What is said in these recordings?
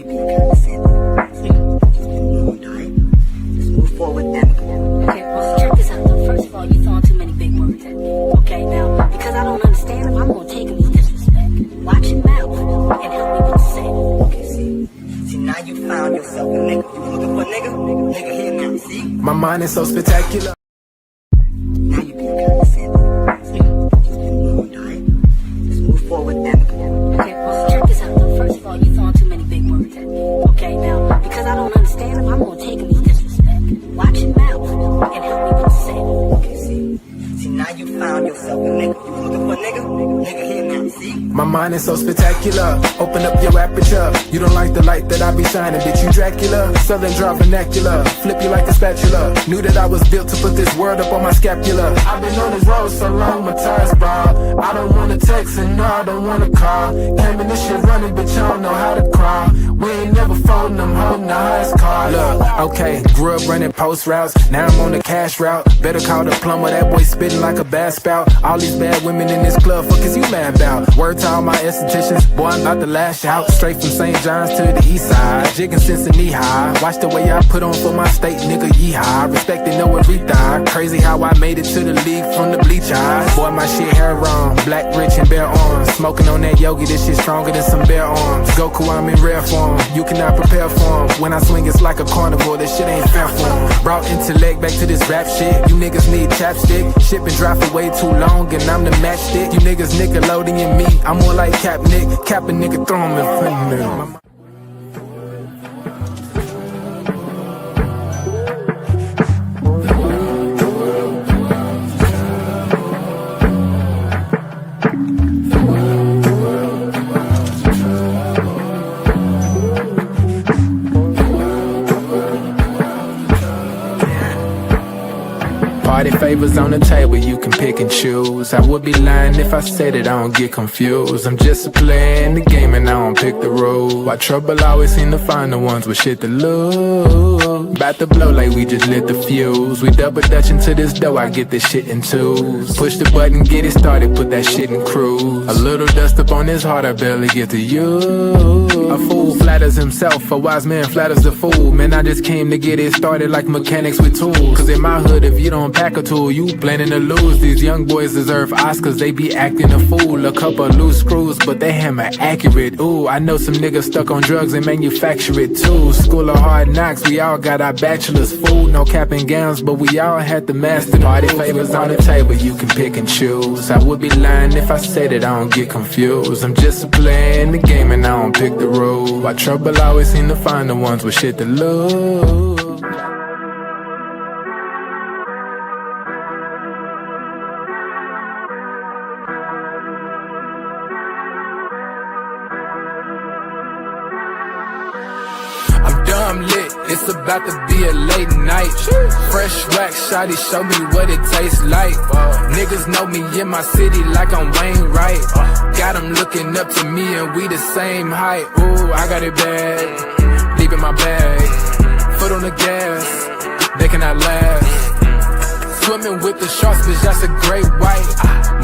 you being condescending. Alright? Just move forward and Okay, well, check this out, though. First of all, you're throwing too many big words at me. Okay, now, because I don't understand them, I'm gonna take them as disrespect. Watch your mouth and help me with the say. okay, see, now you found yourself a nigga. You looking for a nigga? Nigga here now, see? My mind is so spectacular. Now you being condescending. Alright? Just move forward and Okay, well, check this out, though. First of all, you're throwing too many big words at me. Okay, now, because I don't understand them, I'm gonna take them as disrespect. Watch your mouth and help me with the say. okay, see, now you found yourself a nigga. You looking for a nigga? Nigga here now, see? My mind is so spectacular. Open up your aperture. You don't like the light that I be shining, bitch. You Dracula, Southern draw vernacular. Flip you like a spatula. Knew that I was built to put this world up on my scapula. I've been on this road so long, my tires bald. I don't wanna text and no, I don't wanna call. Came in this shit running, bitch, I don't know how to crawl. We ain't never folding, I'm holding the highest car. Look, okay, grew up running post routes. Now I'm on the cash route. Better call the plumber, that boy spitting like a bass spout. All these bad women in this club, fuck is you mad about? Word to all my estheticians, boy, I'm about to lash out. Straight from St. John's to the east side, jigging since the knee high. Watch the way I put on for my state, nigga, yeehaw. Respect it, know every thigh. Crazy how I made it to the league from the bleach eyes. Boy, my shit hair wrong, black, rich, and bare arms. Smoking on that yogi, this shit stronger than some bare arms. Goku, I'm in rare form, you cannot prepare for him. When I swing, it's like a carnivore, this shit ain't fair for him. Brought intellect back to this rap shit. You niggas need chapstick. Shit been dry for way too long, and I'm the matchstick. You niggas Nickelodeon me, I'm more like Cap Nick. Cap a nigga, throw him in front of me. Party favors on the table, you can pick and choose. I would be lying if I said that I don't get confused. I'm just a player in the game and I don't pick the rules. Why trouble always seem to find the ones with shit to lose. About to blow like we just lit the fuse. We double dutch into this dough, I get this shit in twos. Push the button, get it started, put that shit in cruise. A little dust up on his heart, I barely get to use. A fool flatters himself, a wise man flatters the fool. Man, I just came to get it started like mechanics with tools. Cause in my hood, if you don't pack a tool, you planning to lose. These young boys deserve Oscars, they be acting a fool. A couple loose screws, but they hammer accurate. Ooh, I know some niggas stuck on drugs and manufacture it too. School of hard knocks, we all got our bachelor's. Fool, no cap and gowns, but we all had the master. Party favors on the table, you can pick and choose. I would be lying if I said that I don't get confused. I'm just a player in the game and I don't pick the rules. Why trouble always seem to find the ones with shit to lose. I'm dumb lit, it's about to be a late night. Fresh wax, shawty, show me what it tastes like. Niggas know me in my city like I'm Wayne Wright. Got them looking up to me and we the same height. Ooh, I got it bad, deep in my bag. Foot on the gas, they cannot last. Swimming with the sharks, bitch, that's a great white.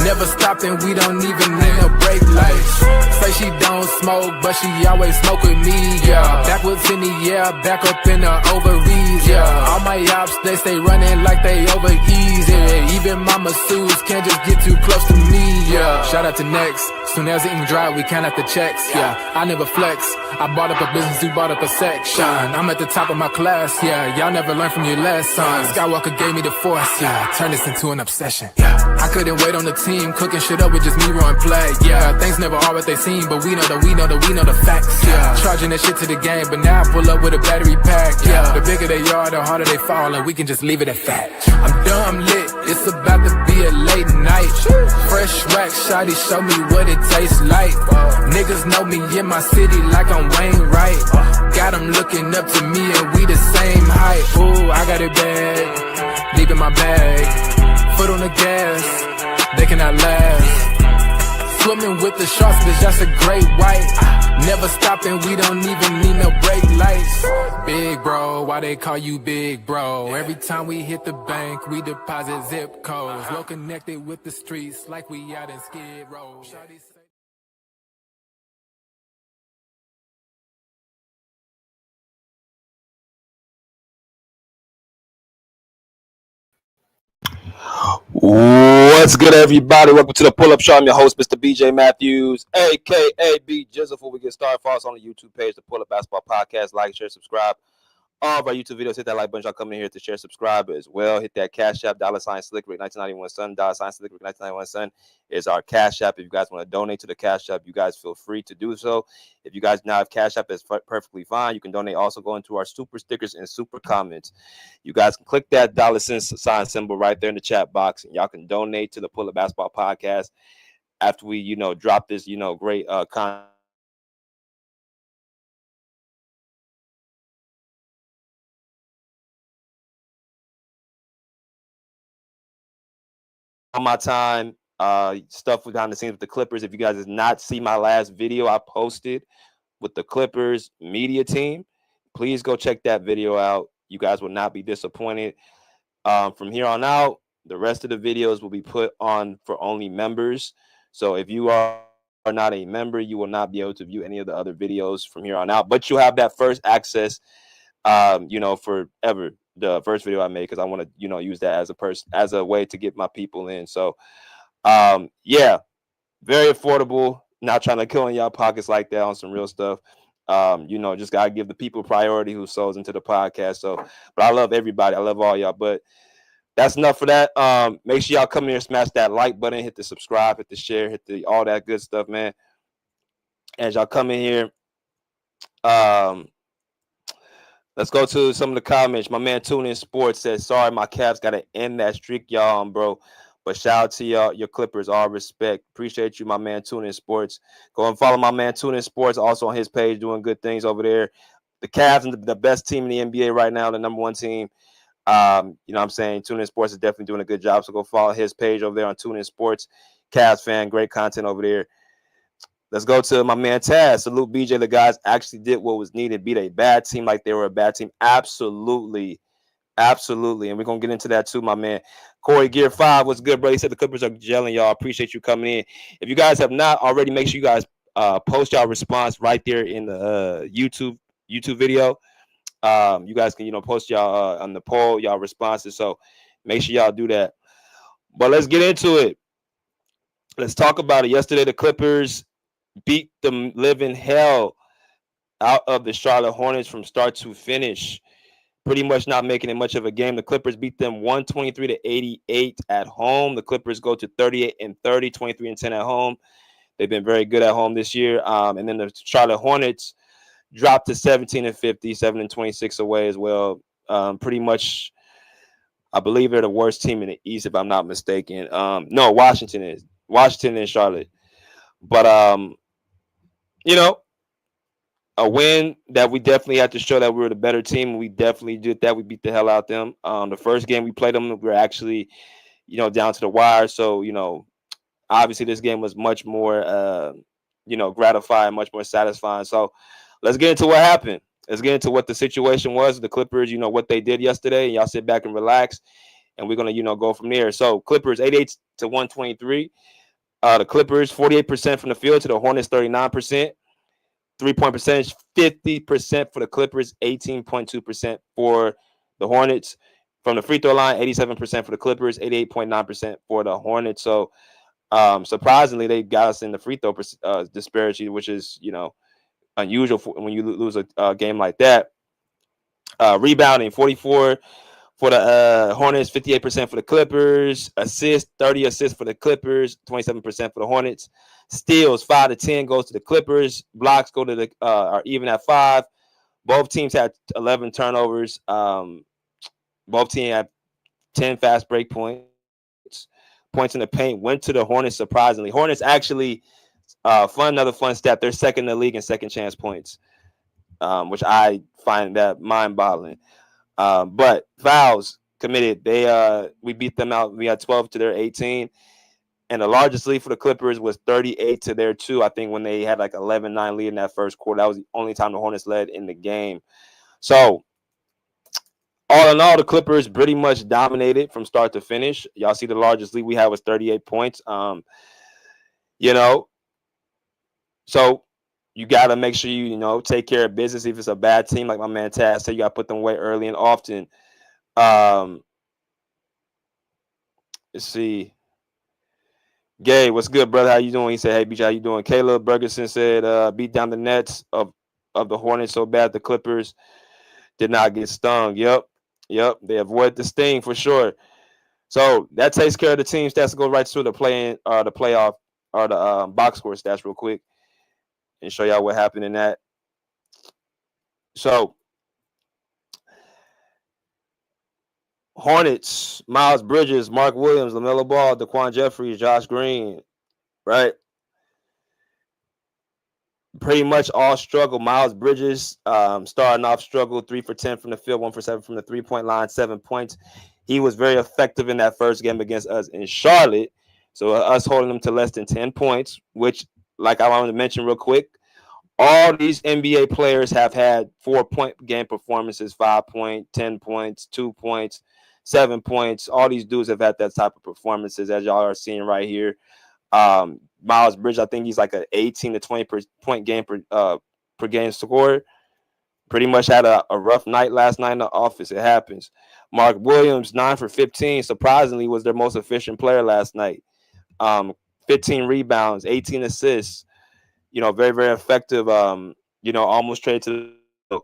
Never stopping, we don't even need no brake lights. Say she don't smoke, but she always smoke with me, yeah. Backwards in the air, back up in the ovaries, yeah. All my ops, they stay running like they over easy. Even my masseuses can't just get too close to me, yeah. Shout out to Next, soon as the ink dry, we count out the checks, yeah. I never flex, I bought up a business, you bought up a section. I'm at the top of my class, yeah. Y'all never learned from your lessons. Skywalker gave me the force, yeah. Turn this into an obsession, yeah. I couldn't wait on the team, cooking shit up with just me run play, yeah. Things never are what they seem, but we know the facts, yeah. Charging that shit to the game, but now I pull up with a battery pack, yeah. The bigger they are, the harder they fall, and we can just leave it at that. I'm dumb lit, it's about to be a late night. Fresh wax, shawty, show me what it tastes like. Niggas know me in my city like I'm Wayne Wright. Got them looking up to me and we the same height. Ooh, I got it bad, deep in my bag. Foot on the gas, they cannot last. Swimming with the sharks, bitch, that's a great white. Never stopping, we don't even need no brake lights. Big bro, why they call you big bro? Every time we hit the bank, we deposit zip codes. Well connected with the streets, like we out in Skid Row. What's good, everybody? Welcome to the Pull-Up Show. I'm your host, Mr. BJ Matthews, a.k.a. B Jizzle. Before we get started, follow us on the YouTube page, the Pull-Up Basketball Podcast. Like, share, subscribe. All of our YouTube videos, hit that like button. Y'all come in here to share, subscribe as well. Hit that Cash App, $, Slickrick 1991 Son, $, Slickrick 1991 Son is our Cash App. If you guys want to donate to the Cash App, you guys feel free to do so. If you guys now have Cash App, that's perfectly fine. You can donate. Also go into our super stickers and super comments. You guys can click that $ symbol right there in the chat box, and y'all can donate to the Pull Up Basketball Podcast after we, drop this, great content. On my time, stuff behind the scenes with the Clippers. If you guys did not see my last video I posted with the Clippers media team, please go check that video out. You guys will not be disappointed. From here on out, the rest of the videos will be put on for only members. So if you are not a member, you will not be able to view any of the other videos from here on out. But you'll have that first access, forever. The first video I made, because I want to, use that as a way to get my people in. So, yeah, very affordable. Not trying to kill in y'all pockets like that on some real stuff. Just gotta give the people priority who souls into the podcast. So, but I love everybody. I love all y'all. But that's enough for that. Make sure y'all come here and smash that like button, hit the subscribe, hit the share, hit the all that good stuff, man. As y'all come in here, let's go to some of the comments. My man Tune In Sports says, sorry, my Cavs got to end that streak, y'all, bro. But shout out to y'all, your Clippers, all respect. Appreciate you, my man Tune In Sports. Go and follow my man Tune In Sports, also on his page, doing good things over there. The Cavs are the best team in the NBA right now, the number one team. You know what I'm saying? Tune In Sports is definitely doing a good job. So go follow his page over there on Tune In Sports. Cavs fan, great content over there. Let's go to my man Taz. Salute BJ. The guys actually did what was needed. Beat a bad team like they were a bad team. Absolutely. Absolutely. And we're going to get into that too, my man. Corey Gear 5, what's good, bro? He said the Clippers are gelling, y'all. Appreciate you coming in. If you guys have not already, make sure you guys post y'all response right there in the YouTube video. You guys can, post y'all on the poll, y'all responses. So make sure y'all do that. But let's get into it. Let's talk about it. Yesterday, the Clippers beat the living hell out of the Charlotte Hornets from start to finish. Pretty much not making it much of a game. The Clippers beat them 123-88 at home. The Clippers go to 38-30, 23-10 at home. They've been very good at home this year. And then the Charlotte Hornets dropped to 17-50, 7-26 away as well. Pretty much, I believe they're the worst team in the East, if I'm not mistaken. No, Washington is. Washington and Charlotte. But a win that we definitely had to show that we were the better team. We definitely did that. We beat the hell out of them. The first game we played them, we were actually, down to the wire. So, obviously this game was much more, gratifying, much more satisfying. So let's get into what happened. Let's get into what the situation was. The Clippers, what they did yesterday. Y'all sit back and relax, and we're going to, go from there. So Clippers 88-123. The Clippers 48% from the field to the Hornets 39%. 3-point percentage, 50% for the Clippers, 18.2% for the Hornets. From the free throw line, 87% for the Clippers, 88.9% for the Hornets. So, surprisingly, they got us in the free throw disparity, which is, unusual when you lose a game like that. Rebounding, 44 for the Hornets, 58% for the Clippers. 30 assists for the Clippers, 27% for the Hornets. Steals 5-10 goes to the Clippers. Blocks go to the are even at 5. Both teams had 11 turnovers. Both teams had 10 fast break points. Points in the paint went to the Hornets. Surprisingly, Hornets actually another fun stat. They're second in the league in second chance points, which I find that mind-boggling. But fouls committed. We beat them out. We had 12 to their 18. And the largest lead for the Clippers was 38 to their 2. I think when they had like 11-9 lead in that first quarter, that was the only time the Hornets led in the game. So all in all, the Clippers pretty much dominated from start to finish. Y'all see the largest lead we had was 38 points. So you got to make sure you take care of business. If it's a bad team, like my man Taz said, you got to put them away early and often. Let's see. Gay, what's good, brother? How you doing? He said, "Hey, BJ, how you doing?" Caleb Bergerson said, "Beat down the Nets of the Hornets so bad the Clippers did not get stung." Yep. They avoid the sting for sure. So that takes care of the team stats. Go right to the the playoff, or the box score stats real quick, and show y'all what happened in that. So Hornets, Miles Bridges, Mark Williams, LaMelo Ball, Daquan Jeffries, Josh Green, right? Pretty much all struggle. Miles Bridges starting off struggle, 3 for 10 from the field, 1 for 7 from the 3-point line, 7 points. He was very effective in that first game against us in Charlotte. So us holding him to less than 10 points, which, like I wanted to mention real quick, all these NBA players have had 4-point game performances, 5 point, 10 points, 2 points, 7 points. All these dudes have had that type of performances, as y'all are seeing right here. Miles Bridges, I think he's like an 18 to 20 point game per game scorer. Pretty much had a rough night last night in the office. It happens. Mark Williams, 9 for 15, surprisingly was their most efficient player last night. 15 rebounds, 18 assists. Very, very effective. Almost traded to the.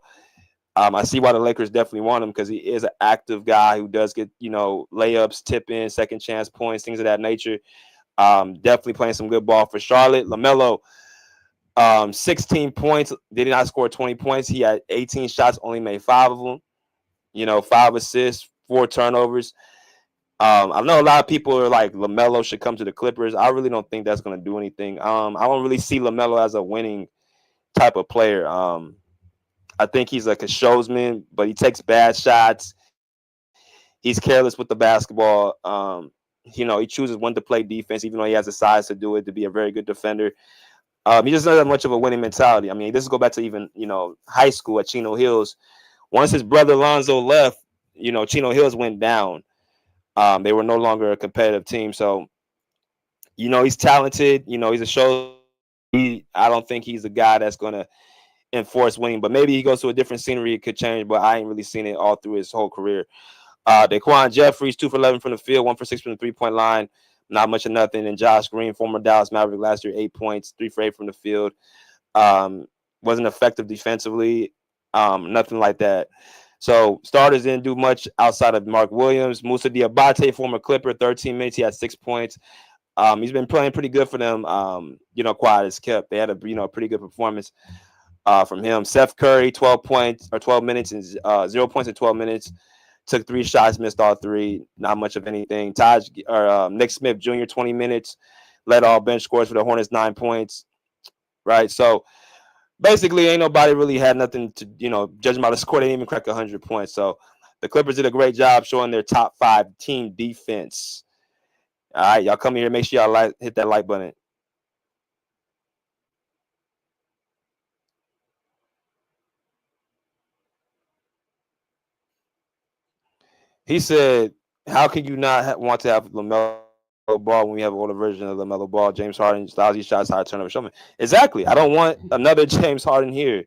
I see why the Lakers definitely want him, because he is an active guy who does get, layups, tip in, second chance points, things of that nature. Definitely playing some good ball for Charlotte. LaMelo, 16 points. Did not score 20 points. He had 18 shots, only made 5 of them. 5 assists, 4 turnovers. I know a lot of people are like, LaMelo should come to the Clippers. I really don't think that's going to do anything. I don't really see LaMelo as a winning type of player. I think he's like a showsman, but he takes bad shots. He's careless with the basketball. He chooses when to play defense, even though he has the size to do it, to be a very good defender. He just doesn't have much of a winning mentality. I mean, this is go back to even, high school at Chino Hills. Once his brother Lonzo left, Chino Hills went down. They were no longer a competitive team. So, he's talented. He's a show. I don't think he's a guy that's going to enforce winning, but maybe he goes to a different scenery. It could change, but I ain't really seen it all through his whole career. Daquan Jeffries, 2 for 11 from the field, 1 for 6 from the 3-point line. Not much of nothing. And Josh Green, former Dallas Maverick last year, 8 points, 3 for 8 from the field. Wasn't effective defensively. Nothing like that. So starters didn't do much outside of Mark Williams. Musa Diabate, former Clipper, 13 minutes. He had 6 points. He's been playing pretty good for them. Quiet as kept. They had a pretty good performance from him. Seth Curry, 12 minutes and 0 points in 12 minutes. Took 3 shots, missed all 3. Not much of anything. Nick Smith Jr., 20 minutes. Led all bench scores for the Hornets, 9 points. Right. So basically, ain't nobody really had nothing to, judging by the score. They didn't even crack 100 points. So the Clippers did a great job showing their top 5 team defense. All right, y'all come here. Make sure y'all hit that like button. He said, "How can you not want to have LaMelo Ball when we have an older version of LaMelo Ball? James Harden, lousy shots, high turnover showman." Exactly. I don't want another James Harden here.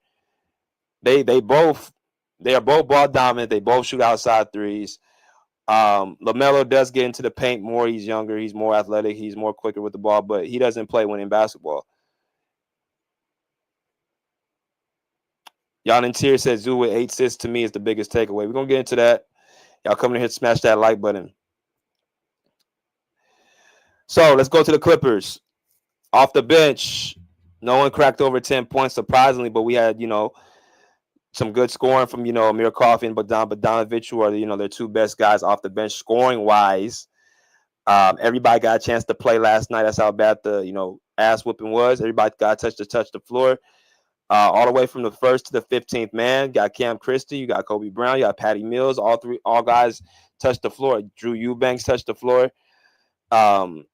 They are both ball dominant. They both shoot outside threes. LaMelo does get into the paint more. He's younger. He's more athletic. He's more quicker with the ball, but he doesn't play winning basketball. Y'all in tier says Zoo with 8 assists to me is the biggest takeaway. We're going to get into that. Y'all come in here, smash that like button. So let's go to the Clippers. Off the bench, no one cracked over 10 points, surprisingly, but we had, some good scoring from, Amir Coffey and Bogdanovic, who are, their 2 best guys off the bench scoring-wise. Everybody got a chance to play last night. That's how bad the, ass whooping was. Everybody got a to touch the floor. All the way from the 1st to the 15th man. Got Cam Christie, you got Kobe Brown, you got Patty Mills. All guys touched the floor. Drew Eubanks touched the floor. All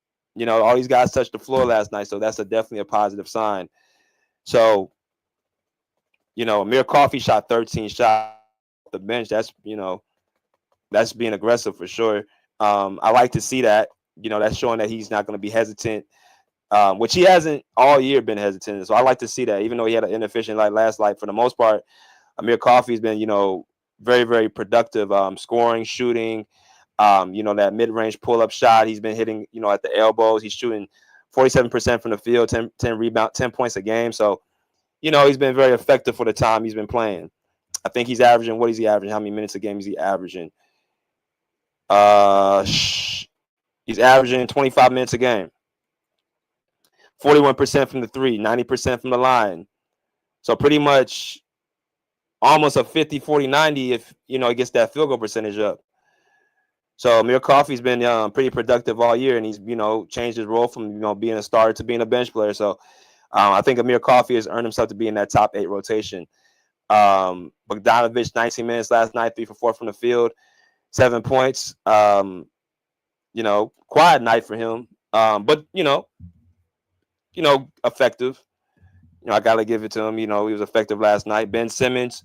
these guys touched the floor last night, so that's definitely a positive sign. So, Amir Coffey shot 13 shots off the bench. That's being aggressive for sure. I like to see that. That's showing that he's not going to be hesitant. Which he hasn't all year been hesitant. So I like to see that, even though he had an inefficient last night. For the most part, Amir Coffey's been, very, very productive, scoring, shooting, That mid-range pull-up shot he's been hitting, at the elbows. He's shooting 47% from the field, 10 rebound, 10 points a game. So, he's been very effective for the time he's been playing. I think he's averaging, what is he averaging? How many minutes a game is he averaging? He's averaging 25 minutes a game. 41% from the three, 90% from the line. So pretty much almost a 50, 40, 90 if, he gets that field goal percentage up. So Amir Coffey's been pretty productive all year, and he's, changed his role from, being a starter to being a bench player. So I think Amir Coffey has earned himself to be in that top 8 rotation. Bogdanovich, 19 minutes last night, 3 for 4 from the field, 7 points. Quiet night for him. But, effective. I got to give it to him. He was effective last night. Ben Simmons,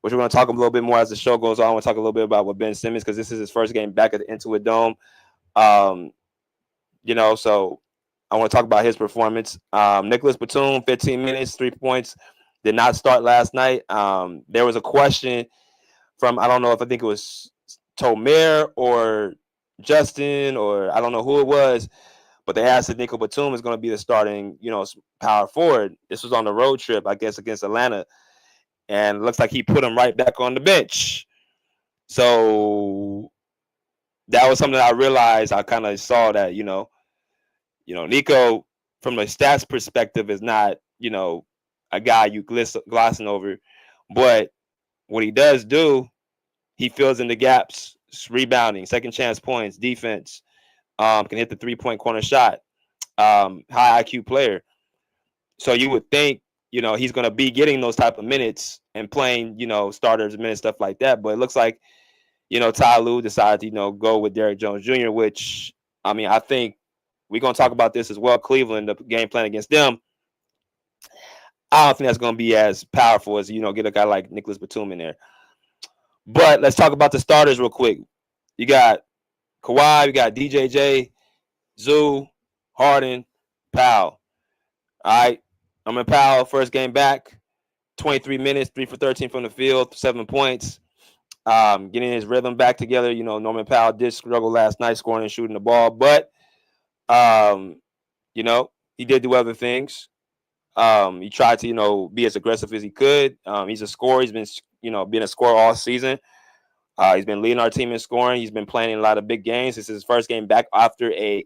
which we're going to talk a little bit more as the show goes on. I want to talk a little bit about what Ben Simmons, because this is his first game back at the Intuit Dome. So I want to talk about his performance. Nicholas Batum, 15 minutes, 3 points, did not start last night. There was a question from, I think it was Tomer or Justin, or I don't know who it was, but they asked if Nico Batum is going to be the starting, power forward. This was on the road trip, I guess, against Atlanta. And it looks like he put him right back on the bench. So that was something I realized. I kind of saw that, Nico, from the stats perspective, is not, a guy you glossing over. But what he does do, he fills in the gaps, rebounding, second chance points, defense, can hit the 3-point corner shot, high IQ player. So you would think, he's going to be getting those type of minutes and playing, starters minutes, stuff like that. But it looks like, Ty Lue decided to, go with Derrick Jones Jr., which, I think we're going to talk about this as well. Cleveland, the game plan against them, I don't think that's going to be as powerful as, get a guy like Nicholas Batum in there. But let's talk about the starters real quick. You got Kawhi, you got DJJ, Zoo, Harden, Powell. All right. Powell, first game back, 23 minutes, 3 for 13 from the field, 7 points. Getting his rhythm back together. Norman Powell did struggle last night scoring and shooting the ball, but, he did do other things. He tried to, be as aggressive as he could. He's a scorer. He's been, being a scorer all season. He's been leading our team in scoring. He's been playing in a lot of big games. This is his first game back after a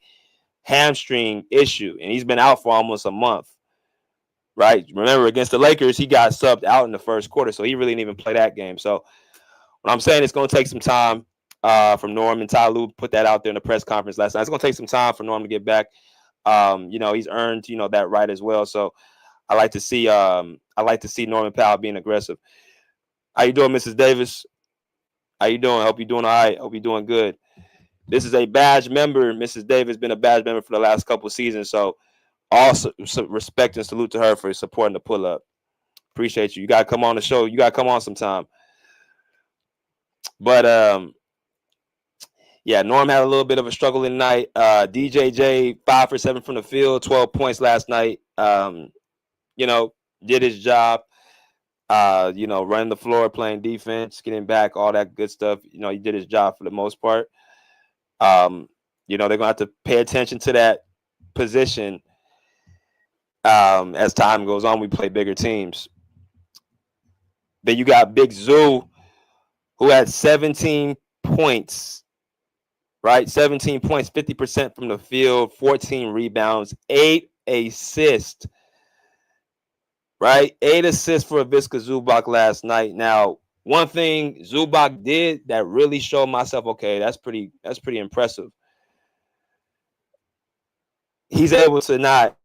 hamstring issue, and he's been out for almost a month. Right? Remember, against the Lakers, he got subbed out in the first quarter, so he really didn't even play that game. So what I'm saying, it's going to take some time from Norm, and Ty Lue put that out there in the press conference last night. It's going to take some time for Norm to get back. He's earned, that right as well. So I like to see Norman Powell being aggressive. How you doing, Mrs. Davis? How you doing? Hope you're doing all right. Hope you're doing good. This is a badge member. Mrs. Davis been a badge member for the last couple of seasons. So also respect and salute to her for supporting the pull-up. Appreciate you. You got to come on the show. You got to come on sometime. But, Norm had a little bit of a struggle tonight. DJJ, 5 for 7 from the field, 12 points last night. Did his job. Running the floor, playing defense, getting back, all that good stuff. He did his job for the most part. They're going to have to pay attention to that position as time goes on. We play bigger teams. Then you got Big Zoo, who had 17 points, right? 17 points, 50% from the field, 14 rebounds, 8 assists. Right? 8 assists for Ivica Zubac last night. Now, one thing Zubac did that really showed myself, okay, that's pretty impressive. He's able to not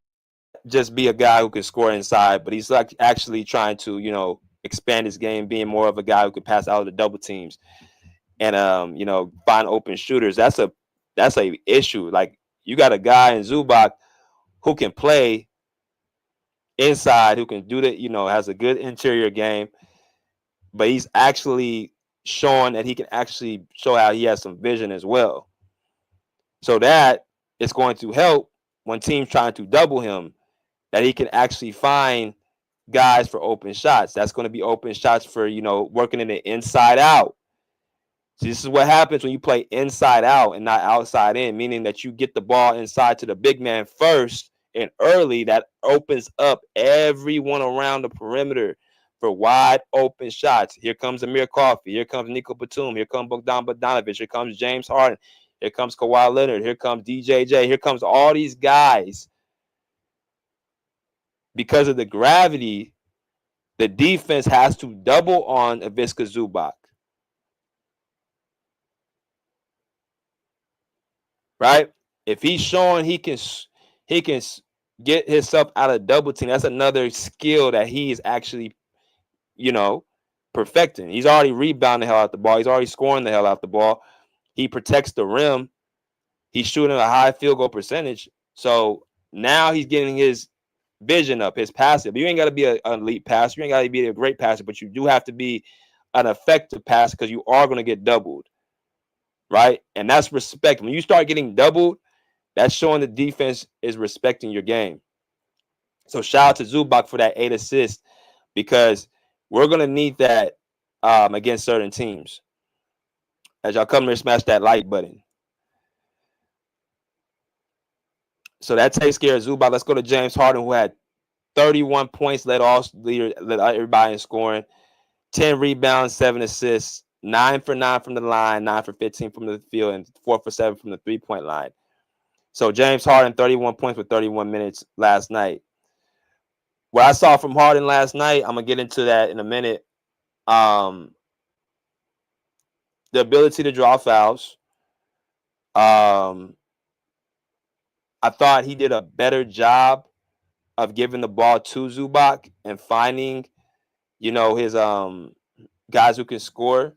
just be a guy who can score inside, but he's like actually trying to, expand his game, being more of a guy who can pass out of the double teams and find open shooters. That's a issue. Like, you got a guy in Zubac who can play inside, who can do that, has a good interior game, but he's actually showing that he can actually show how he has some vision as well. So that is going to help when teams trying to double him, that he can actually find guys for open shots. That's going to be open shots for, working in the inside out. So this is what happens when you play inside out and not outside in, meaning that you get the ball inside to the big man first and early. That opens up everyone around the perimeter for wide open shots. Here comes Amir Coffey. Here comes Nico Batum. Here comes Bogdan Bogdanovic. Here comes James Harden. Here comes Kawhi Leonard. Here comes DJJ. Here comes all these guys. Because of the gravity, the defense has to double on Ivica Zubac. Right? If he's showing he can get himself out of double team, that's another skill that he is actually, perfecting. He's already rebounding the hell out the ball. He's already scoring the hell out the ball. He protects the rim. He's shooting a high field goal percentage. So now he's getting his vision up, his passive. You ain't got to be an elite passer. You ain't got to be a great passer, but you do have to be an effective passer because you are going to get doubled. Right? And that's respect. When you start getting doubled, that's showing the defense is respecting your game. So shout out to Zubac for that 8 assists because we're going to need that against certain teams. As y'all come here, smash that like button. So that takes care of Zubac. Let's go to James Harden, who had 31 points, led everybody in scoring, 10 rebounds, 7 assists. 9 for 9 from the line, 9 for 15 from the field, and 4 for 7 from the three-point line. So James Harden, 31 points with 31 minutes last night. What I saw from Harden last night, I'm going to get into that in a minute. The ability to draw fouls. I thought he did a better job of giving the ball to Zubac and finding, his guys who can score.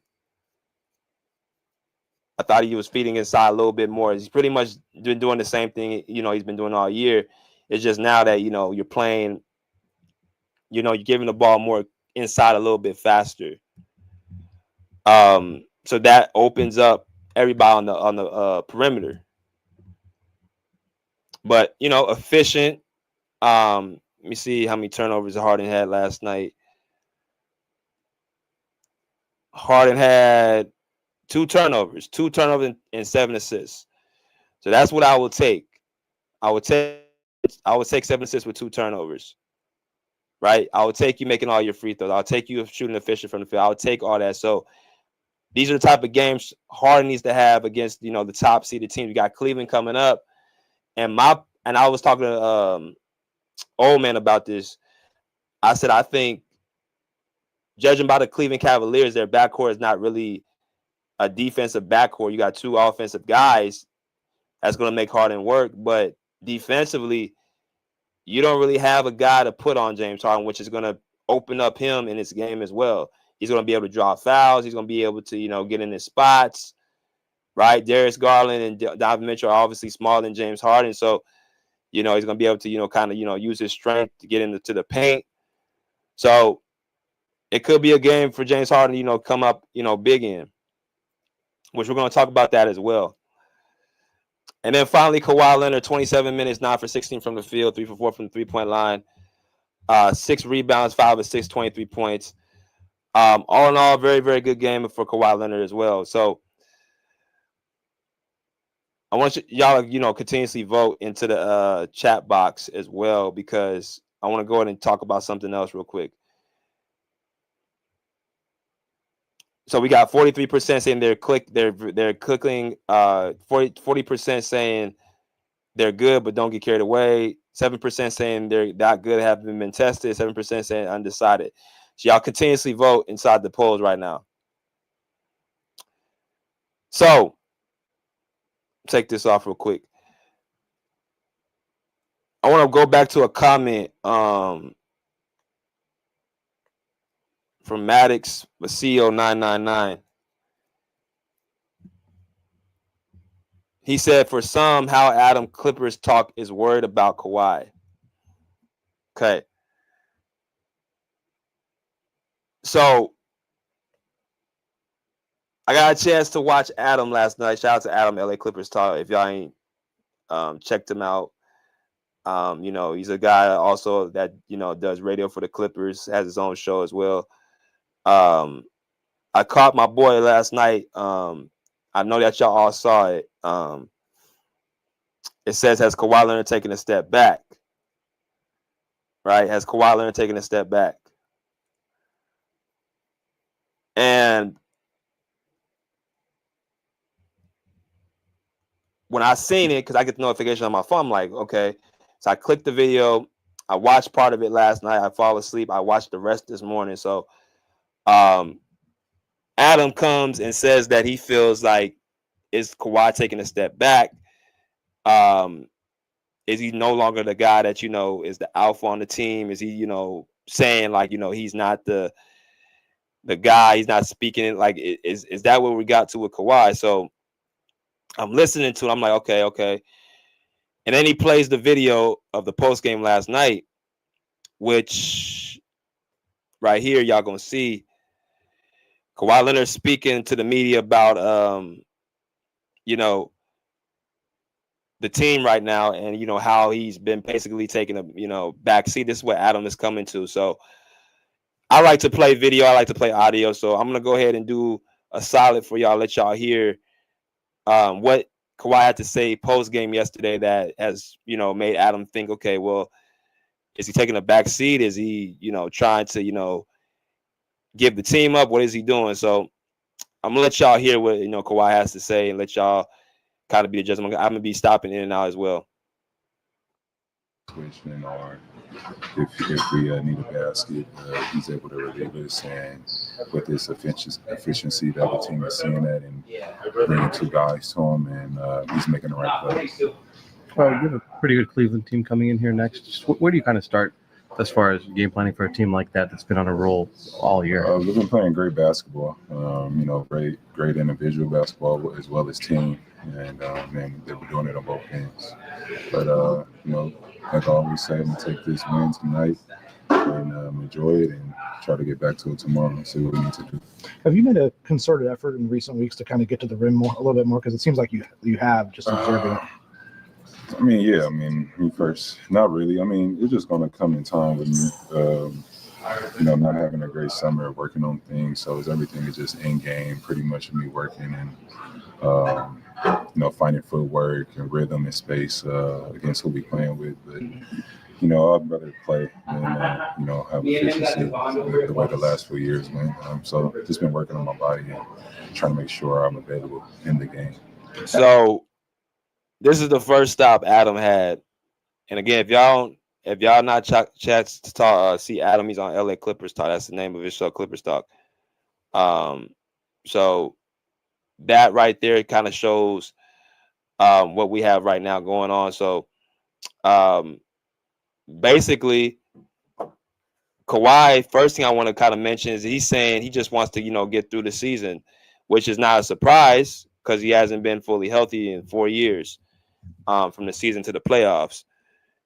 I thought he was feeding inside a little bit more. He's pretty much been doing the same thing, he's been doing all year. It's just now that, you're playing, you're giving the ball more inside a little bit faster. So that opens up everybody on the perimeter. But, efficient. Let me see how many turnovers Harden had last night. Harden had 2 turnovers and 7 assists. So that's what I will take. I would take 7 assists with 2 turnovers. Right? I would take you making all your free throws. I'll take you shooting efficient from the field. I would take all that. So these are the type of games Harden needs to have against, the top seeded teams. We got Cleveland coming up. And I was talking to old man about this. I said, I think judging by the Cleveland Cavaliers, their backcourt is not really a defensive backcourt. You got 2 offensive guys that's going to make Harden work. But defensively, you don't really have a guy to put on James Harden, which is going to open up him in his game as well. He's going to be able to draw fouls. He's going to be able to, get in his spots. Right? Darius Garland and Donovan Mitchell are obviously smaller than James Harden. So, he's going to be able to, kind of, use his strength to get into the paint. So it could be a game for James Harden, come up, big in, which we're going to talk about that as well. And then finally, Kawhi Leonard, 27 minutes, 9 for 16 from the field, 3 for 4 from the three-point line, 6 rebounds, 5 of 6, 23 points. All in all, very, very good game for Kawhi Leonard as well. So I want y'all to, continuously vote into the chat box as well, because I want to go ahead and talk about something else real quick. So we got 43% saying they're clicking, 40% saying they're good but don't get carried away. 7% saying they're not good, haven't been tested. 7% saying undecided. So y'all continuously vote inside the polls right now. So take this off real quick. I want to go back to a comment from Maddox Vasio 999. He said, for some, how Adam Clippers talk is worried about Kawhi. Okay. So I got a chance to watch Adam last night. Shout out to Adam, LA Clippers Talk. If y'all ain't checked him out, he's a guy also that, does radio for the Clippers, has his own show as well. I caught my boy last night. I know that y'all all saw it. It says, has Kawhi Leonard taken a step back? Right? Has Kawhi Leonard taken a step back? And when I seen it, because I get the notification on my phone, I'm like, okay. So I clicked the video. I watched part of it last night. I fall asleep. I watched the rest this morning. So Adam comes and says that he feels like, is Kawhi taking a step back? Is he no longer the guy that, is the alpha on the team? Is he, saying like, he's not the guy, he's not speaking like, is that what we got to with Kawhi? So I'm listening to it. I'm like, okay. And then he plays the video of the post game last night, which right here, y'all gonna see Kawhi Leonard speaking to the media about, the team right now, and how he's been basically taking a backseat. This is what Adam is coming to. So I like to play video, I like to play audio. So I'm gonna go ahead and do a solid for y'all, let y'all hear what Kawhi had to say post game yesterday that has made Adam think, okay, well, is he taking a backseat? Is he trying to give the team up? What is he doing? So I'm gonna let y'all hear what Kawhi has to say and let y'all kind of be the judge. I'm gonna be stopping in and out as well. Situation, or if we need a basket, he's able to relieve us, and with this efficiency that the team is seeing that, and bringing two guys to him, and he's making the right plays. Well, you have a pretty good Cleveland team coming in here next. Just where do you kind of start as far as game planning for a team like that's been on a roll all year? We've been playing great basketball, great individual basketball as well as team, and they were doing it on both ends. But like I always say, I'm gonna take this win tonight and enjoy it and try to get back to it tomorrow and see what we need to do. Have you made a concerted effort in recent weeks to kind of get to the rim a little bit more? Because it seems like you have, just observing it. First, not really. It's just going to come in time with me, not having a great summer, working on things. So everything is just in game, pretty much me working and, finding footwork and rhythm and space against who we playing with. But, I'd rather play than, have efficiency the way the last few years went. So just been working on my body and trying to make sure I'm available in the game. So this is the first stop Adam had. And again, if y'all not chats to talk, see Adam, he's on LA Clippers Talk. That's the name of his show, Clippers Talk. So that right there kind of shows what we have right now going on. So basically, Kawhi, first thing I want to kind of mention is he's saying he just wants to, get through the season, which is not a surprise because he hasn't been fully healthy in 4 years from the season to the playoffs.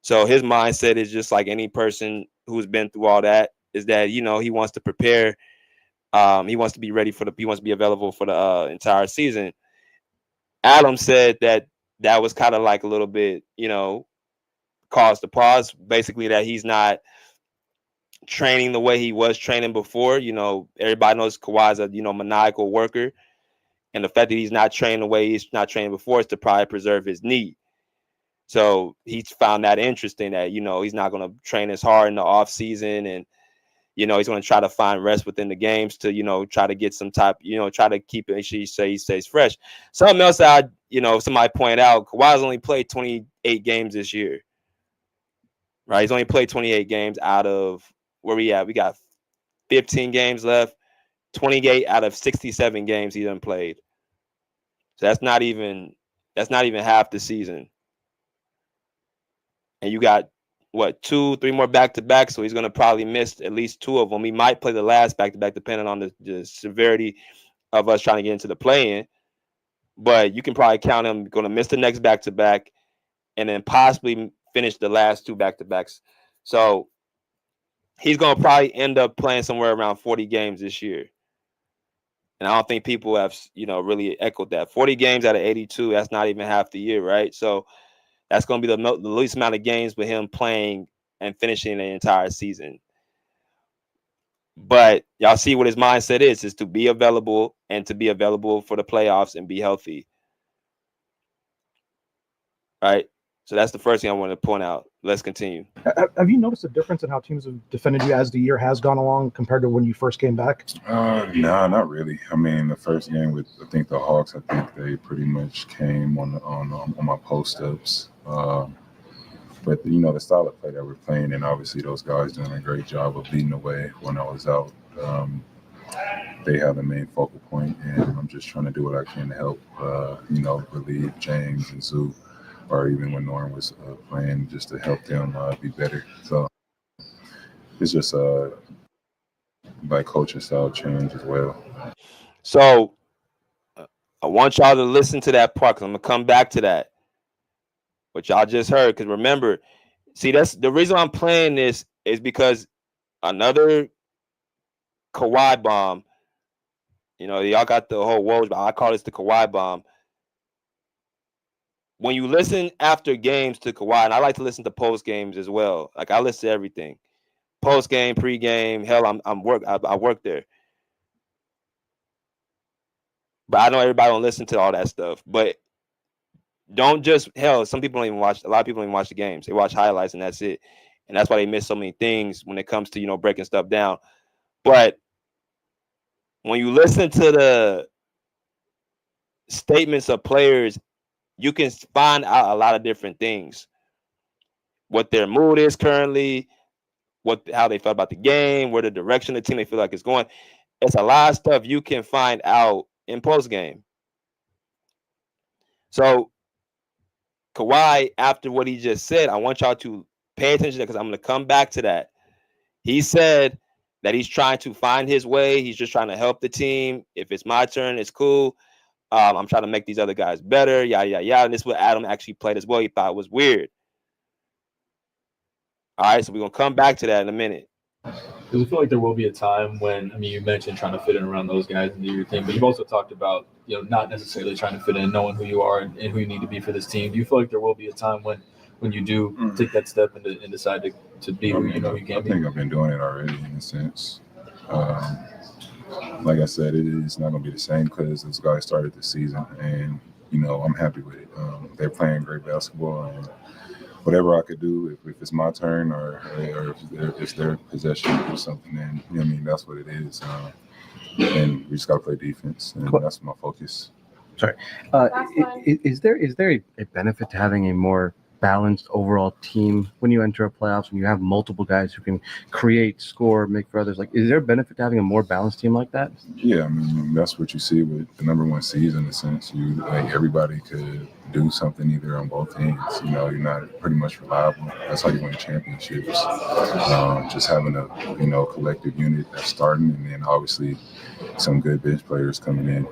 So his mindset is just like any person who's been through all that, is that, he wants to prepare. He wants to be ready he wants to be available for the entire season. Adam said that was kind of like a little bit, caused a pause, basically that he's not training the way he was training before. Everybody knows Kawhi's a, maniacal worker. And the fact that he's not training the way he's not training before is to probably preserve his knee. So he's found that interesting that, he's not going to train as hard in the off season, and, he's going to try to find rest within the games to, try to get some type, try to keep it, he stays fresh. Something else that somebody pointed out, Kawhi's only played 28 games this year, right? He's only played 28 games out of where we at. We got 15 games left, 28 out of 67 games he done played. So that's not even half the season. And you got 2-3 more back-to-back, so he's going to probably miss at least 2 of them. He might play the last back-to-back depending on the severity of us trying to get into the play-in. But you can probably count him going to miss the next back-to-back and then possibly finish the last 2 back-to-backs. So he's going to probably end up playing somewhere around 40 games this year. And I don't think people have, really echoed that. 40 games out of 82, that's not even half the year, right? So that's going to be the least amount of games with him playing and finishing the entire season. But y'all see what his mindset is to be available and to be available for the playoffs and be healthy. Right? So that's the first thing I want to point out. Let's continue. Have you noticed a difference in how teams have defended you as the year has gone along compared to when you first came back? No, not really. I mean, the first game with I think the Hawks, I think they pretty much came on my post ups. But the style of play that we're playing, and obviously those guys doing a great job of leading the way when I was out. They have the main focal point, and I'm just trying to do what I can to help, relieve James and Zoo, or even when Norm was playing, just to help them be better. So it's just like coaching style change as well. So I want y'all to listen to that part, because I'm going to come back to that, what y'all just heard. Because remember, see, that's the reason I'm playing this is because another Kawhi bomb, y'all got the whole Woj, but I call this the Kawhi bomb. When you listen after games to Kawhi, and I like to listen to post games as well. Like, I listen to everything, post game, pre game. Hell, I work there, but I know everybody don't listen to all that stuff. But don't just some people don't even watch. A lot of people don't even watch the games. They watch highlights and that's it, and that's why they miss so many things when it comes to breaking stuff down. But when you listen to the statements of players, you can find out a lot of different things. What their mood is currently, how they felt about the game, where the direction of the team they feel like it's going. It's a lot of stuff you can find out in post game. So Kawhi, after what he just said, I want y'all to pay attention to that, because I'm going to come back to that. He said that he's trying to find his way. He's just trying to help the team. If it's my turn, it's cool. I'm trying to make these other guys better. Yeah. And this is what Adam actually played as well. He thought it was weird. All right, so we're going to come back to that in a minute. Because I feel like there will be a time when, you mentioned trying to fit in around those guys and do your thing, but you've also talked about, not necessarily trying to fit in, knowing who you are and who you need to be for this team. Do you feel like there will be a time when you do take that step and decide to be who you can be? I think I've been doing it already in a sense. Like I said, it's not going to be the same because those guys started the season, and I'm happy with it. They're playing great basketball, and whatever I could do, if it's my turn or if it's their possession or something, then that's what it is. And we just got to play defense, and that's my focus. Sorry, is there a benefit to having a more balanced overall team when you enter a playoffs, when you have multiple guys who can create, score, make for others? Like, is there a benefit to having a more balanced team like that? Yeah, that's what you see with the number one seed in a sense. Everybody could do something either on both ends. You're not pretty much reliable. That's how you win championships. Just having a collective unit that's starting, and then obviously some good bench players coming in.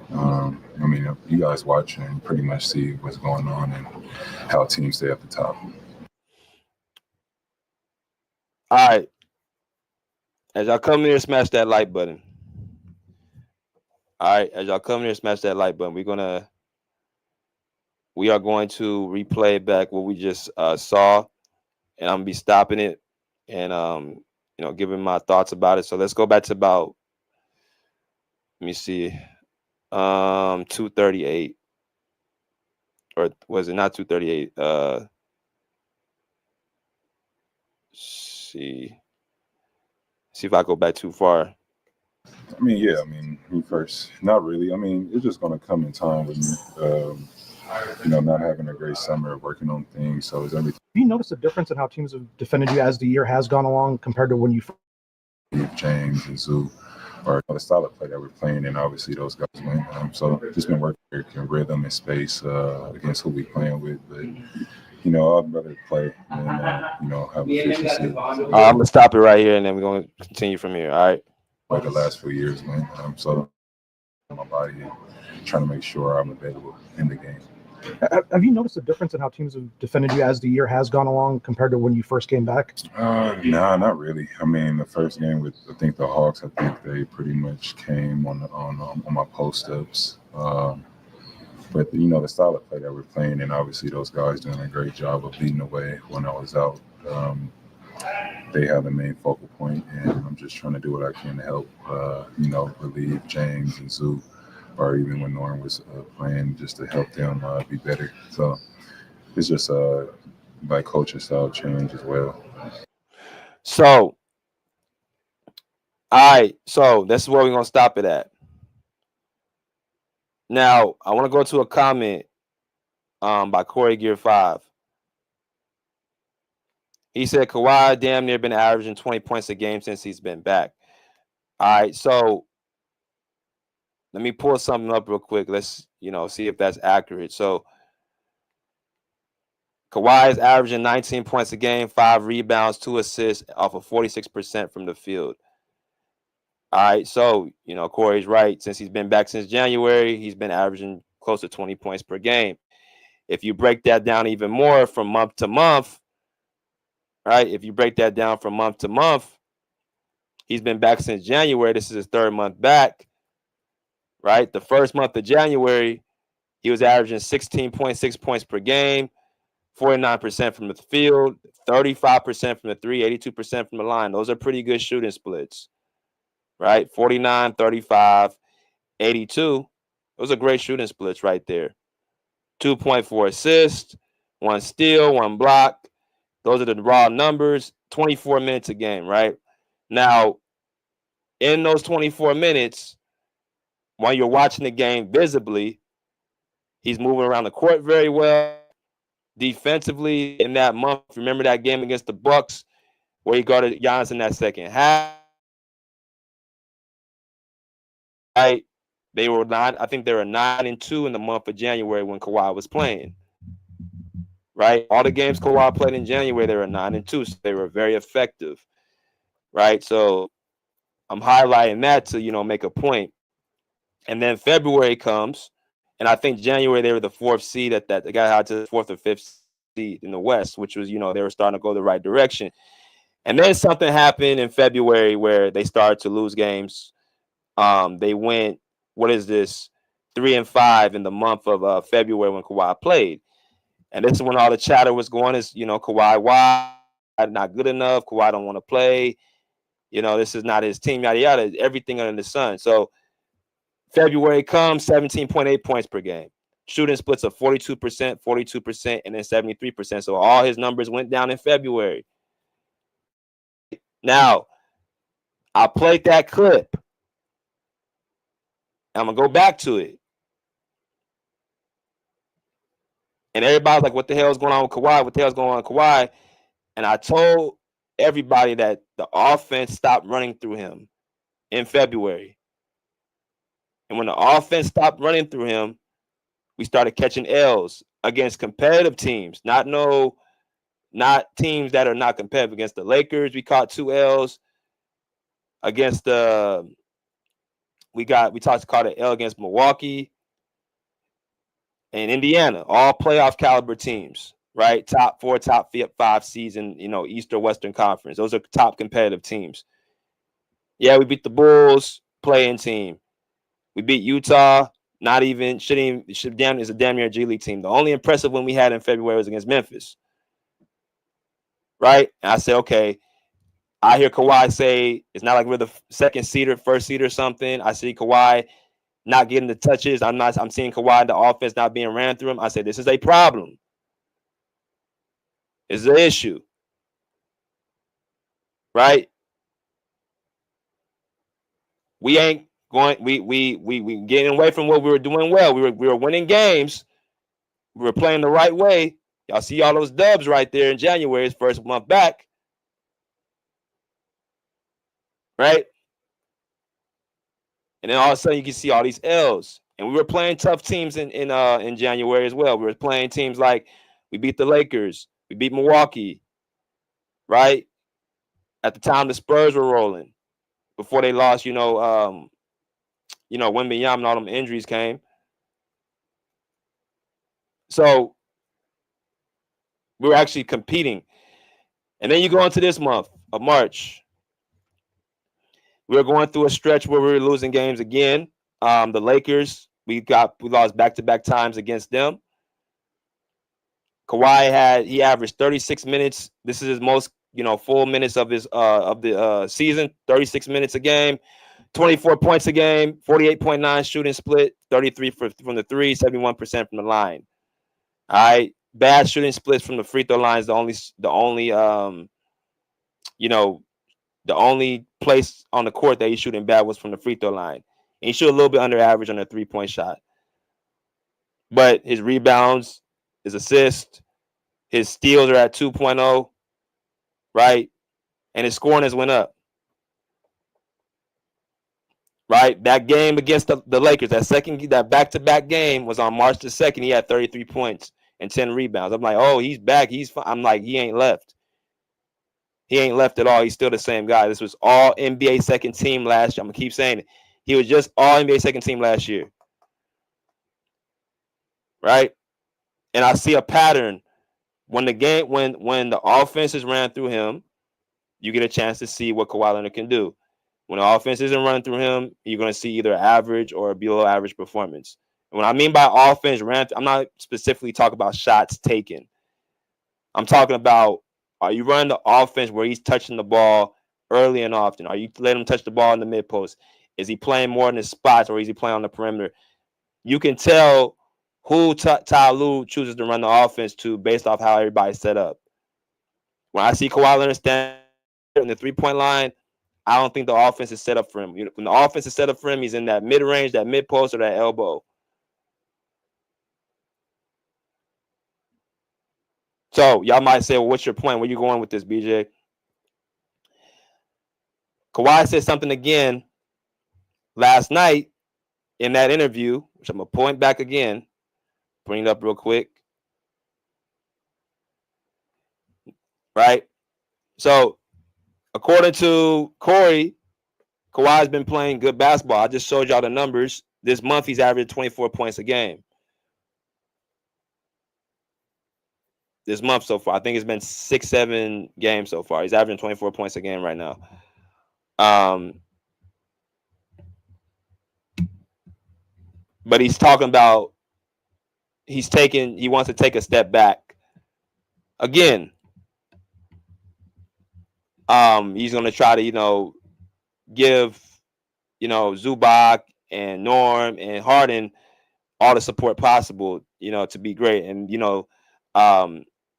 You guys watch and pretty much see what's going on and how teams stay at the top. All right. As y'all come in here, smash that like button. All right. As y'all come in here, smash that like button. We are going to replay back what we just saw, and I'm going to be stopping it and, giving my thoughts about it. So let's go back to about, let me see, 238. Or was it not 238? See if I go back too far. First, not really. It's just going to come in time with me, not having a great summer, working on things. So is everything. Have you noticed a difference in how teams have defended you as the year has gone along compared to when you James and Zoo, or the style of play that we're playing, and obviously those guys win. So just been working in rhythm and space against who we playing with. But I'd rather play than have efficiency. I'm gonna stop it right here, and then we're gonna continue from here. All right. Like the last few years, man. So my body and trying to make sure I'm available in the game. Have you noticed a difference in how teams have defended you as the year has gone along compared to when you first came back? No, not really. The first game with I think the Hawks, I think they pretty much came on my post ups. But the style of play that we're playing, and obviously those guys doing a great job of leading the way when I was out. they have the main focal point, and I'm just trying to do what I can to help, relieve James and Zoo, or even when Norm was playing, just to help them be better. So it's just like coaching style change as well. So, all right. So this is where we're gonna stop it at. Now, I want to go to a comment by Corey Gear 5. He said Kawhi damn near been averaging 20 points a game since he's been back. All right, so let me pull something up real quick. Let's, see if that's accurate. So Kawhi is averaging 19 points a game, 5 rebounds, 2 assists off of 46% from the field. All right, so, Corey's right. Since he's been back since January, he's been averaging close to 20 points per game. If you break that down even more from month to month, right? If you break that down from month to month, he's been back since January. This is his 3rd month back, right? The first month of January, he was averaging 16.6 points per game, 49% from the field, 35% from the 3, 82% from the line. Those are pretty good shooting splits, right? 49, 35, 82. Those are great shooting splits right there. 2.4 assists, 1 steal, 1 block. Those are the raw numbers, 24 minutes a game, right? Now, in those 24 minutes, while you're watching the game visibly, he's moving around the court very well. Defensively, in that month, remember that game against the Bucks where he guarded Giannis in that second half? Right? They were 9-2 in the month of January when Kawhi was playing. Right? All the games Kawhi played in January, they were 9-2, so they were very effective. Right? So I'm highlighting that to, make a point. And then February comes, and I think January they were the 4th seed that they got out to the 4th or 5th seed in the West, which was, they were starting to go the right direction. And then something happened in February where they started to lose games. They went, 3-5 in the month of February when Kawhi played. And this is when all the chatter was going is, Kawhi, why not good enough? Kawhi don't want to play. This is not his team, yada, yada, everything under the sun. So February comes, 17.8 points per game. Shooting splits of 42%, 42%, and then 73%. So all his numbers went down in February. Now, I played that clip. I'm going to go back to it. And everybody's like, what the hell is going on with Kawhi? What the hell is going on with Kawhi? And I told everybody that the offense stopped running through him in February. And when the offense stopped running through him, we started catching L's against competitive teams. Not teams that are not competitive. Against the Lakers, we caught 2 L's. Against we caught an L against Milwaukee and Indiana, all playoff caliber teams, right? Top 4, top 5 season, East or Western Conference. Those are top competitive teams. Yeah, we beat the Bulls, playing team. We beat Utah, is a damn near G League team. The only impressive one we had in February was against Memphis. Right? And I said, okay, I hear Kawhi say it's not like we're the 2nd seed or 1st seed or something. I see Kawhi not getting the touches. I'm seeing Kawhi, the offense not being ran through him. I said, this is a problem. This is an issue. Right? We ain't going, we getting away from what we were doing well. We were winning games. We were playing the right way. Y'all see all those dubs right there in January, his 1st month back. Right? And then all of a sudden you can see all these L's. And we were playing tough teams in January as well. We were playing teams like we beat the Lakers, we beat Milwaukee, right? At the time the Spurs were rolling before they lost, Wembanyama and all them injuries came. So we were actually competing. And then you go into this month of March. We were going through a stretch where we were losing games again. The Lakers, we lost back-to-back times against them. He averaged 36 minutes. This is his most, full minutes of the season. 36 minutes a game, 24 points a game, 48.9 shooting split, 33 from the three, 71% from the line. All right, bad shooting splits from the free throw line is the only place on the court that he's shooting bad was from the free throw line. And he shot a little bit under average on a 3-point shot. But his rebounds, his assists, his steals are at 2.0, right? And his scoring has went up. Right? That game against the Lakers, that back-to-back game was on March the 2nd. He had 33 points and 10 rebounds. I'm like, oh, he's back. I'm like, he ain't left. He ain't left at all. He's still the same guy. This was all NBA second team last year. I'm going to keep saying it. He was just all NBA second team last year. Right? And I see a pattern. When the offenses ran through him, you get a chance to see what Kawhi Leonard can do. When the offense isn't running through him, you're going to see either average or below average performance. And what I mean by offense I'm not specifically talking about shots taken. I'm talking about, are you running the offense where he's touching the ball early and often? Are you letting him touch the ball in the mid post? Is he playing more in his spots, or is he playing on the perimeter? You can tell who Ty Lue chooses to run the offense to based off how everybody's set up. When I see Kawhi Leonard stand in the 3-point line, I don't think the offense is set up for him. When the offense is set up for him, he's in that mid-range, that mid-post, or that elbow. So y'all might say, well, what's your point? Where you going with this, BJ? Kawhi said something again last night in that interview, which I'm going to point back again. Bring it up real quick. Right? So, according to Corey, Kawhi's been playing good basketball. I just showed y'all the numbers. This month, he's averaged 24 points a game. This month so far. I think it's been 6-7 games so far. He's averaging 24 points a game right now. But he's talking about he wants to take a step back. Again, he's going to try to, give, Zubac and Norm and Harden all the support possible, to be great. And,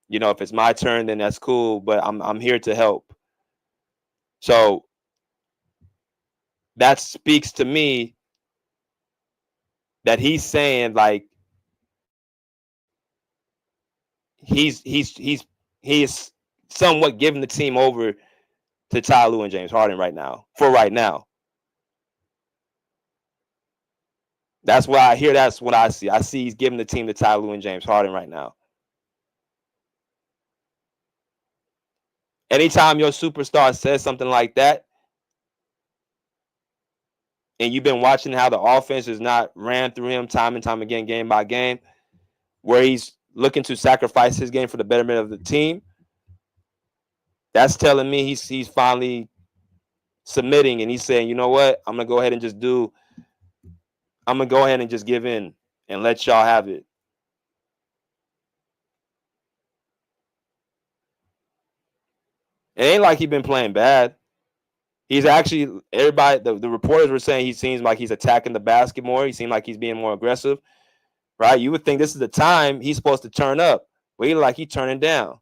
if it's my turn, then that's cool, but I'm here to help. So that speaks to me that he's saying, like, he is somewhat giving the team over to Ty Lue and James Harden right now. That's what I hear. That's what I see. I see he's giving the team to Ty Lue and James Harden right now. Anytime your superstar says something like that, and you've been watching how the offense is not ran through him time and time again, game by game, where he's looking to sacrifice his game for the betterment of the team, that's telling me he's finally submitting, and he's saying, you know what, I'm going to go ahead and just give in and let y'all have it. It ain't like he's been playing bad. He's actually, the reporters were saying he seems like he's attacking the basket more. He seems like he's being more aggressive, right? You would think this is the time he's supposed to turn up, but he's turning down.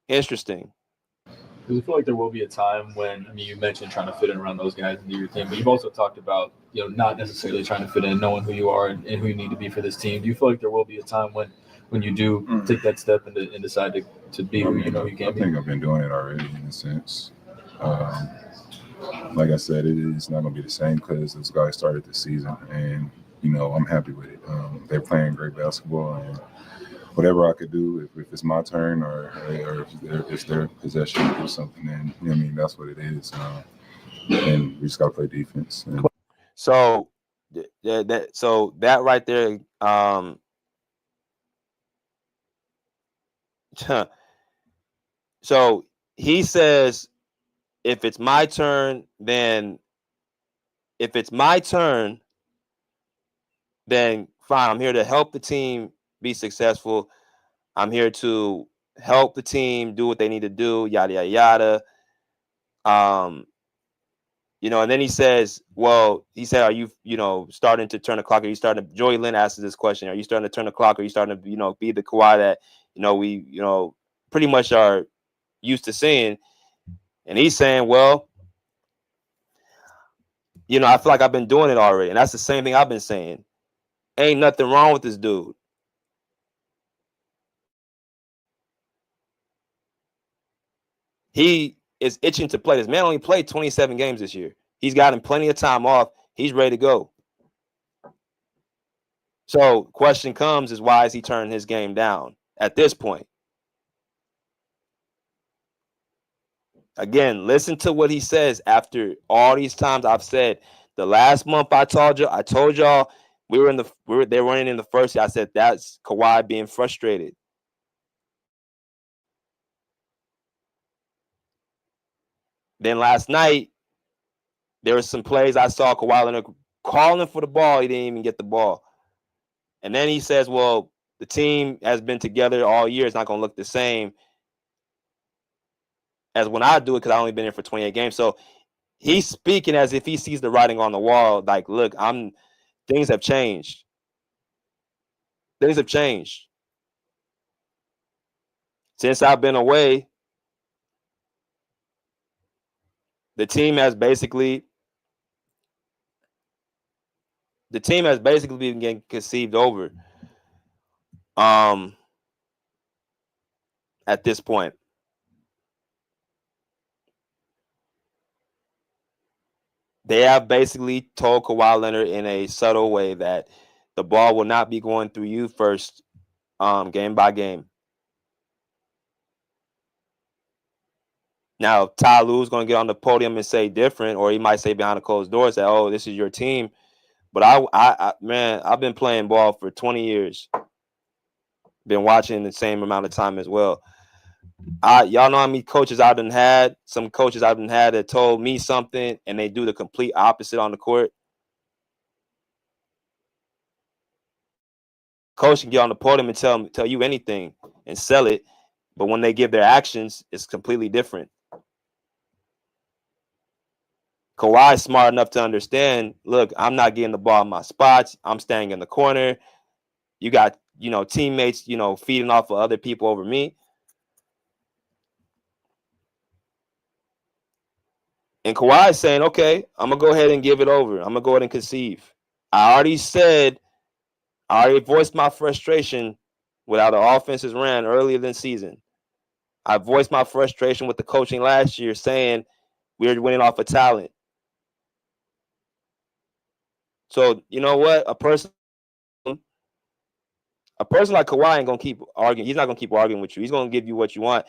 Interesting. Because I feel like there will be a time when, you mentioned trying to fit in around those guys and do your thing, but you've also talked about, not necessarily trying to fit in, knowing who you are and who you need to be for this team. Do you feel like there will be a time when you do take that step and decide to be who you can be? I think I've been doing it already in a sense. Like I said, it's not going to be the same because those guys started the season, and, I'm happy with it. They're playing great basketball, and whatever I could do, if it's my turn or if it's their possession to do something, then, that's what it is. And we just got to play defense. So that right there, so he says, if it's my turn, then fine. I'm here to help the team be successful. I'm here to help the team do what they need to do, yada, yada, yada. And then he says, he said, are you, starting to turn the clock? Are you starting to, Joey Lynn asks this question, are you starting to turn the clock? Are you starting to, be the Kawhi that, we, pretty much are used to seeing? And he's saying, I feel like I've been doing it already. And that's the same thing I've been saying. Ain't nothing wrong with this dude. He is itching to play. This man only played 27 games this year. He's gotten plenty of time off. He's ready to go. So question comes is, why is he turning his game down at this point? Again, listen to what he says after all these times I've said. The last month I told y'all they were running in the first year. I said that's Kawhi being frustrated. Then last night, there were some plays I saw Kawhi Leonard calling for the ball. He didn't even get the ball. And then he says, the team has been together all year. It's not going to look the same as when I do it, because I've only been here for 28 games. So he's speaking as if he sees the writing on the wall. Like, look, things have changed. Things have changed. Since I've been away, the team has basically been getting conceived over at this point. They have basically told Kawhi Leonard in a subtle way that the ball will not be going through you first, game by game. Now, Ty Lue's going to get on the podium and say different, or he might say behind the closed doors that, oh, this is your team. But I've been playing ball for 20 years. Been watching the same amount of time as well. Y'all know how many coaches I've done had. Some coaches I've done had that told me something and they do the complete opposite on the court. Coach can get on the podium and tell you anything and sell it, but when they give their actions, it's completely different. Kawhi is smart enough to understand, look, I'm not getting the ball in my spots. I'm staying in the corner. You got, teammates, feeding off of other people over me. And Kawhi is saying, okay, I'm going to go ahead and give it over. I'm going to go ahead and conceive. I already voiced my frustration with how the offenses ran earlier than season. I voiced my frustration with the coaching last year, saying we were winning off of talent. So, you know what? A person like Kawhi ain't going to keep arguing. He's not going to keep arguing with you. He's going to give you what you want,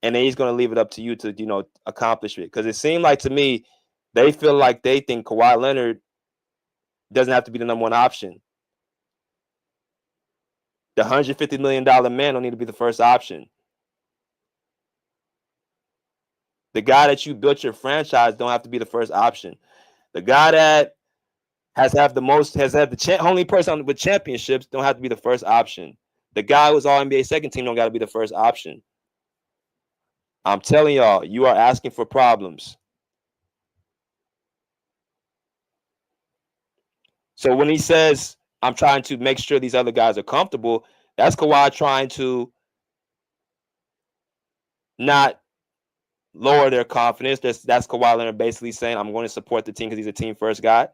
and then he's going to leave it up to you to, accomplish it. Because it seemed like to me, they feel like they think Kawhi Leonard doesn't have to be the number one option. The $150 million man don't need to be the first option. The guy that you built your franchise don't have to be the first option. The guy that has had the only person with championships don't have to be the first option. The guy who's all NBA second team don't got to be the first option. I'm telling y'all, you are asking for problems. So when he says, I'm trying to make sure these other guys are comfortable, that's Kawhi trying to not lower their confidence. That's Kawhi Leonard basically saying, I'm going to support the team because he's a team first guy.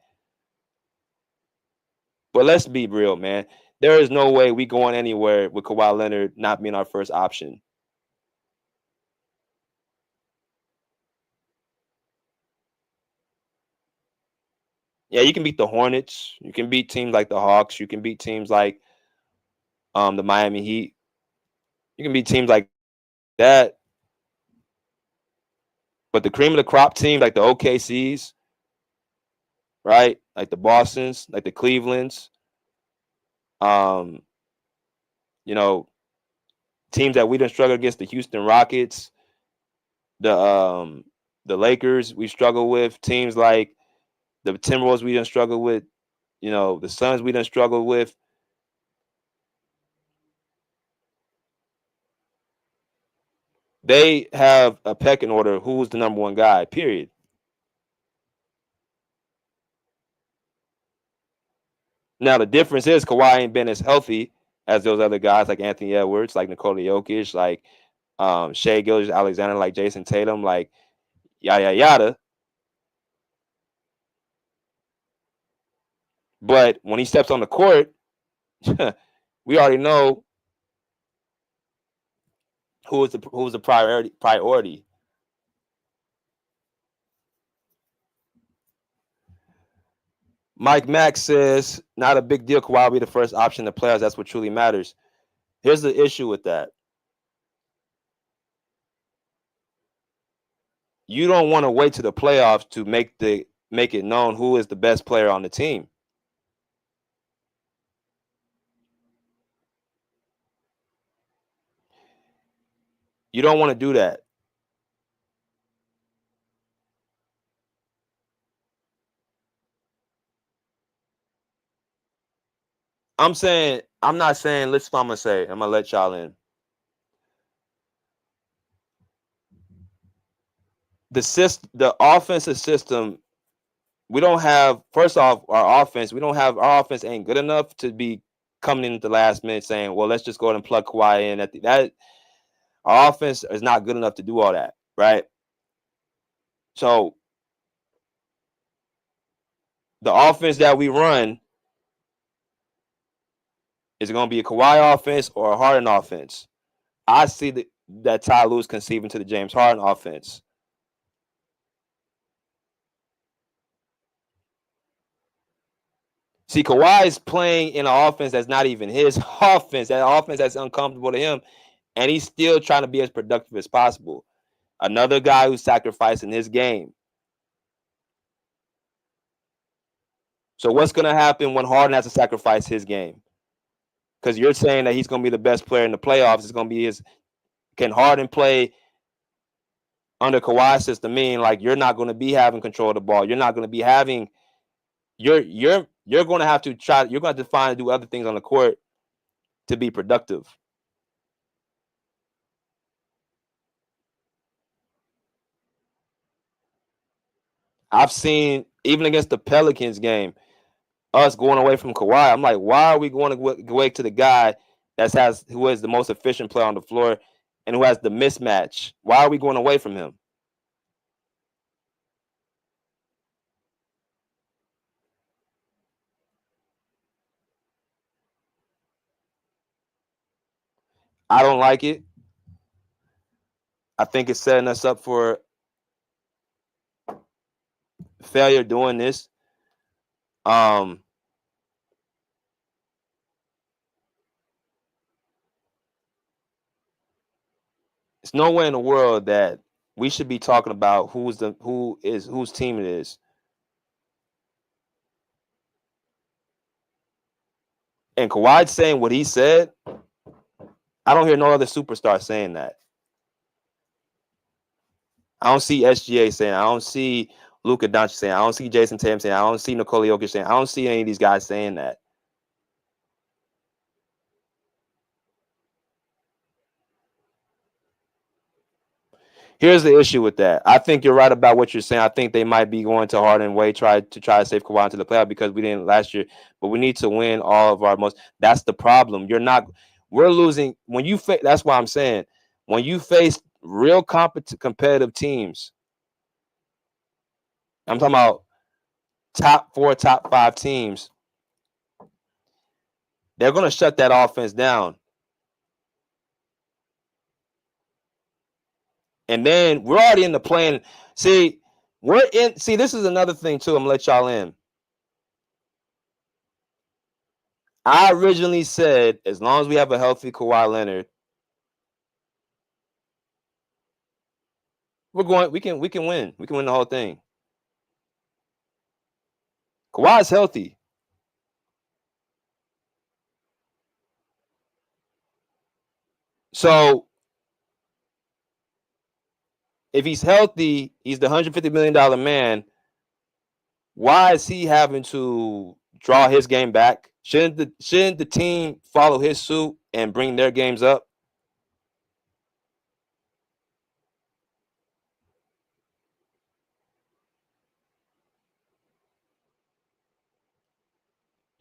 But let's be real, man. There is no way we going anywhere with Kawhi Leonard not being our first option. Yeah, you can beat the Hornets. You can beat teams like the Hawks. You can beat teams like the Miami Heat. You can beat teams like that. But the cream of the crop team, like the OKCs, right? Like the Bostons, like the Clevelands, teams that we didn't struggle against, the Houston Rockets, the Lakers we struggle with, teams like the Timberwolves we didn't struggle with, the Suns we didn't struggle with. They have a pecking order. Who's the number one guy? Period. Now the difference is Kawhi ain't been as healthy as those other guys like Anthony Edwards, like Nikola Jokic, like Shai Gilgeous-Alexander, like Jason Tatum, like yada yada. But when he steps on the court, we already know who's the priority. Mike Mack says, not a big deal. Kawhi will be the first option in the playoffs. That's what truly matters. Here's the issue with that. You don't want to wait to the playoffs to make it known who is the best player on the team. You don't want to do that. I'm not saying, listen what I'm going to say. I'm going to let y'all in. The offensive system, we don't have, first off, our offense ain't good enough to be coming in at the last minute saying, well, let's just go ahead and plug Kawhi in. Our offense is not good enough to do all that, right? So the offense that we run, is it going to be a Kawhi offense or a Harden offense? I see that Ty Lue is conceiving to the James Harden offense. See, Kawhi is playing in an offense that's not even his offense, that offense that's uncomfortable to him, and he's still trying to be as productive as possible. Another guy who's sacrificing his game. So what's going to happen when Harden has to sacrifice his game? Because you're saying that he's going to be the best player in the playoffs. It's going to be can Harden play under Kawhi's system? Meaning, like, you're not going to be having control of the ball. You're not going to be having. You're going to have to try. You're going to have to find and do other things on the court to be productive. I've seen, even against the Pelicans game, us going away from Kawhi. I'm like, why are we going away to the guy who is the most efficient player on the floor and who has the mismatch? Why are we going away from him? I don't like it. I think it's setting us up for failure doing this. It's no way in the world that we should be talking about whose team it is. And Kawhi saying what he said, I don't hear no other superstar saying that. I don't see SGA saying, I don't see Luka Doncic saying, I don't see Jason Tatum saying, I don't see Nikola Jokic saying, I don't see any of these guys saying that. Here's the issue with that. I think you're right about what you're saying. I think they might be going to Harden way try to save Kawhi into the playoff because we didn't last year. But we need to win all of our most. That's the problem. We're losing when you face. That's why I'm saying when you face real competitive teams. I'm talking about top 4, top 5 teams. They're going to shut that offense down. And then we're already in the plan. See, this is another thing too. I'm going to let y'all in. I originally said, as long as we have a healthy Kawhi Leonard, we can win. We can win the whole thing. Kawhi's healthy. So if he's healthy, he's the $150 million man. Why is he having to draw his game back? Shouldn't the team follow his suit and bring their games up?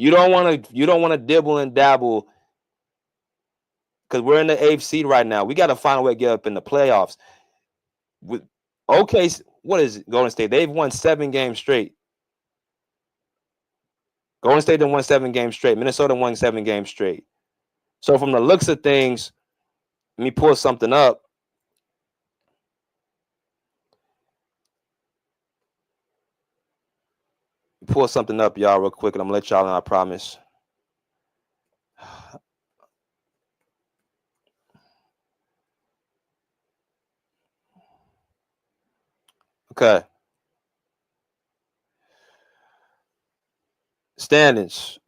You don't want to dibble and dabble because we're in the 8th seed right now. We got to find a way to get up in the playoffs. With what is it? Golden State? They've won 7 games straight. Golden State done won 7 games straight. Minnesota won 7 games straight. So from the looks of things, let me pull something up. Pull something up, y'all, real quick, and I'm gonna let y'all know, I promise. Okay. Standings.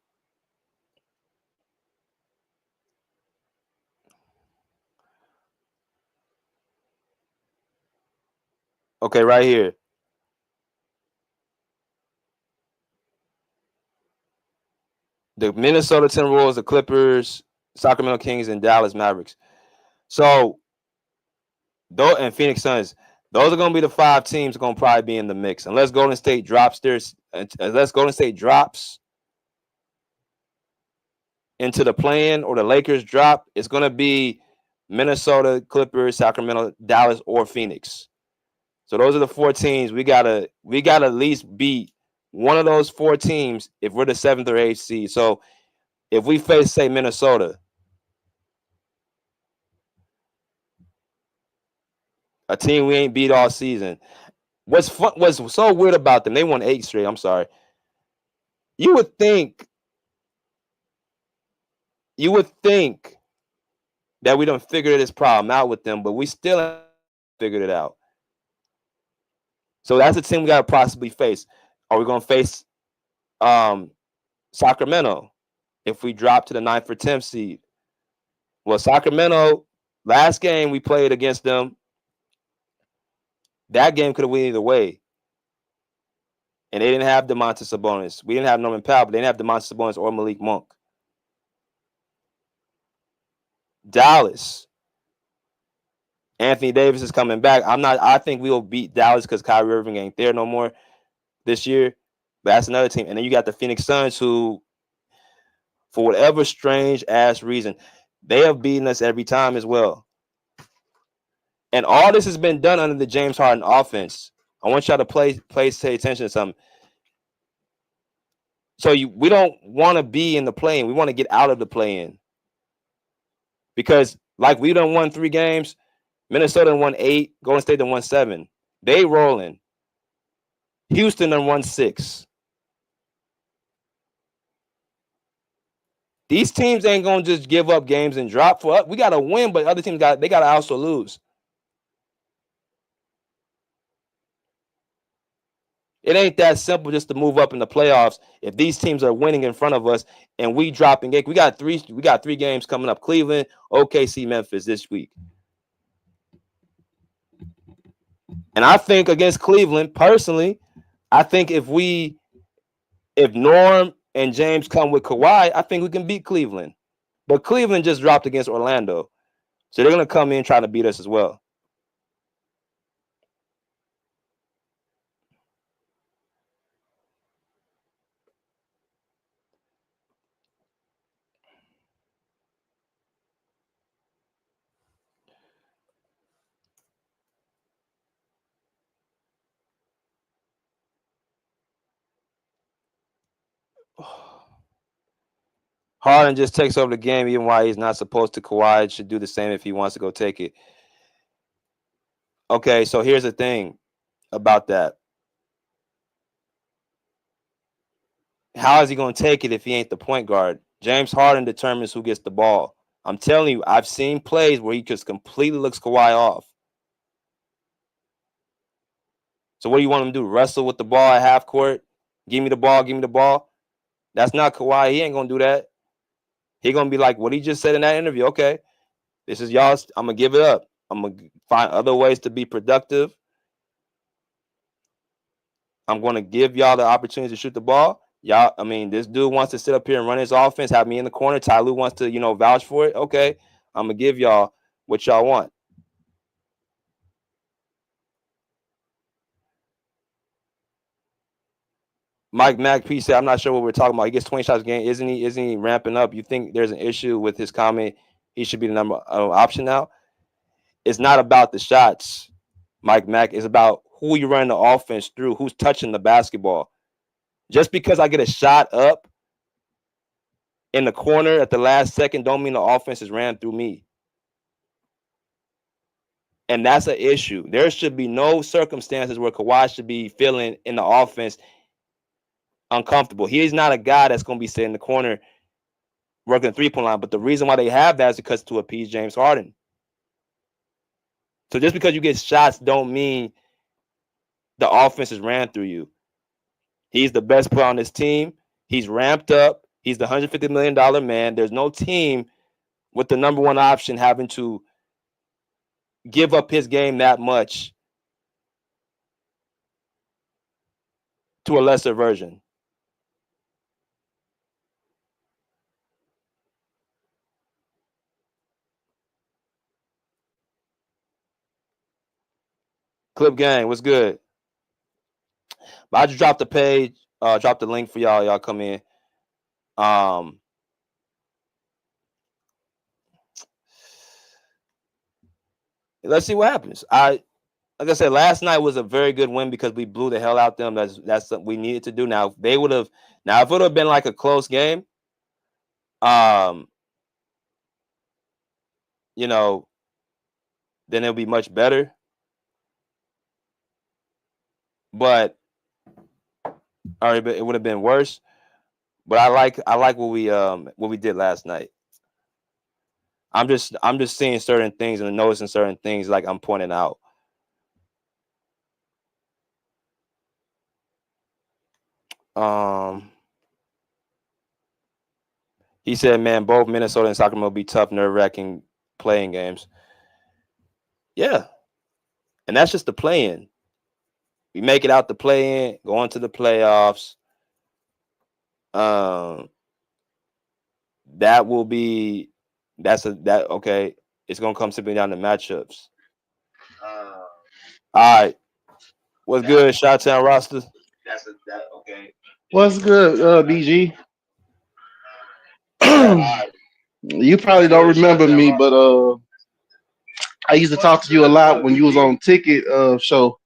Okay, right here. The Minnesota Timberwolves, the Clippers, Sacramento Kings, and Dallas Mavericks. So, and Phoenix Suns. Those are going to be the 5 teams that are going to probably be in the mix. Unless Golden State drops into the play-in or the Lakers drop, it's going to be Minnesota, Clippers, Sacramento, Dallas, or Phoenix. So those are the 4 teams we gotta at least beat one of those 4 teams if we're the 7th or 8th seed. So if we face, say, Minnesota, a team we ain't beat all season, what's so weird about them? They won 8 straight. I'm sorry. You would think that we don't figure this problem out with them, but we still haven't figured it out. So that's a team we got to possibly face. Are we going to face Sacramento if we drop to the 9th or 10th seed? Well, Sacramento, last game we played against them, that game could have went either way. And they didn't have Domantas Sabonis. We didn't have Norman Powell, but they didn't have Domantas Sabonis or Malik Monk. Dallas. Anthony Davis is coming back. I think we will beat Dallas because Kyrie Irving ain't there no more this year. But that's another team. And then you got the Phoenix Suns, who, for whatever strange ass reason, they have beaten us every time as well. And all this has been done under the James Harden offense. I want y'all to pay attention to something. So we don't want to be in the play-in. We want to get out of the play-in. Because like we done won 3 games, Minnesota won 8, Golden State done won 7. They rolling. Houston done won 6. These teams ain't gonna just give up games and drop for us. We gotta win, but other teams gotta also lose. It ain't that simple just to move up in the playoffs if these teams are winning in front of us and we dropping games. We got 3 games coming up: Cleveland, OKC, Memphis this week. And I think against Cleveland, personally, I think if Norm and James come with Kawhi, I think we can beat Cleveland. But Cleveland just dropped against Orlando. So they're going to come in and try to beat us as well. Harden just takes over the game even while he's not supposed to. Kawhi should do the same if he wants to go take it. Okay, so here's the thing about that. How is he going to take it if he ain't the point guard? James Harden determines who gets the ball. I'm telling you, I've seen plays where he just completely looks Kawhi off. So what do you want him to do? Wrestle with the ball at half court? Give me the ball. That's not Kawhi. He ain't going to do that. He going to be like what he just said in that interview. Okay, this is y'all's. I'm going to give it up. I'm going to find other ways to be productive. I'm going to give y'all the opportunity to shoot the ball. Y'all, I mean, this dude wants to sit up here and run his offense, have me in the corner. Ty Lue wants to, vouch for it. Okay, I'm going to give y'all what y'all want. Mike Mack P said, I'm not sure what we're talking about. He gets 20 shots a game. Isn't he ramping up? You think there's an issue with his comment? He should be the number option now. It's not about the shots, Mike Mack. It's about who you run the offense through, who's touching the basketball. Just because I get a shot up in the corner at the last second don't mean the offense is ran through me. And that's an issue. There should be no circumstances where Kawhi should be feeling in the offense uncomfortable. He's not a guy that's going to be sitting in the corner working the three-point line. But the reason why they have that is because to appease James Harden. So just because you get shots don't mean the offense is ran through you. He's the best player on this team. He's ramped up. He's the $150 million man. There's no team with the number one option having to give up his game that much to a lesser version. Clip Gang, what's good? But I just dropped the page, dropped the link for y'all. Y'all come in. Let's see what happens. Like I said, last night was a very good win because we blew the hell out them. That's something we needed to do. Now, if it would have been like a close game, you know, then it'll be much better. But it would have been worse. But I like what we did last night. I'm just seeing certain things and noticing certain things like I'm pointing out. He said, man, both Minnesota and Sacramento will be tough, nerve-wracking playing games. Yeah. And that's just the play-in. We make it out the play-in, go on to the playoffs. That will be okay. It's gonna come simply down to matchups. All right. What's good, Shot-Town roster? Okay. What's good, BG? You probably don't remember me, but I used to talk to you a lot when you was on Ticket show.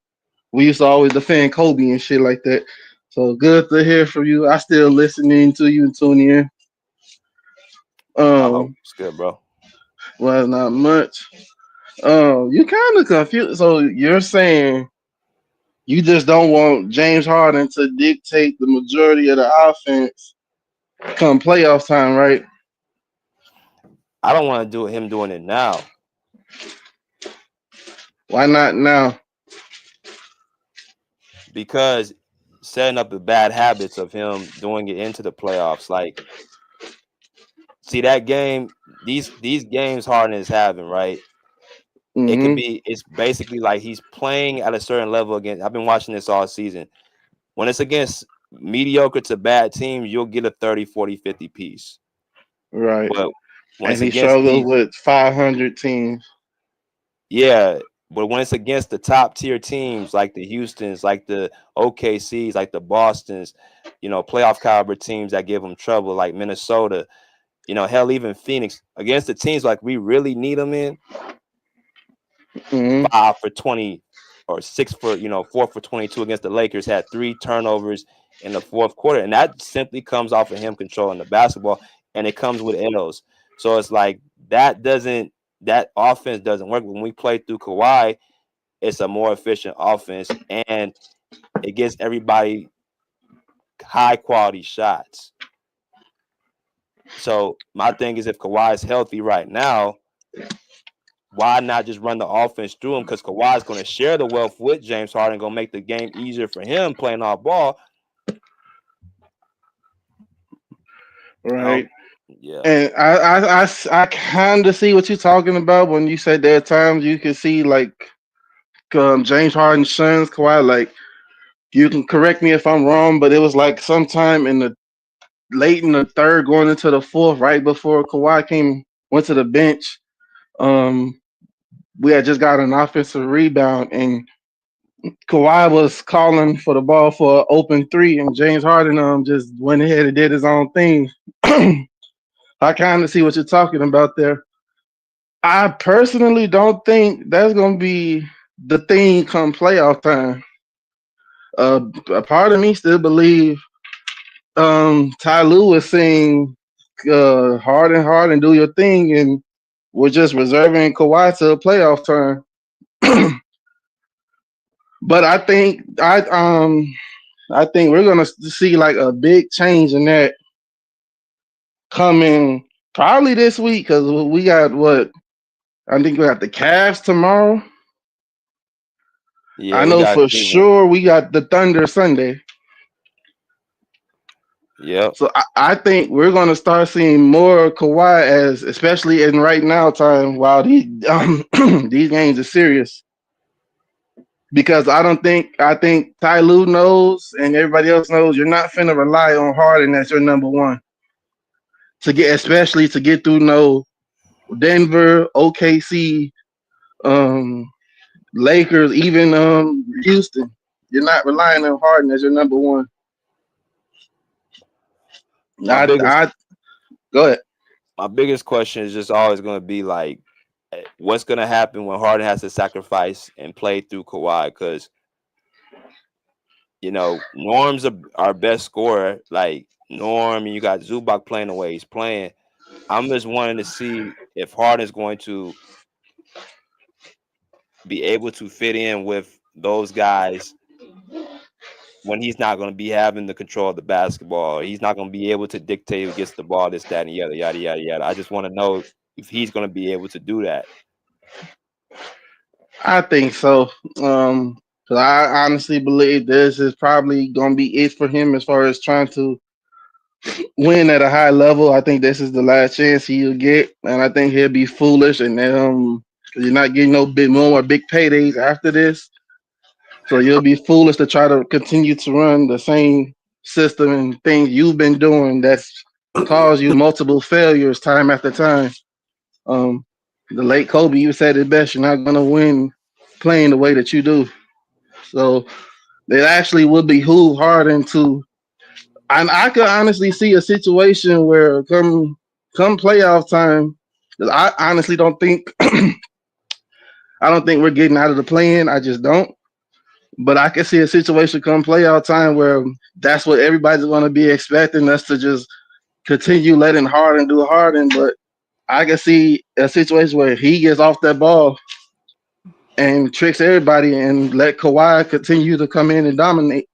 We used to always defend Kobe and shit like that. So good to hear from you. I still listening to you and tuning in. It's good, bro. Well, not much. You kind of confused. So you're saying you just don't want James Harden to dictate the majority of the offense come playoff time, right? I don't want to do him doing it now. Why not now? Because setting up the bad habits of him doing it into the playoffs. Like, see that game, these games Harden is having, right? Mm-hmm. It's basically like he's playing at a certain level against. I've been watching this all season. When it's against mediocre to bad teams, you'll get a 30, 40, 50 piece. Right. But when and he struggles with 500 teams. Yeah. But when it's against the top tier teams like the Houstons, like the OKCs, like the Bostons, playoff caliber teams that give them trouble, like Minnesota, hell, even Phoenix, against the teams like we really need them in, 5 for 20 or 6 for, 4 for 22 against the Lakers, had 3 turnovers in the fourth quarter. And that simply comes off of him controlling the basketball, and it comes with L's. So it's like that offense doesn't work. When we play through Kawhi, it's a more efficient offense, and it gets everybody high quality shots. So my thing is, if Kawhi is healthy right now, why not just run the offense through him? Because Kawhi is going to share the wealth with James Harden, going to make the game easier for him playing off ball. Right. Yeah. And I kind of see what you're talking about when you said there are times you can see like James Harden shuns Kawhi. Like, you can correct me if I'm wrong, but it was like sometime late in the third, going into the fourth, right before Kawhi went to the bench. We had just got an offensive rebound, and Kawhi was calling for the ball for an open three, and James Harden just went ahead and did his own thing. I kind of see what you're talking about there. I personally don't think that's gonna be the thing come playoff time. A part of me still believe Ty Lue was saying Harden, do your thing, and we're just reserving Kawhi to a playoff turn. But I think we're gonna see like a big change in that coming probably this week because we got what I think we got the Cavs tomorrow. Yeah, I we know got for Cleveland. sure we got the Thunder Sunday. Yep. So I think we're gonna start seeing more Kawhi as especially in right now time while these these games are serious. Because I think Ty Lue knows and everybody else knows you're not finna rely on Harden as your number one to get especially to get through Denver, OKC, um, Lakers, even Houston. You're not relying on Harden as your number one. My biggest I go ahead. my biggest question is just always going to be like, what's going to happen when Harden has to sacrifice and play through Kawhi? Because Norm's our best scorer. Like Norm, and you got Zubac playing the way he's playing. I'm just wanting to see if Harden's going to be able to fit in with those guys when he's not going to be having the control of the basketball. He's not going to be able to dictate who gets the ball, this, that, and the other, yada, yada, yada. I just want to know if he's going to be able to do that. I think so. 'Cause I honestly believe this is probably gonna be it for him as far as trying to win at a high level. I think this is the last chance he'll get, and I think he'll be foolish and because you're not getting no big more big paydays after this. So you'll be foolish to try to continue to run the same system and things you've been doing that's caused you multiple failures time after time. Um, the late Kobe, you said it best. You're not gonna win playing the way that you do. So it actually would behoove Harden to. And I could honestly see a situation where come playoff time, 'cause I honestly don't think I don't think we're getting out of the play-in. I just don't. But I can see a situation come playoff time where that's what everybody's going to be expecting us to just continue letting Harden do Harden. But I can see a situation where he gets off that ball and tricks everybody and let Kawhi continue to come in and dominate.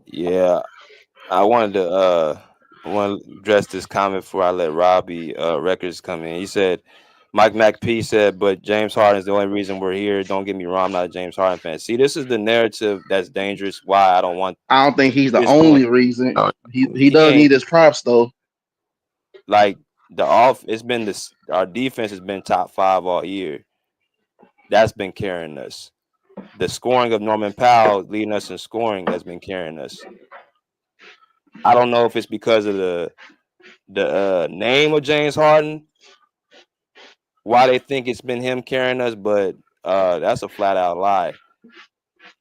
Yeah, I wanted to address this comment before I let Robbie Records come in. He said, Mike MacP said, but James Harden is the only reason we're here. Don't get me wrong, I'm not a James Harden fan. See, this is the narrative that's dangerous. Why I don't want I don't think he's the this going. only reason. He He does ain't need his props though. like it's been this. Our defense has been top 5 all year. That's been carrying us. The scoring of Norman Powell leading us in scoring has been carrying us. I don't know if it's because of the name of James Harden, why they think it's been him carrying us, but that's a flat out lie.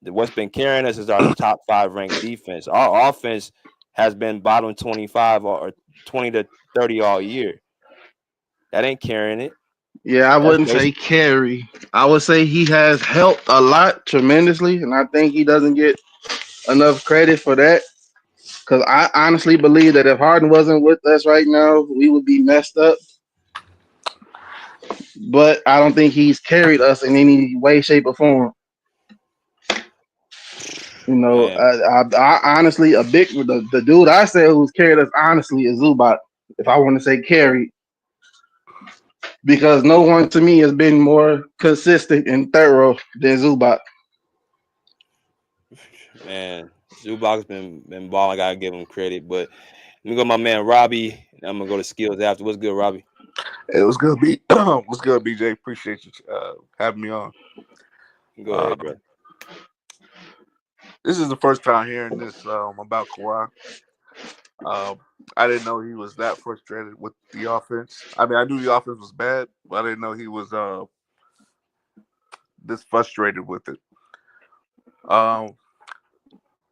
What's been carrying us is our top 5 ranked defense. Our offense has been bottom 25 or 20 to 30 all year. That ain't carrying it. Yeah, I That's wouldn't say carry. I would say he has helped a lot tremendously, and I think he doesn't get enough credit for that. Because I honestly believe that if Harden wasn't with us right now, we would be messed up. But I don't think he's carried us in any way, shape, or form. man. I honestly the dude I said who's carried us honestly is Zubac. If I want to say carried, because no one to me has been more consistent and thorough than Zubac. Man, Zubac's been balling. I gotta give him credit. But let me go to my man Robbie. And I'm gonna go to skills after. What's good, Robbie? It was good, what's good, BJ? Appreciate you having me on. Go ahead, bro. This is the first time hearing this about Kawhi. I didn't know he was that frustrated with the offense. I mean, I knew the offense was bad, but I didn't know he was this frustrated with it. Um,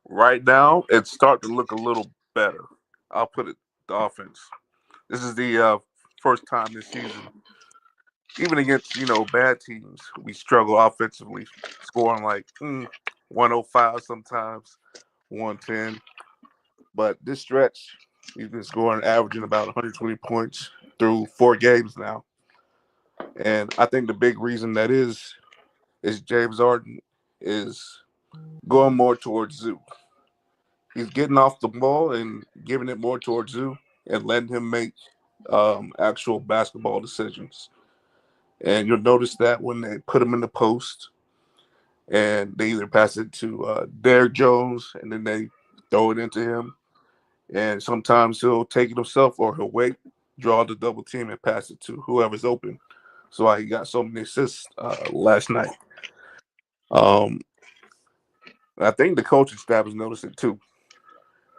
right now, it's starting to look a little better. I'll put it the offense. This is the first time this season, even against bad teams, we struggle offensively, scoring like 105 sometimes, 110. But this stretch, we've been scoring, averaging about 120 points through 4 games now. And I think the big reason that is James Harden is going more towards Zoo. He's getting off the ball and giving it more towards Zoo and letting him make actual basketball decisions. And you'll notice that when they put him in the post and they either pass it to Derrick Jones and then they throw it into him. And sometimes he'll take it himself or he'll wait, draw the double team, and pass it to whoever's open. So he got so many assists last night. I think the coaching staff has noticed it too.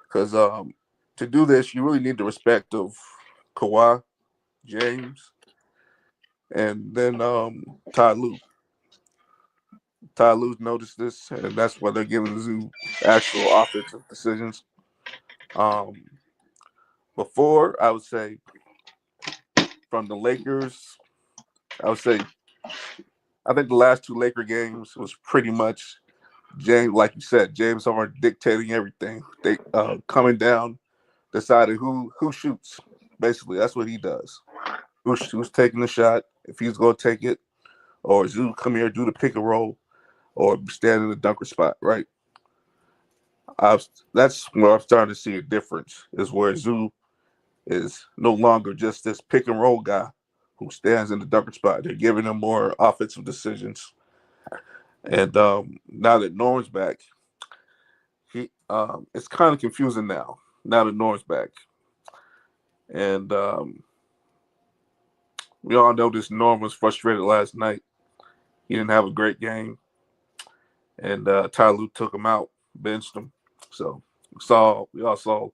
Because to do this, you really need the respect of Kawhi, James, and then Ty Lue. Ty Lue's noticed this, and that's why they're giving Zoo actual offensive decisions. Before, I would say, from the Lakers, I think the last 2 Laker games was pretty much James, like you said, James Harden dictating everything. They coming down, deciding who shoots. Basically, that's what he does. Who's taking the shot, if he's going to take it, or Zoo come here, do the pick and roll, or stand in the dunker spot, right? That's where I'm starting to see a difference, is where Zoo is no longer just this pick and roll guy who stands in the dunker spot. They're giving him more offensive decisions. And now that Norm's back, it's kind of confusing now. Now that Norm's back, and we all know this Norm was frustrated last night. He didn't have a great game, and Ty Lue took him out, benched him. So we all saw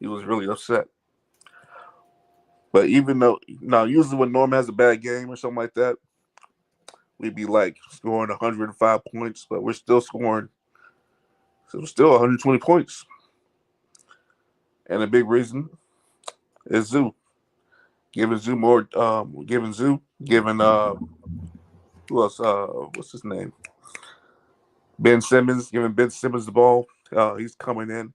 he was really upset. But even though now usually when Norm has a bad game or something like that, we'd be like scoring 105 points, but we're still scoring. So it's still 120 points. And a big reason is Zoo. Giving Zoo more, giving who else? What's his name? Ben Simmons, giving Ben Simmons the ball. He's coming in.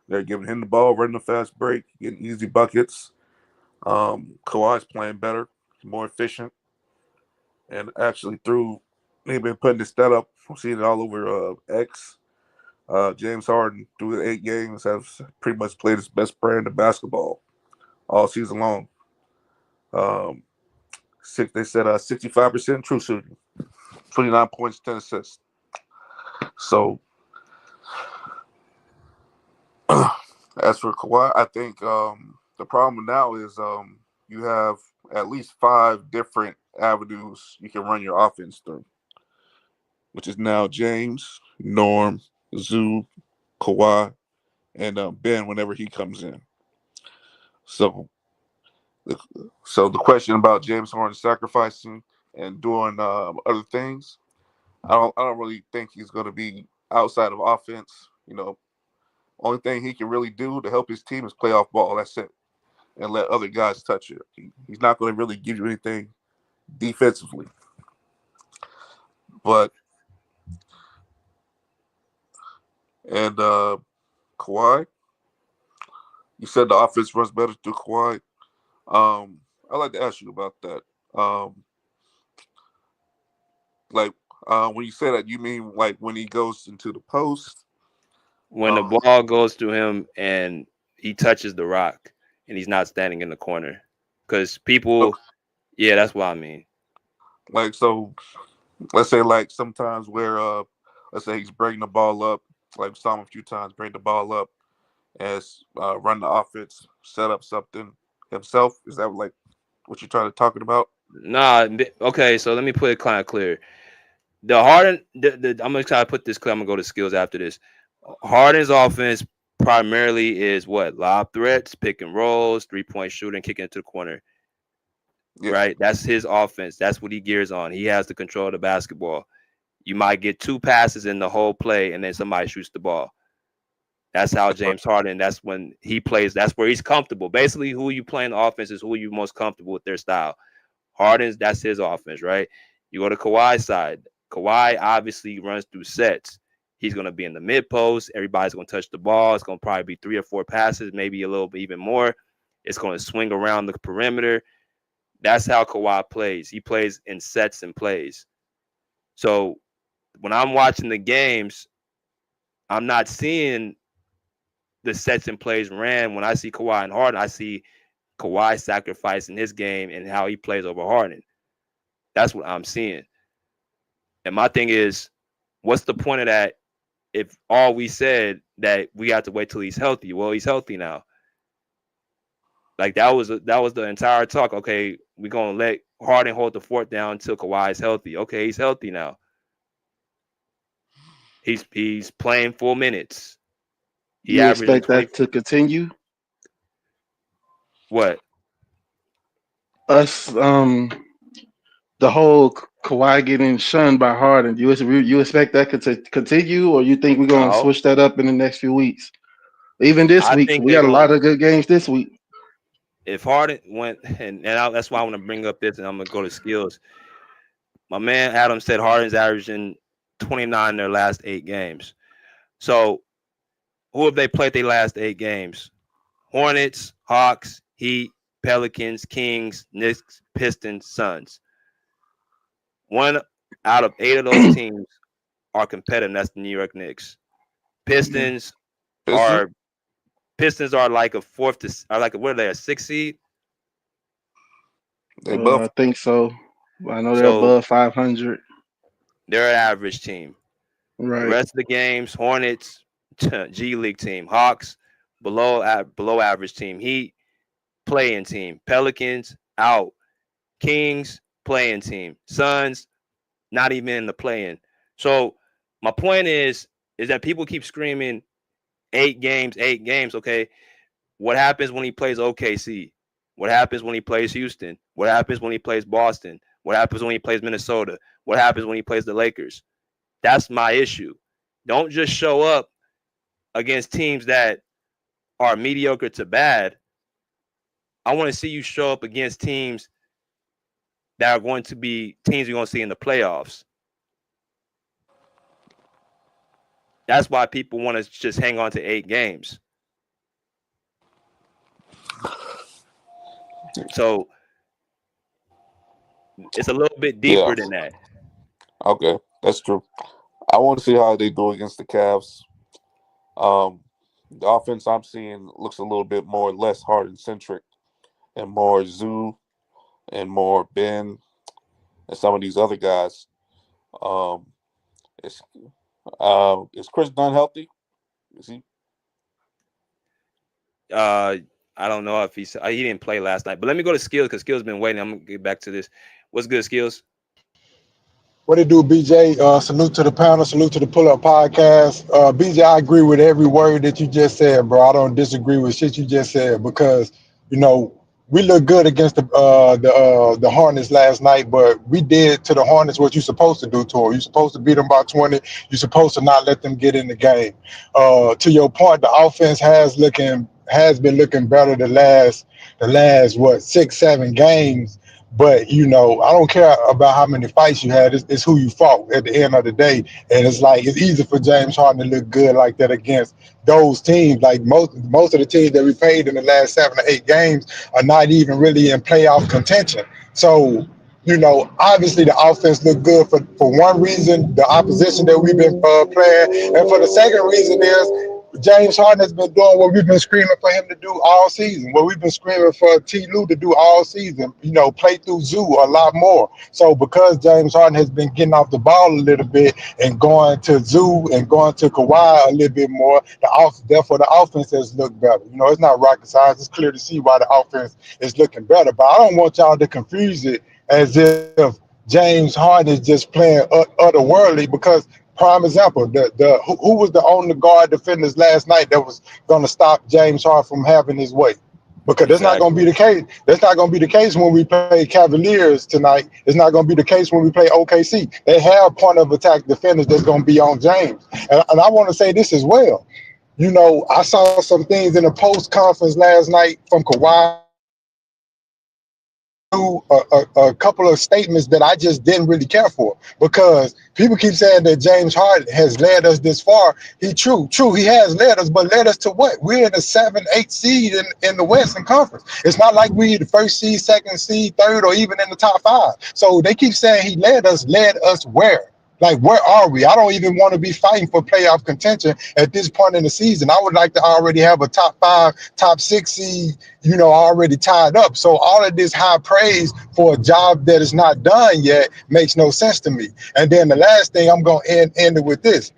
They're giving him the ball, running a fast break, getting easy buckets. Kawhi's playing better, more efficient. And actually they've been putting this stat up. I'm seeing it all over X. James Harden, through the 8 games, has pretty much played his best brand of basketball all season long. They said 65% true shooting, 29 points, 10 assists. So, as for Kawhi, I think the problem now is you have at least 5 different avenues you can run your offense through, which is now James, Norm, Zoo, Kawhi, and Ben whenever he comes in. So the question about James Harden sacrificing and doing other things, I don't really think he's going to be outside of offense. Only thing he can really do to help his team is play off ball. That's it, and let other guys touch it. He's not going to really give you anything defensively. But Kawhi, you said the offense runs better through Kawhi. I'd like to ask you about that. When you say that, you mean like when he goes into the post? When the ball goes through him and he touches the rock and he's not standing in the corner. Because people, yeah, that's what I mean. Like, so let's say like sometimes where, let's say he's bringing the ball up, like we saw him a few times, bring the ball up as run the offense, set up something himself. Is that like what you're trying to talking about? Nah, okay, so let me put it kind of clear. The Harden, I'm gonna try to put this clear. I'm gonna go to skills after this. Harden's offense primarily is what? Lob threats, pick and rolls, 3-point shooting, kicking into the corner. Yeah. Right? That's his offense. That's what he gears on. He has the control of the basketball. You might get 2 passes in the whole play, and then somebody shoots the ball. That's how James Harden, that's when he plays. That's where he's comfortable. Basically, who you playing the offense is who you most comfortable with their style. Harden's, that's his offense, right? You go to Kawhi's side. Kawhi obviously runs through sets. He's going to be in the mid post. Everybody's going to touch the ball. It's going to probably be 3 or 4 passes, maybe a little bit even more. It's going to swing around the perimeter. That's how Kawhi plays. He plays in sets and plays. So when I'm watching the games, I'm not seeing the sets and plays ran. When I see Kawhi and Harden, I see Kawhi sacrificing his game and how he plays over Harden. That's what I'm seeing. And my thing is, what's the point of that if all we said that we have to wait till he's healthy? Well, he's healthy now. Like that was the entire talk. Okay, we're gonna let Harden hold the fort down until Kawhi is healthy. Okay, he's healthy now. He's playing full minutes. You expect that to continue? What? Us, the whole Kawhi getting shunned by Harden. You expect that to continue, or you think we're gonna switch that up in the next few weeks? Even this week, we got a lot of good games this week. If Harden went, and that's why I want to bring up this, and I'm gonna go to skills. My man Adam said Harden's averaging 29 in their last 8 games. So who have they played their last 8 games? Hornets, Hawks, Heat, Pelicans, Kings, Knicks, Pistons, Suns. 1 out of 8 of those teams are competitive. That's the New York Knicks. Pistons are like a 4th to, are like what are they, a 6th seed? I think so. I know they're above 500. They're an average team. Right. The rest of the games, Hornets, G League team. Hawks, below average team. Heat, playing team. Pelicans, out. Kings, playing team. Suns, not even in the play-in. So my point is that people keep screaming 8 games. Okay, what happens when he plays OKC? What happens when he plays Houston? What happens when he plays Boston? What happens when he plays Minnesota? What happens when he plays the Lakers? That's my issue. Don't just show up against teams that are mediocre to bad. I want to see you show up against teams that are going to be teams you're going to see in the playoffs. That's why people want to just hang on to 8 games. So it's a little bit deeper than that. Okay, that's true. I want to see how they do against the Cavs. The offense I'm seeing looks a little bit more less Harden-centric and more Zoo and more Ben and some of these other guys. Is Chris Dunn healthy? Is he? I don't know if he didn't play last night, but let me go to Skills because Skills been waiting. I'm gonna get back to this. What's good, Skills? What it do, BJ? Salute to the panel. Salute to the Pull Up Podcast. BJ, I agree with every word that you just said, bro. I don't disagree with shit you just said because, you know, we look good against the Hornets last night, but we did to the Hornets what you're supposed to do to them. You're supposed to beat them by 20. You're supposed to not let them get in the game. To your point, the offense has been looking better the last 6-7 games. But, you know, I don't care about how many fights you had. It's who you fought at the end of the day. And it's like it's easy for James Harden to look good like that against those teams. Like most of the teams that we played in the last 7 or 8 games are not even really in playoff contention. So, you know, obviously the offense looked good for one reason, the opposition that we've been playing. And for the second reason is James Harden has been doing what we've been screaming for him to do all season, what we've been screaming for T. Lue to do all season, you know, play through Zoo a lot more. So because James Harden has been getting off the ball a little bit and going to Zoo and going to Kawhi a little bit more, therefore the offense has looked better. You know, it's not rocket science. It's clear to see why the offense is looking better. But I don't want y'all to confuse it as if James Harden is just playing otherworldly because prime example, who was the only guard defenders last night that was going to stop James Harden from having his way? Because that's not going to be the case. That's not going to be the case when we play Cavaliers tonight. It's not going to be the case when we play OKC. They have point of attack defenders that's going to be on James. And I want to say this as well. You know, I saw some things in the post conference last night from Kawhi. A couple of statements that I just didn't really care for, because people keep saying that James Harden has led us this far. True, he has led us, but led us to what? We're in the 7-8 seed in the Western Conference. It's not like we're the first seed, second seed, third, or even in the top 5. So they keep saying he led us where? Like, where are we? I don't even want to be fighting for playoff contention at this point in the season. I would like to already have a top 5, top 6 seed, you know, already tied up. So all of this high praise for a job that is not done yet makes no sense to me. And then the last thing, I'm going to end it with this.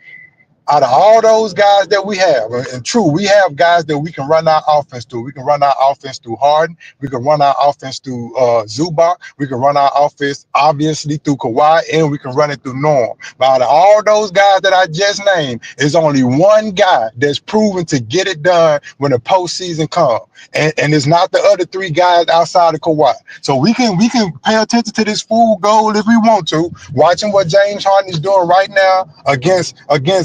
Out of all those guys that we have, and true, we have guys that we can run our offense through. We can run our offense through Harden. We can run our offense through Zubac. We can run our offense, obviously, through Kawhi, and we can run it through Norm. But out of all those guys that I just named, there's only one guy that's proven to get it done when the postseason comes. And it's not the other 3 guys outside of Kawhi. So we can pay attention to this full goal if we want to, watching what James Harden is doing right now against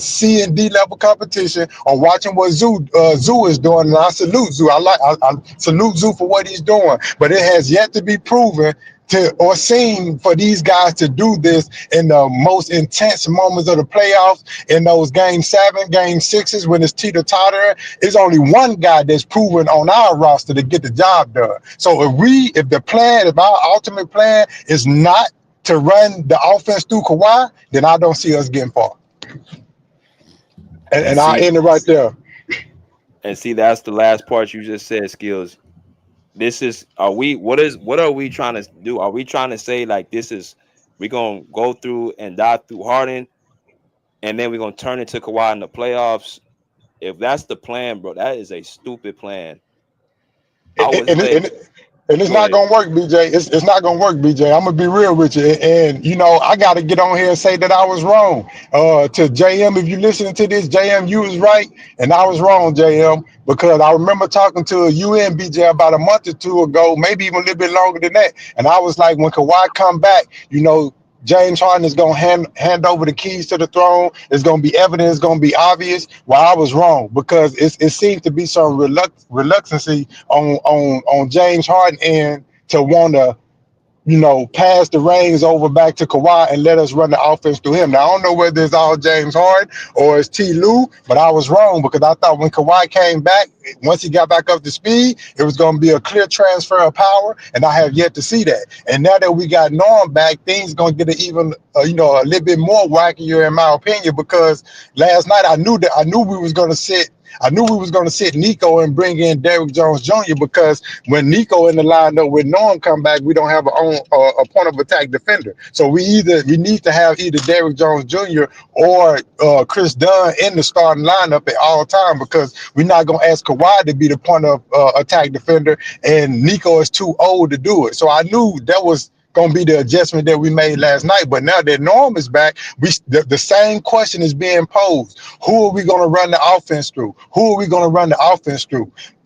C and D level competition, or watching what Zoo is doing. And I salute Zoo. I salute Zoo for what he's doing, but it has yet to be proven or seen for these guys to do this in the most intense moments of the playoffs, in those game 7, game 6s when it's teeter-totter. It's only one guy that's proven on our roster to get the job done. So if our ultimate plan is not to run the offense through Kawhi, then I don't see us getting far. And I'll end it right there. And see, that's the last part you just said, Skills. What are we trying to do? Are we trying to say, like, we're gonna go through and die through Harden, and then we're gonna turn into Kawhi in the playoffs? If that's the plan, bro, that is a stupid plan. And it's not gonna work, BJ. It's not gonna work, BJ. I'm gonna be real with you. And you know, I gotta get on here and say that I was wrong. To JM, if you're listening to this, JM, you was right, and I was wrong, JM, because I remember talking to you and BJ about a month or 2 ago, maybe even a little bit longer than that. And I was like, when Kawhi come back, you know, James Harden is going to hand over the keys to the throne. It's going to be evident. It's going to be obvious. Well, I was wrong, because it seems to be some reluctancy on James Harden and to want to, you know, pass the reins over back to Kawhi and let us run the offense through him. Now, I don't know whether it's all James Harden or it's T. Lue, but I was wrong, because I thought when Kawhi came back, once he got back up to speed, it was going to be a clear transfer of power, and I have yet to see that. And now that we got Norm back, things going to get even, a little bit more wackier, in my opinion, because last night I knew we was going to sit Nico and bring in Derrick Jones Jr., because when Nico in the lineup with Norm come back, we don't have a point of attack defender. So we need to have either Derrick Jones Jr. or Chris Dunn in the starting lineup at all time, because we're not going to ask Kawhi to be the point of attack defender, and Nico is too old to do it. So I knew that was going to be the adjustment that we made last night. But now that Norm is back, the same question is being posed. Who are we going to run the offense through?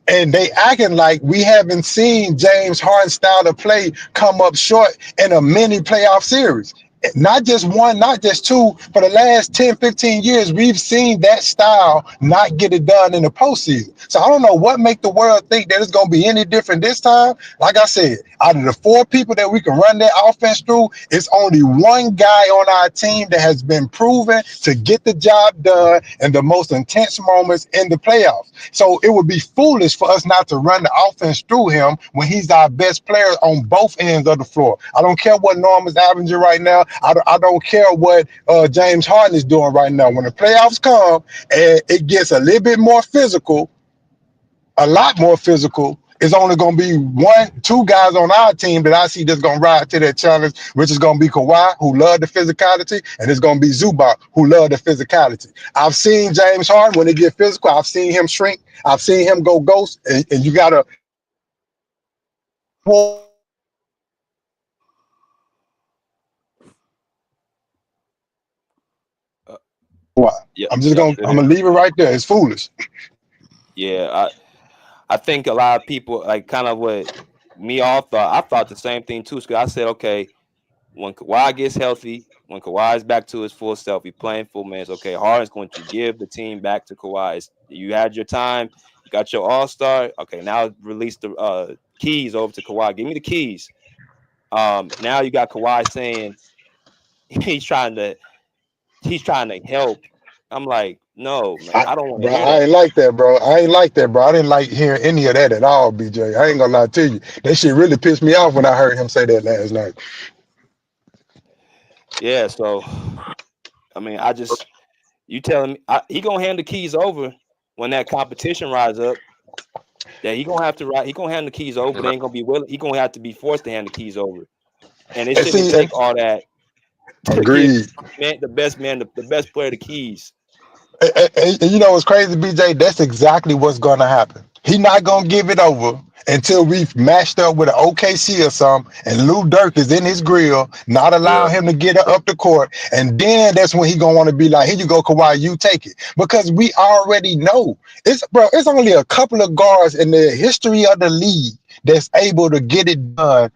And they acting like we haven't seen James Harden's style of play come up short in a mini playoff series. Not just 1, not just 2, for the last 10, 15 years, we've seen that style not get it done in the postseason. So I don't know what make the world think that it's going to be any different this time. Like I said, out of the 4 people that we can run that offense through, it's only one guy on our team that has been proven to get the job done in the most intense moments in the playoffs. So it would be foolish for us not to run the offense through him when he's our best player on both ends of the floor. I don't care what Norm is averaging right now. I don't care what James Harden is doing right now. When the playoffs come and it gets a little bit more physical, a lot more physical, it's only going to be 1, 2 guys on our team that I see that's going to ride to that challenge, which is going to be Kawhi, who love the physicality, and it's going to be Zubac, who love the physicality. I've seen James Harden, when they get physical, I've seen him shrink. I've seen him go ghost, and you got to... Yeah, I'm gonna leave it right there. It's foolish. Yeah, I think a lot of people like kind of what me all thought. I thought the same thing too. Because I said, okay, when Kawhi gets healthy, when Kawhi is back to his full self, he's playing full minutes. Okay, Harden's going to give the team back to Kawhi. You had your time, you got your All-Star. Okay, now release the keys over to Kawhi. Give me the keys. Now you got Kawhi saying he's trying to help. I'm like, no, man, I don't want to Bro, hear I that. ain't like that, bro. I ain't like that, bro. I didn't like hearing any of that at all, BJ. I ain't gonna lie to you. That shit really pissed me off when I heard him say that last night. Yeah, so I mean, you telling me he gonna hand the keys over when that competition rise up. That he gonna have to ride. He gonna hand the keys over, but they ain't gonna be willing. He gonna have to be forced to hand the keys over, and it And shouldn't see, take all that to give agreed. the best player the keys. And you know what's crazy, BJ? That's exactly what's gonna happen. He not gonna give it over until we've matched up with an OKC or something, and Lou Dirk is in his grill, not allowing Yeah. him to get up the court, and then that's when he gonna want to be like, "Here you go, Kawhi, you take it," because we already know it's only a couple of guards in the history of the league that's able to get it done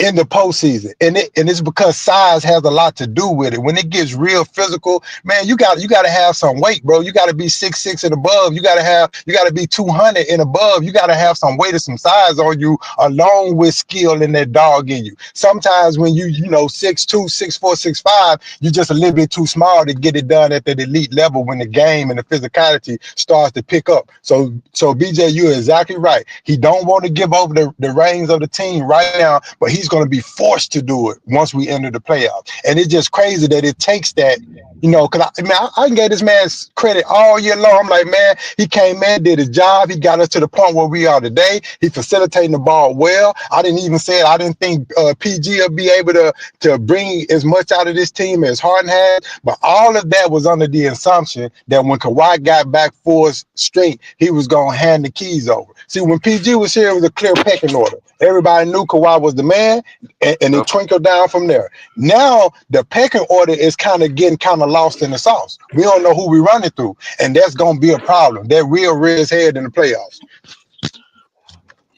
in the postseason, and it's because size has a lot to do with it. When it gets real physical, man, you got to have some weight, bro. You got to be 6'6" and above. You got to be 200 and above. You got to have some weight and some size on you, along with skill in that dog in you. Sometimes when you 6'2", 6'4", 6'5", you just a little bit too small to get it done at that elite level when the game and the physicality starts to pick up. So BJ, you're exactly right. He don't want to give over the reins of the team right now, but he's going to be forced to do it once we enter the playoffs. And it's just crazy that it takes that, because I gave this man credit all year long. I'm like, man, he came in, did his job. He got us to the point where we are today. He facilitating the ball well. I didn't think PG will be able to bring as much out of this team as Harden had. But all of that was under the assumption that when Kawhi got back full straight, he was going to hand the keys over. See, when PG was here, it was a clear pecking order. Everybody knew Kawhi was the man, and it twinkled down from there. Now, the pecking order is getting lost in the sauce. We don't know who we running through, and that's going to be a problem. That will rear his head in the playoffs.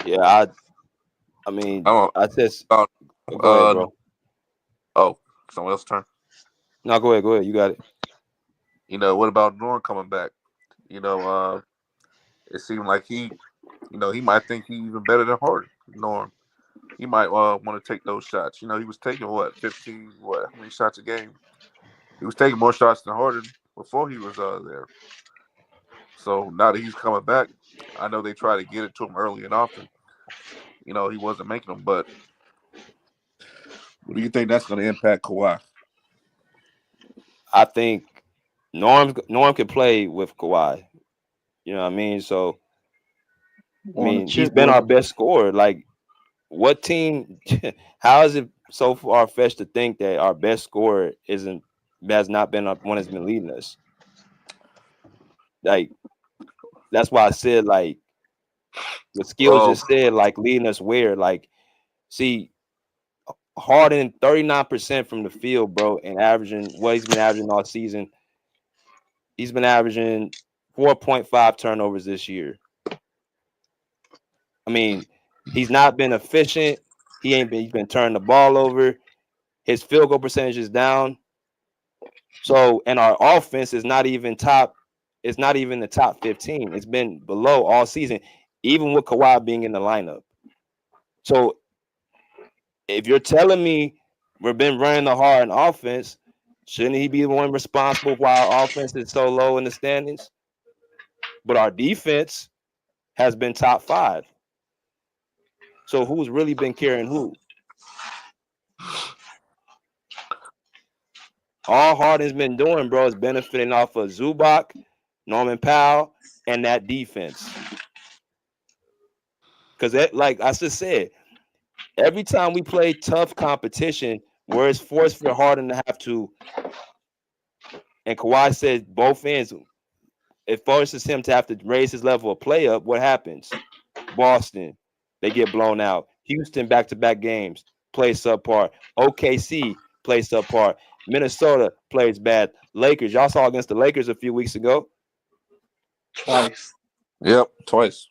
Yeah, I mean, I'm I just a, go ahead, bro. oh, someone else's turn. No, go ahead. You got it. What about Norm coming back? It seemed like he might think he's even better than Harden. Norm, he might want to take those shots. He was taking 15, how many shots a game? He was taking more shots than Harden before he was there. So now that he's coming back, I know they try to get it to him early and often. He wasn't making them, but what do you think that's going to impact Kawhi? I think Norm could play with Kawhi. You know what I mean? So he's been our best scorer. Like, what team? How is it so far fetched to think that our best scorer has not been one that's been leading us? Like, that's why I said, like, the skills just said, like, leading us where? Like, see, Harden 39% from the field, bro, and averaging what he's been averaging all season. He's been averaging 4.5 turnovers this year. I mean, he's not been efficient. He's been turning the ball over. His field goal percentage is down. So, and our offense is not even top. It's not even the top 15. It's been below all season, even with Kawhi being in the lineup. So, if you're telling me we've been running the Harden offense, shouldn't he be the one responsible why our offense is so low in the standings? But our defense has been top 5. So who's really been carrying who? All Harden's been doing, bro, is benefiting off of Zubac, Norman Powell, and that defense. Because, like I just said, every time we play tough competition where it's forced for Harden to have to, and Kawhi said both ends, it forces him to have to raise his level of play up. What happens? Boston, they get blown out. Houston, back-to-back games, play subpar. OKC, play subpar. Minnesota plays bad. Lakers, y'all saw against the Lakers a few weeks ago. Twice. Yep, twice.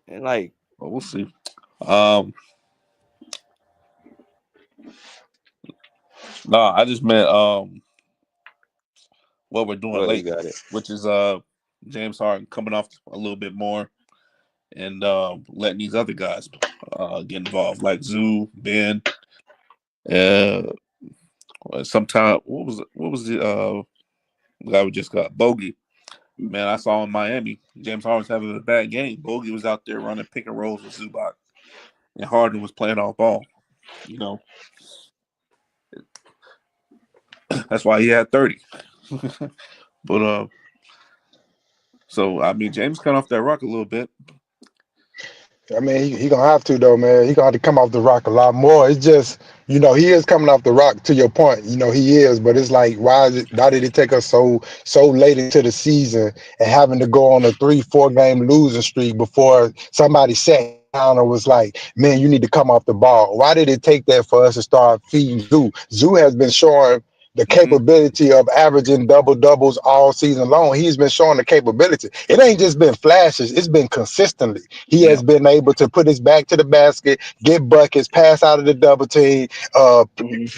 And like, well, we'll see. No, I just meant what we're doing go ahead, you lately, got it. which is James Harden coming off a little bit more and letting these other guys get involved, like Zoo, Ben. Sometime what was the guy we just got? Bogey. Man, I saw in Miami, James Harden was having a bad game. Bogey was out there running pick and rolls with Zubac, and Harden was playing off ball. You know, that's why he had 30. But so I mean, James cut off that rock a little bit. I mean, he gonna have to though, man. He gonna have to come off the rock a lot more. It's just, he is coming off the rock to your point. He is, but it's like, why did it take us so late into the season and having to go on a 3-4 game losing streak before somebody sat down and was like, man, you need to come off the ball? Why did it take that for us to start feeding Zoo? Zoo has been showing the capability of averaging double doubles all season long. He's been showing the capability. It ain't just been flashes, it's been consistently. He has been able to put his back to the basket, get buckets, pass out of the double team.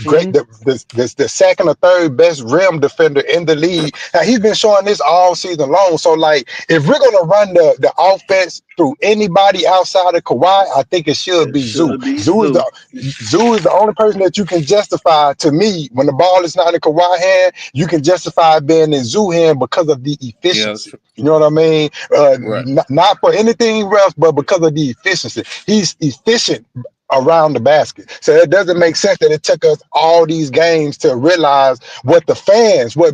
Great, the second or third best rim defender in the league. Now he's been showing this all season long. So like, if we're gonna run the offense through anybody outside of Kawhi, I think it should be Zoo. Zoo is the only person that you can justify, to me, when the ball is not in Kawhi hand, you can justify being in Zoo hand because of the efficiency. You know what I mean? Right. Not for anything else, but because of the efficiency. He's efficient around the basket. So it doesn't make sense that it took us all these games to realize what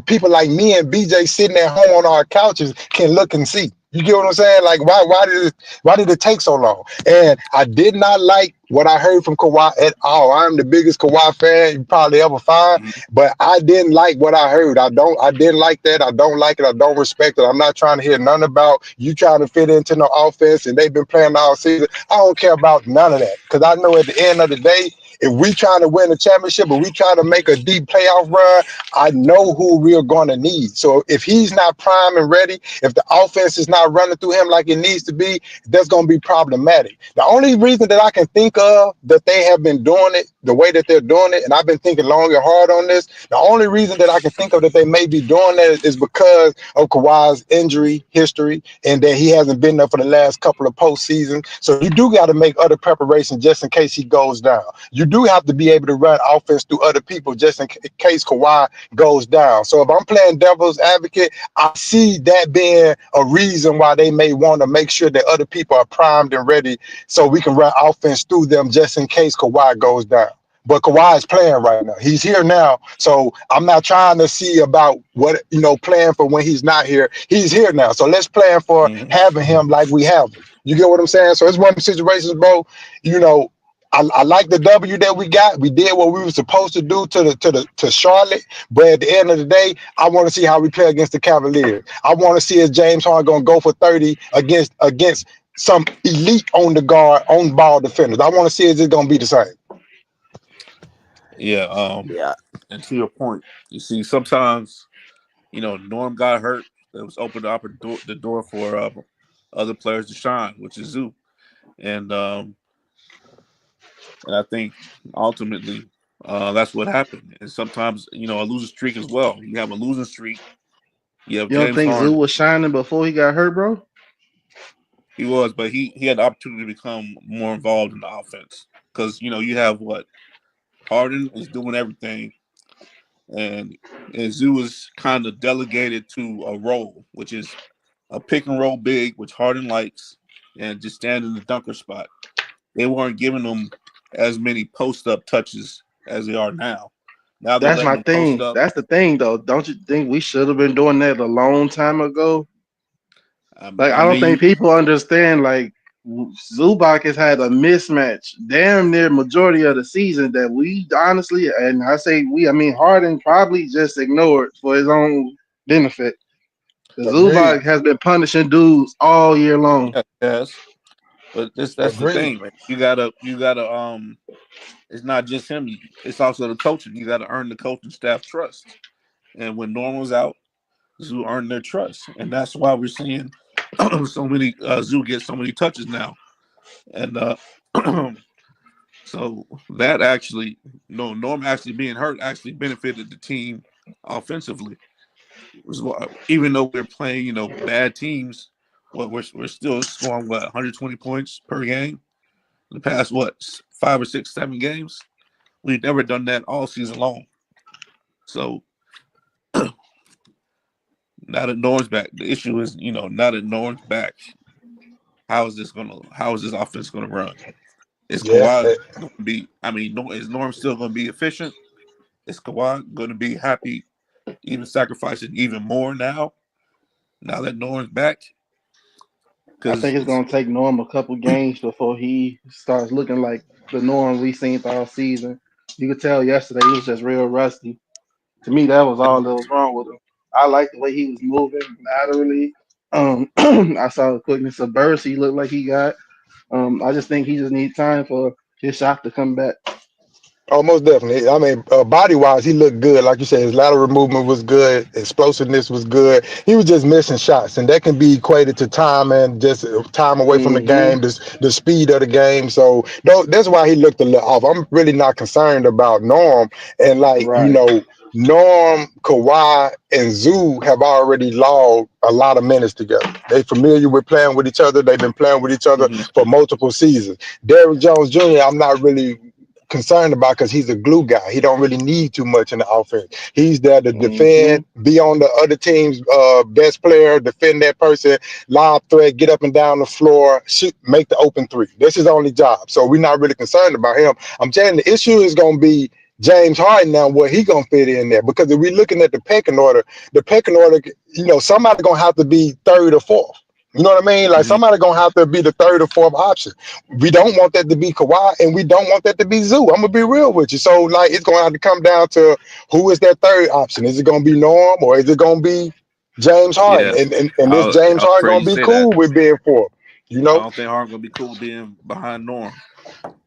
people like me and BJ sitting at home on our couches can look and see. You get what I'm saying? Like, why did it take so long? And I did not like what I heard from Kawhi at all. I'm the biggest Kawhi fan you probably ever find, but I didn't like what I heard. I didn't like that. I don't like it. I don't respect it. I'm not trying to hear none about you trying to fit into no offense and they've been playing all season. I don't care about none of that, because I know at the end of the day, if we trying to win a championship or we trying to make a deep playoff run, I know who we're going to need. So if he's not prime and ready, if the offense is not running through him like it needs to be, that's going to be problematic. The only reason that I can think of that they have been doing it the way that they're doing it, and I've been thinking long and hard on this, the only reason that I can think of that they may be doing that is because of Kawhi's injury history and that he hasn't been there for the last couple of postseasons. So you do got to make other preparations just in case he goes down. You do have to be able to run offense through other people just in case Kawhi goes down. So if I'm playing devil's advocate, I see that being a reason why they may want to make sure that other people are primed and ready so we can run offense through them just in case Kawhi goes down. But Kawhi is playing right now. He's here now. So I'm not trying to see about what, playing for when he's not here. He's here now. So let's plan for having him like we have him. You get what I'm saying? So it's one of the situations, bro. I like the W that we got. We did what we were supposed to do to Charlotte, but at the end of the day, I want to see how we play against the Cavaliers. I want to see if James Harden gonna go for 30 against some elite on ball defenders. I want to see if it's gonna be the same. Yeah. And to your point, you see, sometimes, Norm got hurt. That was opened up the door for other players to shine, which is Zoo. And I think ultimately that's what happened. And sometimes, a losing streak as well. You have a losing streak. You have You don't James think Harden. Zoo was shining before he got hurt, bro? He was, but he had the opportunity to become more involved in the offense. Because, you have Harden is doing everything. And Zoo is kind of delegated to a role, which is a pick and roll big, which Harden likes, and just stand in the dunker spot. They weren't giving him as many post-up touches as they are now. Now they're That's my letting them thing. post up. That's the thing, though. Don't you think we should have been doing that a long time ago? I don't think people understand. Like, Zubac has had a mismatch damn near majority of the season that we honestly, and I say we, I mean Harden probably just ignored for his own benefit. Zubac has been punishing dudes all year long. Yes, but that's the thing, man. You gotta. It's not just him. It's also the coaching. You got to earn the coaching staff trust. And when Norm was out, Zoo earned their trust, and that's why we're seeing so many Zoo gets so many touches now, and so that actually, Norm actually being hurt actually benefited the team offensively. Even though we're playing, bad teams, we're still scoring 120 points per game. The past 5 or 6, 7 games, we've never done that all season long. So now that Norm's back, the issue is, now that Norm's back, how is this offense gonna run? Is Yeah. Kawhi going to be? Is Norm still going to be efficient? Is Kawhi going to be happy, even sacrificing even more now that Norm's back? I think it's going to take Norm a couple games before he starts looking like the Norm we seen all season. You could tell yesterday he was just real rusty. To me, that was all that was wrong with him. I like the way he was moving laterally. I saw the quickness of burst he looked like he got. I just think he just needs time for his shot to come back. Oh, most definitely. I mean, body-wise, he looked good. Like you said, his lateral movement was good. Explosiveness was good. He was just missing shots, and that can be equated to time and just time away from the game, the speed of the game. So that's why he looked a little off. I'm really not concerned about Norm. And, Norm, Kawhi, and Zoo have already logged a lot of minutes together. They familiar with playing with each other. They've been playing with each other for multiple seasons. Derrick Jones Jr., I'm not really concerned about because he's a glue guy. He don't really need too much in the offense. He's there to defend, be on the other team's best player, defend that person, lob threat, get up and down the floor, shoot, make the open three. That's his only job. So we're not really concerned about him. I'm telling you, the issue is going to be James Harden now, where he gonna fit in there. Because if we're looking at the pecking order, somebody gonna have to be third or fourth. You know what I mean? Like somebody gonna have to be the third or fourth option. We don't want that to be Kawhi, and we don't want that to be Zoo. I'm gonna be real with you. So it's gonna have to come down to who is that third option. Is it gonna be Norm or is it gonna be James Harden? Yeah. And this James Harden gonna be cool with being fourth. I don't think Harden gonna be cool being behind Norm.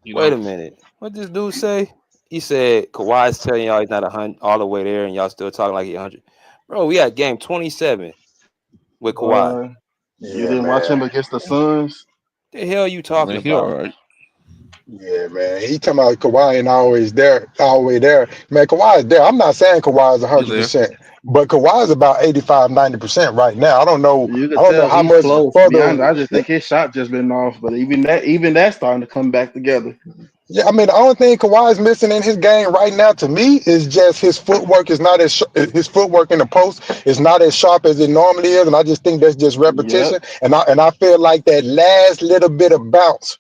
Wait a minute. What this dude say? He said Kawhi's telling y'all he's not 100 all the way there, and y'all still talking like he's 100. Bro, we had game 27 with Kawhi. You didn't watch him against the Suns? The hell you talking about? All right. Yeah, man. He talking about Kawhi ain't always there, all the way there. Man, Kawhi is there. I'm not saying Kawhi is 100%, but Kawhi is about 85, 90% right now. I don't know. You can I don't tell know how he's much close. further. I just think his shot just been off, but even that's starting to come back together. Yeah, I mean, the only thing Kawhi is missing in his game right now, to me, is just his footwork is not as his footwork in the post is not as sharp as it normally is, and I just think that's just repetition. And I feel like that last little bit of bounce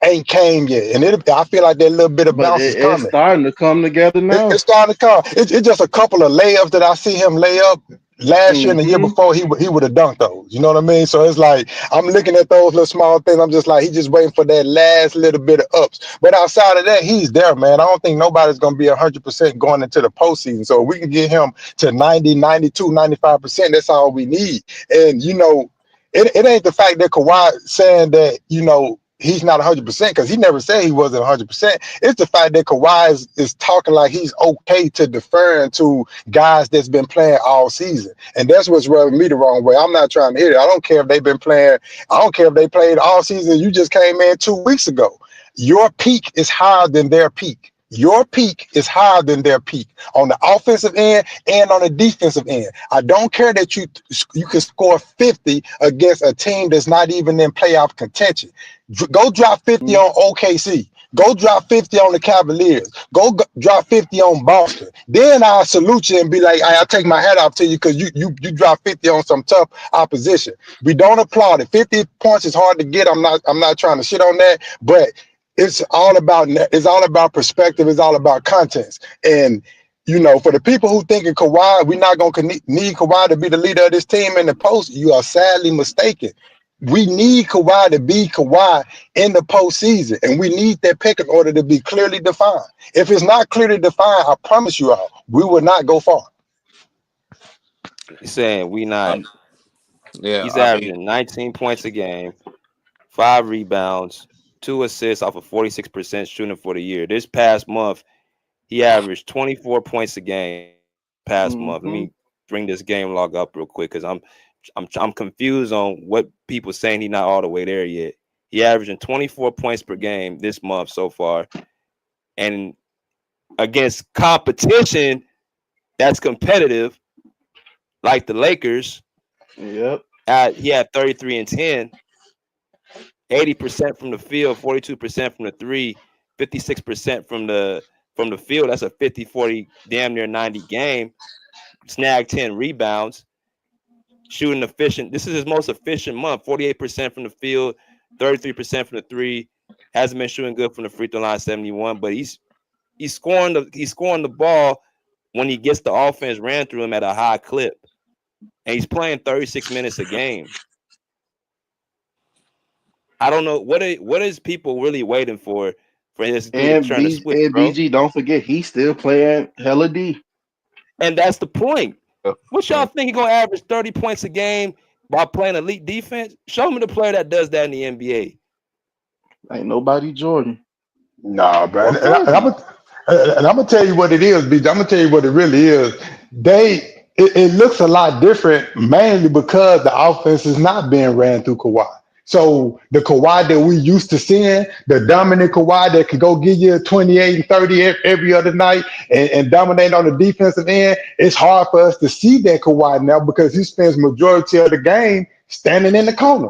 ain't came yet, and I feel like that little bit of bounce is coming. It's starting to come together now. It's starting to come. It's just a couple of layups that I see him lay up. Last year and the year before, he would have dunked those. You know what I mean? So it's like I'm looking at those little small things. I'm just like, he's just waiting for that last little bit of ups. But outside of that, he's there, man. I don't think nobody's going to be 100% going into the postseason. So if we can get him to 90, 92, 95%, that's all we need. And, it ain't the fact that Kawhi saying that, he's not 100% because he never said he wasn't 100%. It's the fact that Kawhi is talking like he's okay to deferring to guys that's been playing all season. And that's what's rubbing me the wrong way. I'm not trying to hit it. I don't care if they've been playing. I don't care if they played all season. You just came in 2 weeks ago. Your peak is higher than their peak. Your peak is higher than their peak on the offensive end and on the defensive end. I don't care that you can score 50 against a team that's not even in playoff contention. Go drop 50 on OKC. Go drop 50 on the Cavaliers. Go drop 50 on Boston. Then I'll salute you and be like, I'll take my hat off to you because you drop 50 on some tough opposition. We don't applaud it. 50 points is hard to get. I'm not trying to shit on that, but it's all about perspective. It's all about context. And for the people who thinking Kawhi, we're not gonna need Kawhi to be the leader of this team in the post, you are sadly mistaken. We need Kawhi to be Kawhi in the postseason, and we need that pecking order to be clearly defined. If it's not clearly defined, I promise you all, we will not go far. He's saying we not. He's averaging 19 points a game, 5 rebounds, 2 assists off of 46% shooting for the year. This past month, he averaged 24 points a game. Month. Let me bring this game log up real quick because I'm I'm confused on what people saying he's not all the way there yet. He averaging 24 points per game this month so far, and against competition that's competitive, like the Lakers. Yep. He had 33 and 10, 80% from the field, 42% from the three, 56% from the field. That's a 50-40, damn near 90 game. Snagged 10 rebounds. Shooting efficient. This is his most efficient month. 48% from the field, 33% from the three. Hasn't been shooting good from the free throw line, 71, but he's scoring the ball when he gets the offense ran through him at a high clip. And he's playing 36 minutes a game. I don't know what is people really waiting for his dude to turn the switch, bro. BG, don't forget he's still playing hella D. And that's the point. What y'all think he gonna average 30 points a game while playing elite defense? Show me the player that does that in the NBA. Ain't nobody Jordan. Nah, bro. And I'm gonna tell you what it is, BJ. I'm gonna tell you what it really is. It looks a lot different, mainly because the offense is not being ran through Kawhi. So the Kawhi that we used to seeing, the dominant Kawhi that could go give you 28 and 30 every other night and dominate on the defensive end, it's hard for us to see that Kawhi now because he spends majority of the game standing in the corner.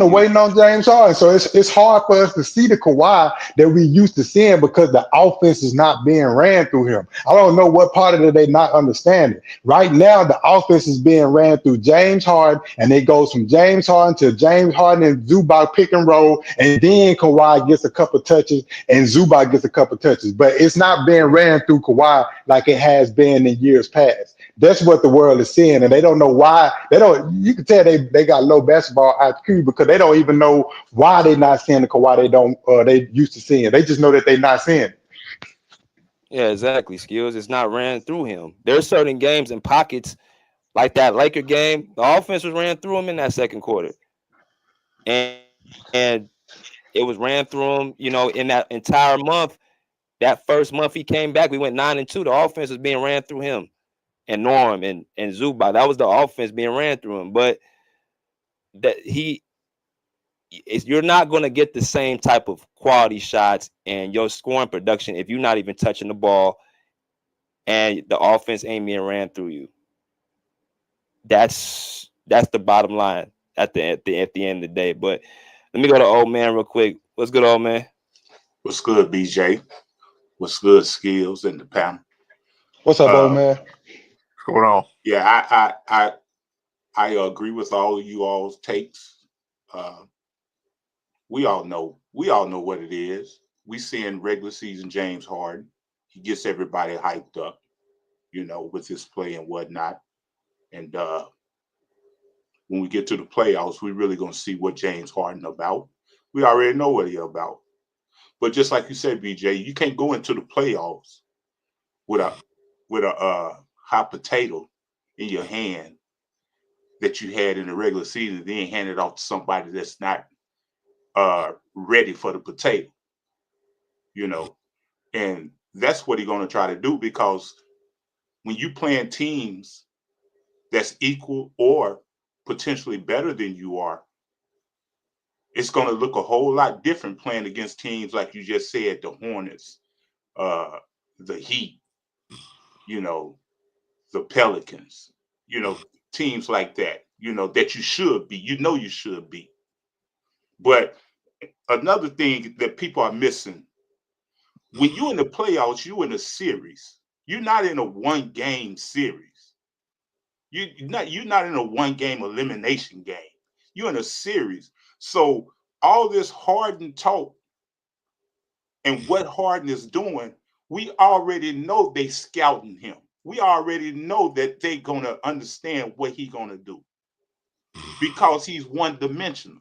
Waiting on James Harden. So it's hard for us to see the Kawhi that we used to seeing because the offense is not being ran through him. I don't know what part of it they not understanding. Right now, the offense is being ran through James Harden, and it goes from James Harden to James Harden and Zubac pick and roll, and then Kawhi gets a couple touches and Zubac gets a couple touches. But it's not being ran through Kawhi like it has been in years past. That's what the world is seeing, and they don't know why. You can tell they got low basketball IQ because they don't even know why they're not seeing the Kawhi they used to seeing. They just know that they're not seeing it. Yeah, exactly. Skills. It's not ran through him. There's certain games and pockets like that Laker game. The offense was ran through him in that second quarter, and it was ran through him. In that entire month, that first month he came back, we went 9-2. The offense was being ran through him. And Norm and Zubac. That was the offense being ran through him. But you're not going to get the same type of quality shots and your scoring production if you're not even touching the ball and the offense ain't being ran through you. That's the bottom line at the end of the day. But let me go to old man real quick. What's good, old man? What's good, BJ? What's good, Skills and the panel? What's up, old man? What's going on? Yeah, I agree with all of you all's takes. We all know what it is. We seeing regular season James Harden. He gets everybody hyped up, with his play and whatnot. And when we get to the playoffs, we really gonna see what James Harden about. We already know what he about. But just like you said, BJ, you can't go into the playoffs with a hot potato in your hand that you had in the regular season, then hand it off to somebody that's not ready for the potato, and that's what he's going to try to do, because when you playing teams that's equal or potentially better than you are, it's going to look a whole lot different playing against teams like you just said, the Hornets, the Heat, the Pelicans, teams like that, that you should be, you should be. But another thing that people are missing, when you're in the playoffs, you're in a series. You're not in a one-game series. You're not in a one-game elimination game. You're in a series. So all this Harden talk and what Harden is doing, we already know they scouting him. We already know that they're going to understand what he's going to do because he's one-dimensional.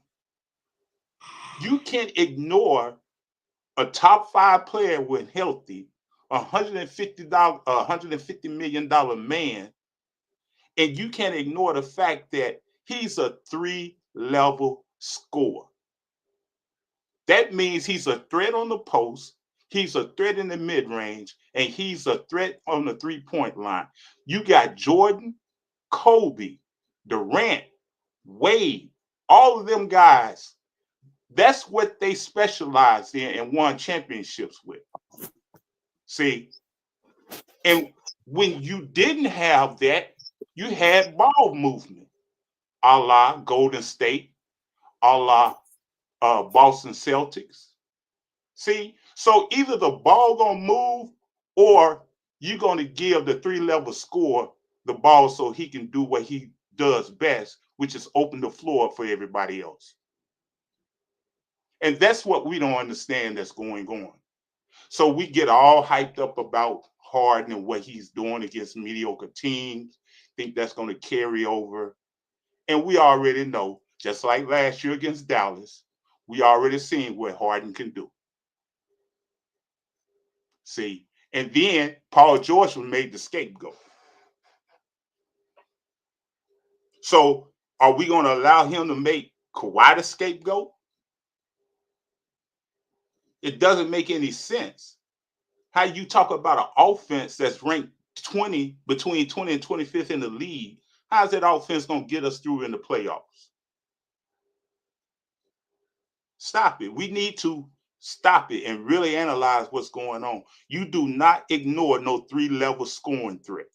You can't ignore a top 5 player when healthy, $150 million man, and you can't ignore the fact that he's a 3-level scorer. That means he's a threat on the post, he's a threat in the mid-range, and he's a threat on the 3-point line. You got Jordan, Kobe, Durant, Wade, all of them guys, that's what they specialized in and won championships with. See, and when you didn't have that, you had ball movement, a la Golden State, a la Boston Celtics. See, so either the ball gonna move or you're gonna give the 3-level scorer the ball so he can do what he does best, which is open the floor for everybody else. And that's what we don't understand that's going on. So we get all hyped up about Harden and what he's doing against mediocre teams, think that's going to carry over. And we already know, just like last year against Dallas, we already seen what Harden can do. See, and then Paul George was made the scapegoat. So are we going to allow him to make Kawhi the scapegoat? It doesn't make any sense. How you talk about an offense that's ranked between 20 and 25th in the league, how's that offense going to get us through in the playoffs? Stop it. We need to stop it and really analyze what's going on. You do not ignore no 3-level scoring threat.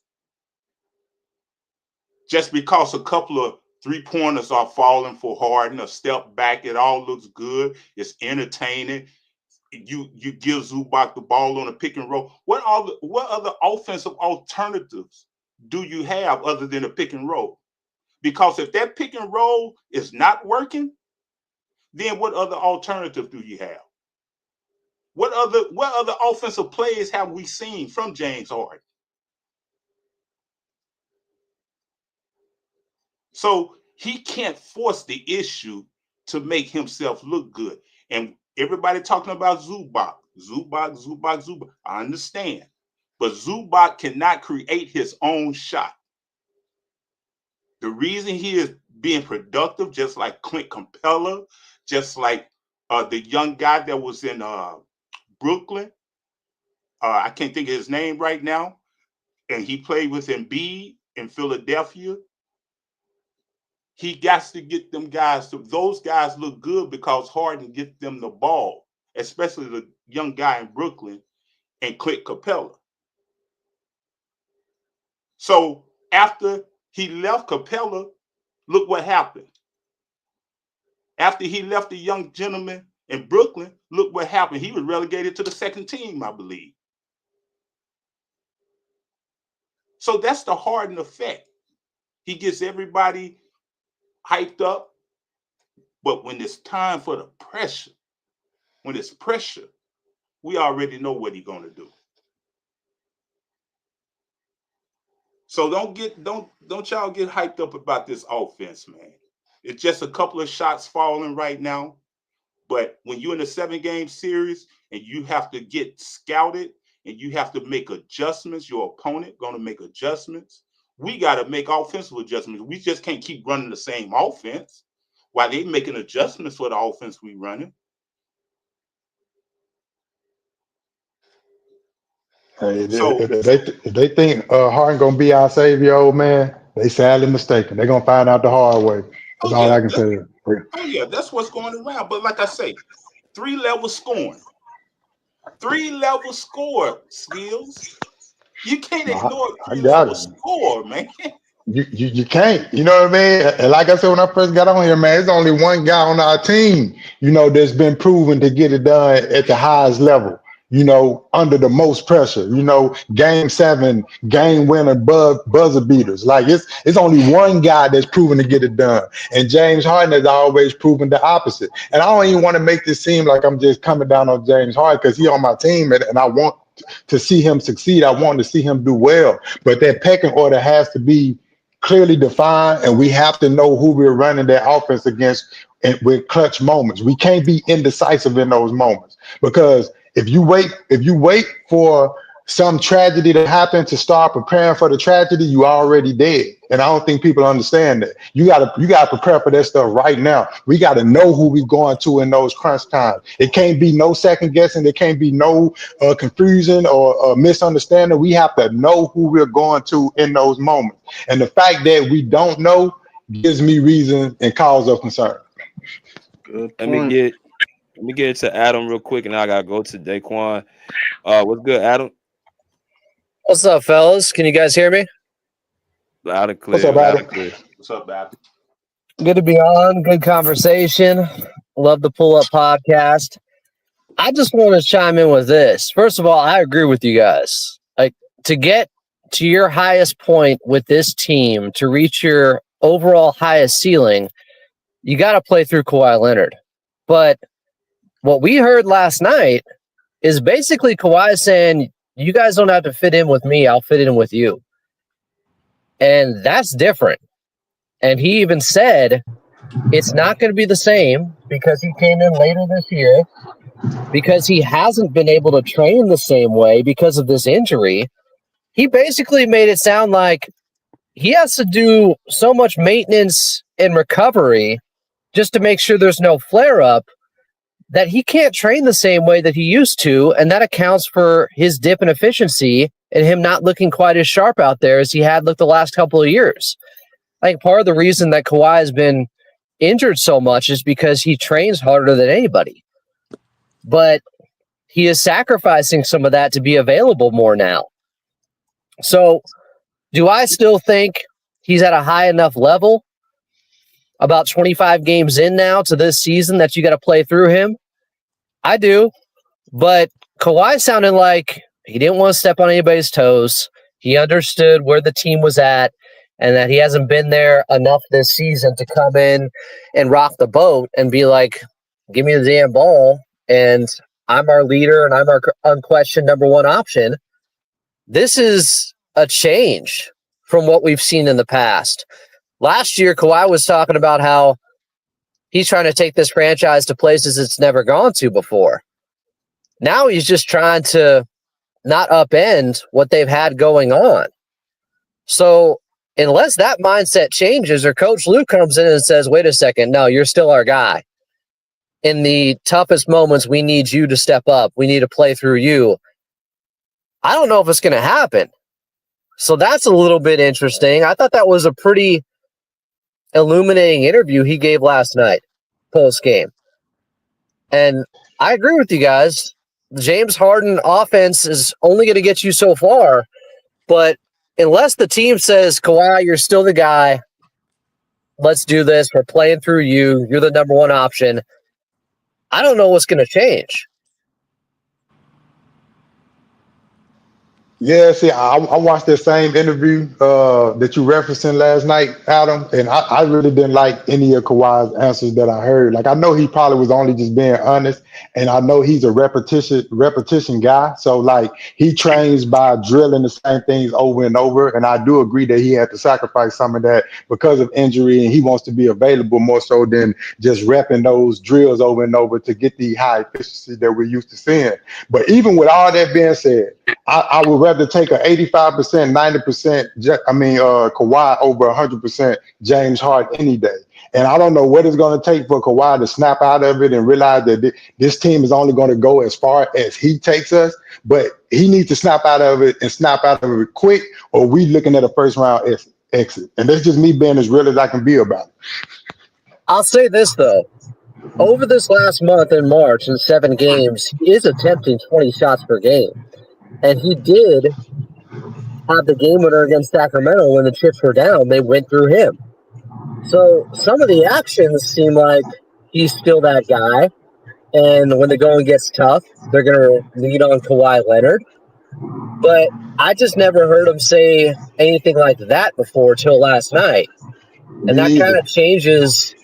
Just because a couple of 3-pointers are falling for Harden, a step back, it all looks good. It's entertaining. You give Zubac the ball on a pick and roll. What other offensive alternatives do you have other than a pick and roll? Because if that pick and roll is not working, then what other alternative do you have? What other offensive plays have we seen from James Harden? So he can't force the issue to make himself look good. And everybody talking about Zubac. I understand. But Zubac cannot create his own shot. The reason he is being productive, just like Clint Capella, just like the young guy that was in Brooklyn, I can't think of his name right now, and he played with Embiid in Philadelphia. He got to get them guys those guys look good because Harden gets them the ball, especially the young guy in Brooklyn and Clint Capella. So after he left Capella, look what happened. After he left the young gentleman in Brooklyn, look what happened. He was relegated to the second team, I believe. So that's the Harden effect. He gets everybody hyped up, but when it's time for the pressure, when it's pressure, we already know what he's going to do. So don't y'all get hyped up about this offense, man. It's just a couple of shots falling right now, but when you're in a 7-game series and you have to get scouted and you have to make adjustments, your opponent going to make adjustments. We got to make offensive adjustments. We just can't keep running the same offense while they making adjustments for the offense we running. Hey, if they think Harden gonna be our savior, old man, they sadly mistaken. They're gonna find out the hard way. That's all I can tell you. Oh yeah, that's what's going around. But like I say, 3-level scoring, 3-level score skills. You can't ignore 3-level score, man. You can't. You know what I mean? And like I said when I first got on here, man, there's only one guy on our team, that's been proven to get it done at the highest level. Under the most pressure, game 7, game winner, buzzer beaters. Like it's only one guy that's proven to get it done. And James Harden has always proven the opposite. And I don't even want to make this seem like I'm just coming down on James Harden because he's on my team and I want to see him succeed. I want to see him do well. But that pecking order has to be clearly defined, and we have to know who we're running that offense against with clutch moments. We can't be indecisive in those moments because if you wait for some tragedy to happen to start preparing for the tragedy, you already dead. And I don't think people understand that. You gotta prepare for that stuff right now. We gotta know who we're going to in those crunch times. It can't be no second guessing. There can't be no confusion or misunderstanding. We have to know who we're going to in those moments. And the fact that we don't know gives me reason and cause of concern. Good Let me point. get it to Adam real quick, and I gotta go to Daquan. What's good, Adam? What's up, fellas? Can you guys hear me? Loud and clear. What's up, loud Adam? and clear. What's up, Bob? Good to be on. Good conversation. Love the Pull Up podcast. I just want to chime in with this. First of all, I agree with you guys. Like, to get to your highest point with this team, to reach your overall highest ceiling, you got to play through Kawhi Leonard. But what we heard last night is basically Kawhi saying, you guys don't have to fit in with me. I'll fit in with you. And that's different. And he even said it's not going to be the same because he came in later this year, because he hasn't been able to train the same way because of this injury. He basically made it sound like he has to do so much maintenance and recovery just to make sure there's no flare-up that he can't train the same way that he used to, and that accounts for his dip in efficiency and him not looking quite as sharp out there as he had looked the last couple of years. I think part of the reason that Kawhi has been injured so much is because he trains harder than anybody. But he is sacrificing some of that to be available more now. So do I still think he's at a high enough level, about 25 games in now to this season, that you got to play through him? I do. But Kawhi sounded like he didn't want to step on anybody's toes. He understood where the team was at and that he hasn't been there enough this season to come in and rock the boat and be like, give me the damn ball, and I'm our leader and I'm our unquestioned number one option. This is a change from what we've seen in the past. Last year, Kawhi was talking about how he's trying to take this franchise to places it's never gone to before. Now he's just trying to not upend what they've had going on. So unless that mindset changes, or Coach Lue comes in and says, wait a second, no, you're still our guy. In the toughest moments, we need you to step up. We need to play through you. I don't know if it's going to happen. So that's a little bit interesting. I thought that was a pretty illuminating interview he gave last night, post-game. And I agree with you guys. James Harden offense is only going to get you so far, but unless the team says, Kawhi, you're still the guy, let's do this, we're playing through you, you're the number one option, I don't know what's going to change. Yeah, see, I watched that same interview that you referencing last night, Adam, and I really didn't like any of Kawhi's answers that I heard. Like, I know he probably was only just being honest, and I know he's a repetition guy. So, like, he trains by drilling the same things over and over, and I do agree that he had to sacrifice some of that because of injury, and he wants to be available more so than just repping those drills over and over to get the high efficiency that we're used to seeing. But even with all that being said, I would rather take an 85%, 90%, Kawhi over 100% James Harden any day. And I don't know what it's going to take for Kawhi to snap out of it and realize that this team is only going to go as far as he takes us. But he needs to snap out of it and snap out of it quick, or we looking at a first round exit. And that's just me being as real as I can be about it. I'll say this, though. Over this last month in March, in 7 games, he is attempting 20 shots per game. And he did have the game winner against Sacramento when the chips were down. They went through him. So some of the actions seem like he's still that guy. And when the going gets tough, they're going to lead on Kawhi Leonard. But I just never heard him say anything like that before till last night. And that kind of changes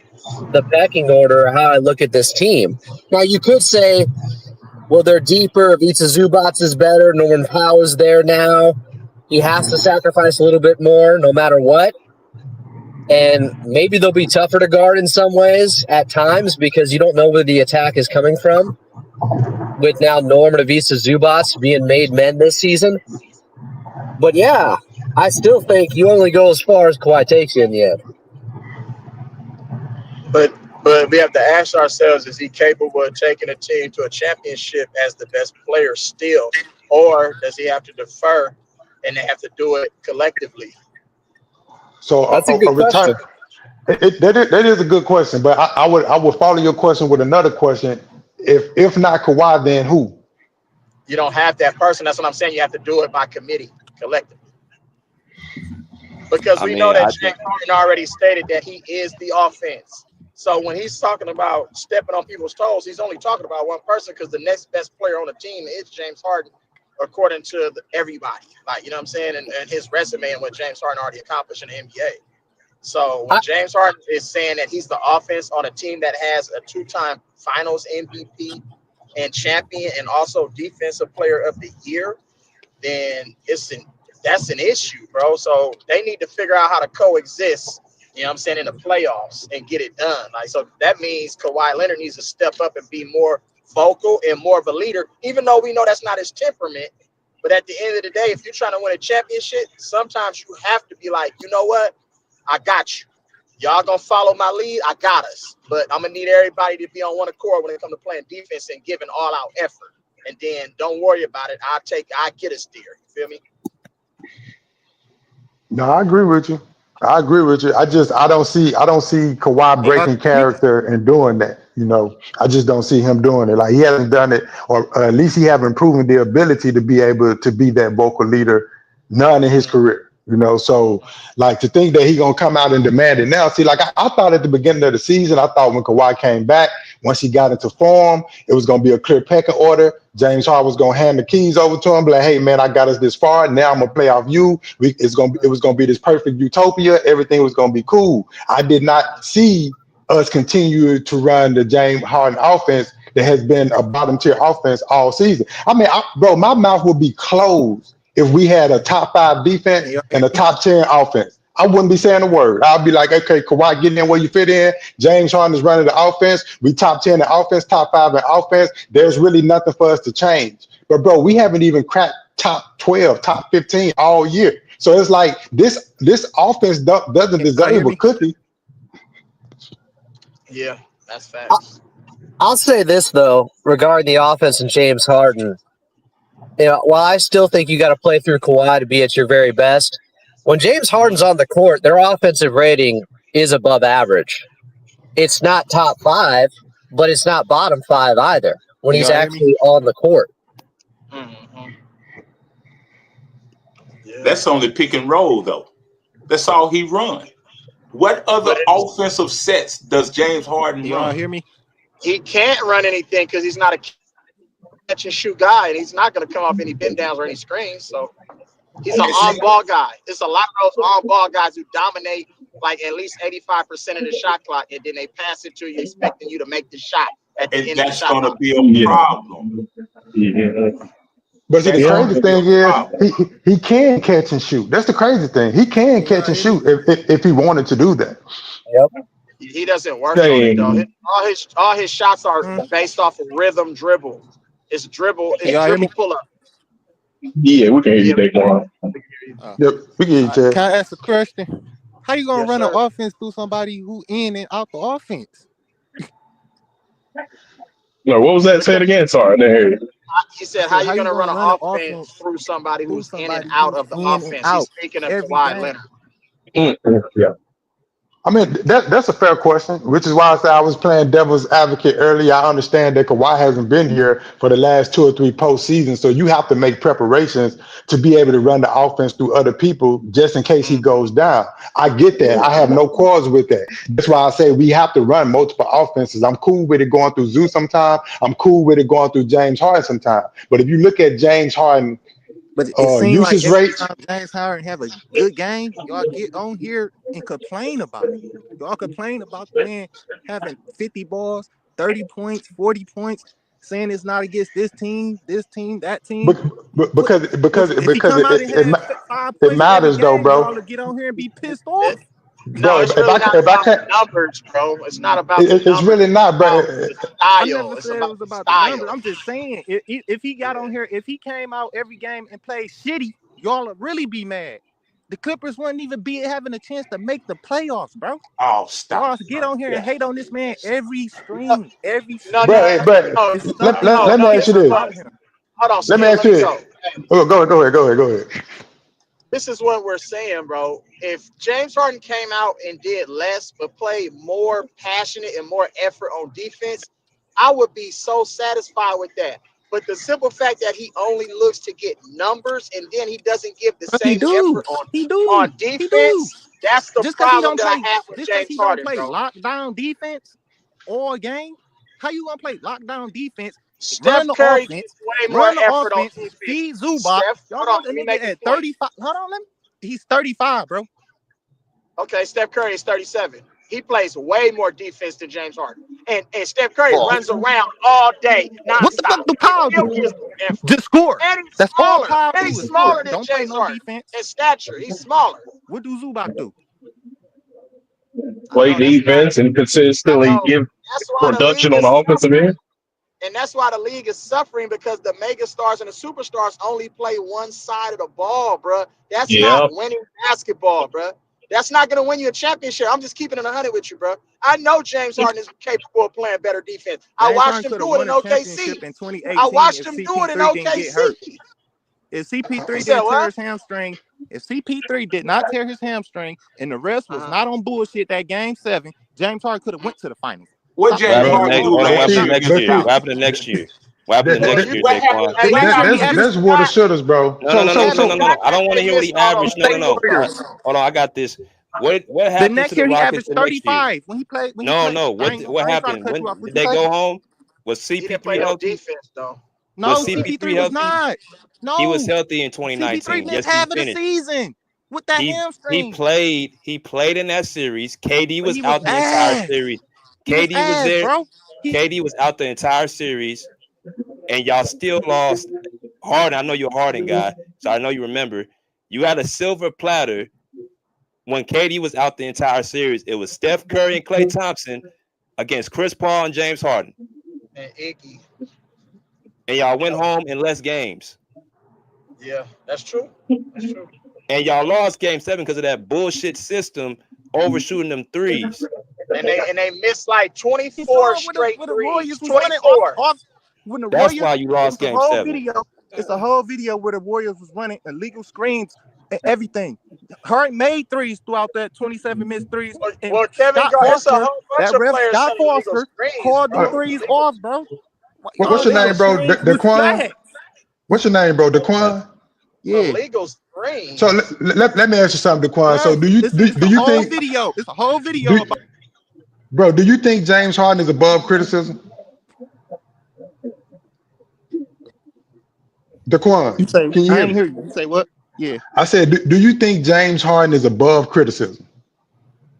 the pecking order of how I look at this team. Now, you could say, well, they're deeper. Ivica Zubac is better. Norman Powell is there now. He has to sacrifice a little bit more no matter what. And maybe they'll be tougher to guard in some ways at times because you don't know where the attack is coming from. With now Norman and Ivica Zubac being made men this season. But yeah, I still think you only go as far as Kawhi takes you in the end. But we have to ask ourselves, is he capable of taking a team to a championship as the best player still? Or does he have to defer and they have to do it collectively? So that's a good question. That is a good question, but I would follow your question with another question. If not Kawhi, then who? You don't have that person. That's what I'm saying. You have to do it by committee, collectively. Because I we know mean, that I James think Harden already stated that he is the offense. So when he's talking about stepping on people's toes, he's only talking about one person because the next best player on the team is James Harden, according to everybody. Like, you know what I'm saying? And his resume and what James Harden already accomplished in the NBA. So when James Harden is saying that he's the offense on a team that has a two-time finals MVP and champion and also defensive player of the year, then that's an issue, bro. So they need to figure out how to coexist, you know what I'm saying, in the playoffs and get it done. Like, so that means Kawhi Leonard needs to step up and be more vocal and more of a leader, even though we know that's not his temperament. But at the end of the day, if you're trying to win a championship, sometimes you have to be like, you know what? I got you. Y'all gonna follow my lead? I got us. But I'm gonna need everybody to be on one accord when it comes to playing defense and giving all out effort. And then don't worry about it. I get us there. You feel me? No, I agree with you. I don't see Kawhi breaking character and doing that. I just don't see him doing it. Like, he hasn't done it, or at least he haven't proven the ability to be able to be that vocal leader, none in his career. So like, to think that he gonna come out and demand it now. See, like, I thought at the beginning of the season, I thought when Kawhi came back, once he got into form, it was gonna be a clear pecking order. James Harden was gonna hand the keys over to him, be like, hey man, I got us this far. Now I'm gonna play off you. It was gonna be this perfect utopia. Everything was gonna be cool. I did not see us continue to run the James Harden offense that has been a bottom tier offense all season. I mean, bro, my mouth would be closed if we had a top 5 defense and a top 10 offense. I wouldn't be saying a word. I'd be like, okay, Kawhi, get in where you fit in. James Harden is running the offense. We top 10 in offense, top 5 in offense. There's really nothing for us to change. But bro, we haven't even cracked top 12, top 15 all year. So it's like this offense doesn't deserve a cookie. Yeah, that's facts. I'll say this though, regarding the offense and James Harden. While I still think you got to play through Kawhi to be at your very best, when James Harden's on the court, their offensive rating is above average. It's not top 5, but it's not bottom 5 either when he's actually on the court. Mm-hmm. Yeah. That's only pick and roll, though. That's all he run. What other offensive sets does James Harden run? Y'all hear me? He can't run anything because he's not a catch and shoot guy, and he's not going to come off any bend downs or any screens. So he's an on-ball guy. It's a lot of those on-ball guys who dominate like at least 85% of the shot clock, and then they pass it to you expecting you to make the shot at the end of the shot clock. And that's going to be a problem. Yeah. But see, the crazy thing is he can catch and shoot. That's the crazy thing. He can catch and shoot if he wanted to do that. Yep. He doesn't work on it though. All his shots are based off of rhythm dribble. It's dribble pull up. Yeah, we can hear you, Daquan. Yep, we can hear you, Chad. Can I ask a question? How you gonna run an offense through somebody who in and out the offense? No, what was that? Say it again. Sorry, I didn't hear you. He said, "How you gonna run an offense through somebody who's in and out of the offense?" He's speaking of Kawhi Leonard. Yeah. I mean, that's a fair question, which is why I said I was playing devil's advocate earlier. I understand that Kawhi hasn't been here for the last 2 or 3 postseasons, so you have to make preparations to be able to run the offense through other people just in case he goes down. I get that. I have no quarrels with that. That's why I say we have to run multiple offenses. I'm cool with it going through Zoo sometime. I'm cool with it going through James Harden sometime. But if you look at James Harden, but it seems like usage every rate, time James Harden have a good game, y'all get on here and complain about it. Y'all complain about the man having 50 balls, 30 points, 40 points, saying it's not against this team, that team. because it matters though, bro. Y'all get on here and be pissed off. No, it's really not about the numbers, bro. It's not about the numbers. It's really not, bro. I never said it was about the numbers. I'm just saying, if he got on here, if he came out every game and played shitty, y'all would really be mad. The Clippers wouldn't even be having a chance to make the playoffs, bro. Oh, stop. Y'all get on here and hate on this man every stream, every stream. Let me ask you this. Hold on. Let me ask you this. Go ahead. this is what we're saying, bro. If James Harden came out and did less but played more passionate and more effort on defense, I would be so satisfied with that. But the simple fact that he only looks to get numbers and then he doesn't give the same effort on defense, that's the Just because he problem don't that play, I have with just because James he don't Harden, play bro. lockdown defense all game, how you gonna play lockdown defense? Steph Run the Curry offense, gets way more run the effort on offense, defense. feed Zubac. Steph, Y'all hold know on, the let me nigga make a at point. 35. Hold on, he's 35, bro. Okay, Steph Curry is 37. He plays way more defense than James Harden. And Steph Curry runs around all day, nonstop. What the fuck do Powell He still do? gives them effort. Just score. And he's That's all smaller. Powell And do he's is smaller score. than Don't play James no Harden. defense. In stature, he's smaller. What do Zubac do? Play defense and consistently give That's why the production league on is the offensive end. And that's why the league is suffering, because the mega stars and the superstars only play one side of the ball, bro. That's not winning basketball, bro. That's not going to win you a championship. I'm just keeping it 100 with you, bro. I know James Harden is capable of playing better defense. I watched him do it in OKC. In 2018 I watched if him do it in CP3 didn't get hurt. OKC. If CP3 You said didn't tear what? his hamstring, if CP3 did not tear his hamstring and the rest was not on bullshit that game 7, James Harden could have went to the finals. What James Harden do What last year? happened next year? What happened next year? What happened next year, Daquan? That's water shutters, bro. No. I don't want to hear what he averaged. No. Hold on, I got this. What happened The next to the year he Rockets averaged the next year? 35 when he played. No. What happened? When did they go home? Was CP3 healthy? Defense, though. No, Was CP3 CP3 was healthy? not. No, He was healthy in CP3 2019. missed Yes, half he of the finished. season with that hamstring. He played in that series. KD was he out was the entire ass. series. He was KD was ass, there. bro. KD was out the entire series, and y'all still lost. Harden, I know you're a Harden guy, so I know you remember. You had a silver platter when KD was out the entire series. It was Steph Curry and Klay Thompson against Chris Paul and James Harden. And Iggy. And y'all went home in less games. Yeah, that's true. That's true. And y'all lost game 7 because of that bullshit system overshooting them threes. And they missed like 24 straight threes. 24. That's why you lost game 7. It's a whole video where the Warriors was running illegal screens and everything. Harden made threes throughout that 27 missed threes. Well, Kevin Garnett, it's a whole bunch of players. Scott Foster called the threes off, bro. What's your name, bro? Daquan? What's your name, bro? Daquan? Yeah. Illegal screen. So let me ask you something, Daquan. So do you think video? It's a whole video about. Bro, do you think James Harden is above criticism? Daquan, you say, can you hear me? Hear you. You say what? Yeah. I said, do you think James Harden is above criticism?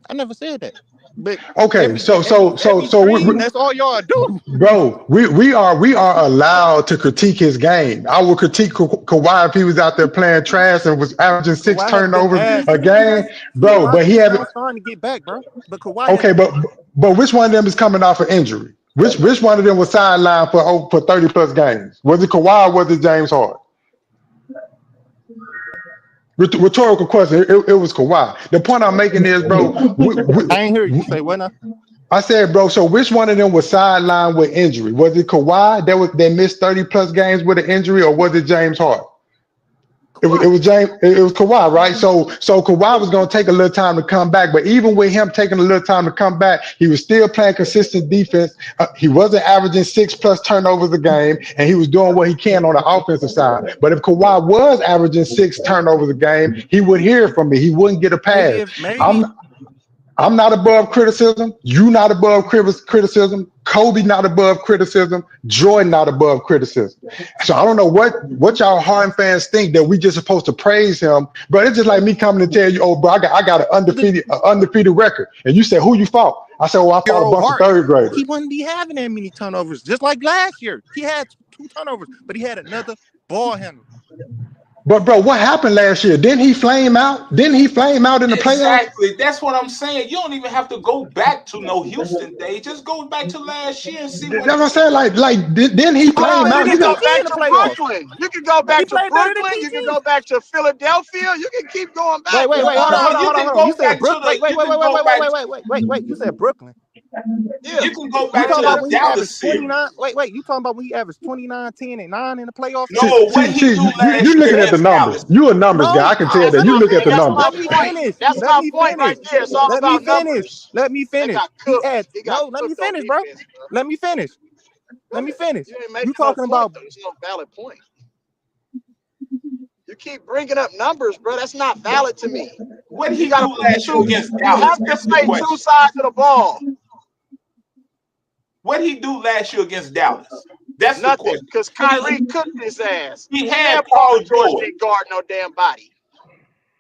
I never said that. But okay, so that's all y'all do, bro. We are allowed to critique his game. I would critique Kawhi if he was out there playing trash and was averaging 6 turnovers a game, bro. But he haven't starting to get back, bro. But Kawhi. Okay, but which one of them is coming off an injury? Which one of them was sidelined for 30 plus games? Was it Kawhi or was it James Harden? Rhetorical question. It was Kawhi. The point I'm making is, bro. I ain't hear you say what now. I said, bro. So which one of them was sidelined with injury? Was it Kawhi that missed 30 plus games with an injury, or was it James Harden? It was James. It was Kawhi, right? So Kawhi was going to take a little time to come back, but even with him taking a little time to come back, he was still playing consistent defense. He wasn't averaging 6+ turnovers a game, and he was doing what he can on the offensive side. But if Kawhi was averaging 6 turnovers a game, he would hear from me. He wouldn't get a pass. I'm not above criticism. You not above criticism. Kobe not above criticism. Jordan not above criticism. So I don't know what y'all Harden fans think that we just supposed to praise him. But it's just like me coming to tell you, oh, bro, I got an undefeated record, and you said who you fought. I said, well, I fought a bunch of third graders. He wouldn't be having that many turnovers, just like last year. He had 2 turnovers, but he had another ball handler. But bro, what happened last year? Didn't he flame out? Didn't he flame out in the playoffs? Exactly. That's what I'm saying. You don't even have to go back to no Houston day. Just go back to last year and see what. That's what I'm saying. Like didn't he flame out? You can go back to Brooklyn. You can go back to Brooklyn. You can go back to Philadelphia. You can keep going back. Wait. Hold on. You said Brooklyn. Wait. You said Brooklyn. Yeah. You can go You back talking to about the when he Dallas averaged series. 29? Wait. You talking about when he averaged 29, 10, and 9 in the playoffs? No, what he do last You year looking at the against numbers. Dallas. You a numbers guy. No, I can tell That's that. You my look at the that's my numbers. let me point. finish. That's Let my me point right finish. there. It's all Let me about finish. numbers. Let me They finish. got He cooked. had He got let me cooked on finish, bro. defense, bro. Let me finish. Let me finish. You ain't You making talking no point about though. It's no valid point. You keep bringing up numbers, bro. That's not valid to me. What You he gotta do play last year two. against You Dallas? have to That's the play question. two sides of the ball. What he do last year against Dallas? That's the Nothing, question. because Kyrie cooked his ass. He And had Paul Paul George George. didn't guard no damn body.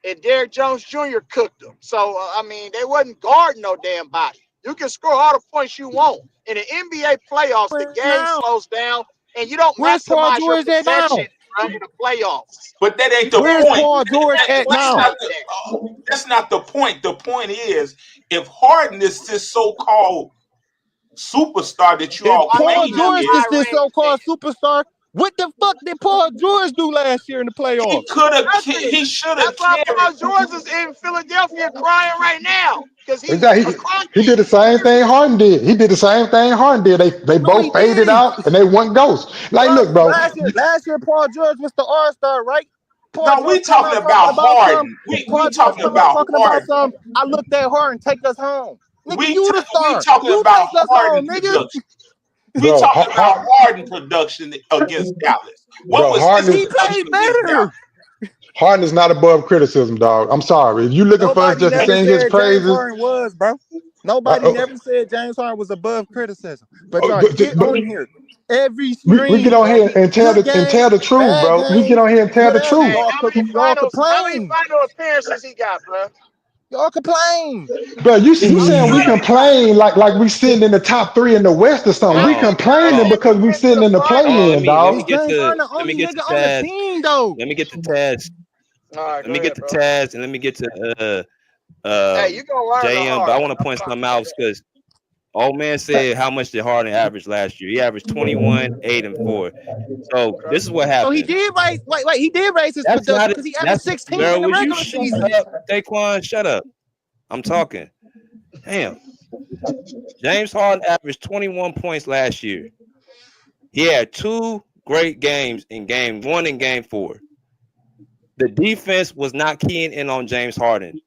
And Derrick Jones Jr. cooked him. So, I mean, they wasn't guarding no damn body. You can score all the points you want. In the NBA playoffs, the game now. slows down, and you don't Where's Paul maximize your George at now? possession in the playoffs. But that ain't the Where's point. Paul George at That's now? not that's not the point. The point is, if Harden is this so-called superstar that you If all Paul claim George he is is, this so-called superstar, what the fuck did Paul George do last year in the he playoffs? could have. Nothing. He should have That's why Paul carried. George is in Philadelphia crying right now because he's Exactly. a He did the crybaby. same thing Harden did. He did the same thing Harden did. They No, he both faded didn't. out and they won ghosts. Like, Bro, look, bro. last year Paul George was the All-Star, right? Paul No, we George came talking out talking about about some. Harden. We Paul George talking come out about talking about Harden. some. I looked at Harden, take us home. Nigga, We you the star. talking You about take us Harden home, nigga. production. We Bro, talking about Harden production against Dallas. What was his Harden He played production against Dallas? better. Harden is not above criticism, dog. I'm sorry. If you looking for us Nobody just to never sing his said James praises, Harden was, bro. Nobody never said James Harden was above criticism. But y'all get but on here every we get stream, on bro. here and tell Good the games, truth, bad bro. We get games, on here and tell the whatever. truth. Hey, Y'all how many complain. final appearances he got, bro? Y'all complain. Bro, you How many saying we finals he got? complain like we sitting in the top 3 in the West or something. How We many Hold complaining on. finals because we been to sitting the in the Hold on. finals? play-in, Let me Is dog. get James to Harden the let me only get to nigga on the Taz. team, though? Let me get to Taz. All right, Let go me get ahead, to bro. Taz, and let me get to Hey, you gonna learn the JM. But I hard way. want to I point promise something you out that. because old man said how much did Harden average last year? He averaged 21, 8, and 4. So Okay. this is what So he happened. did raise. Wait. He did raise his That's production not it. because he averaged That's 16 bro. in the Would you regular shut season. up, Daquan? Shut up. I'm talking. Damn. James Harden averaged 21 points last year. He had 2 great games in game 1 and game 4. The defense was not keying in on James Harden.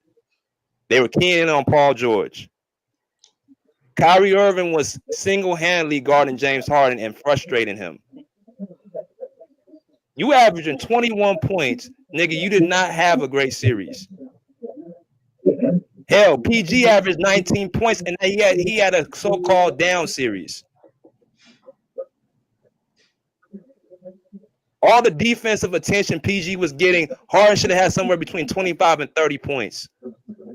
They were keying in on Paul George. Kyrie Irving was single-handedly guarding James Harden and frustrating him. You averaging 21 points, nigga. You did not have a great series. Hell, PG averaged 19 points, and he had a so-called down series. All the defensive attention PG was getting, Harden should have had somewhere between 25 and 30 points.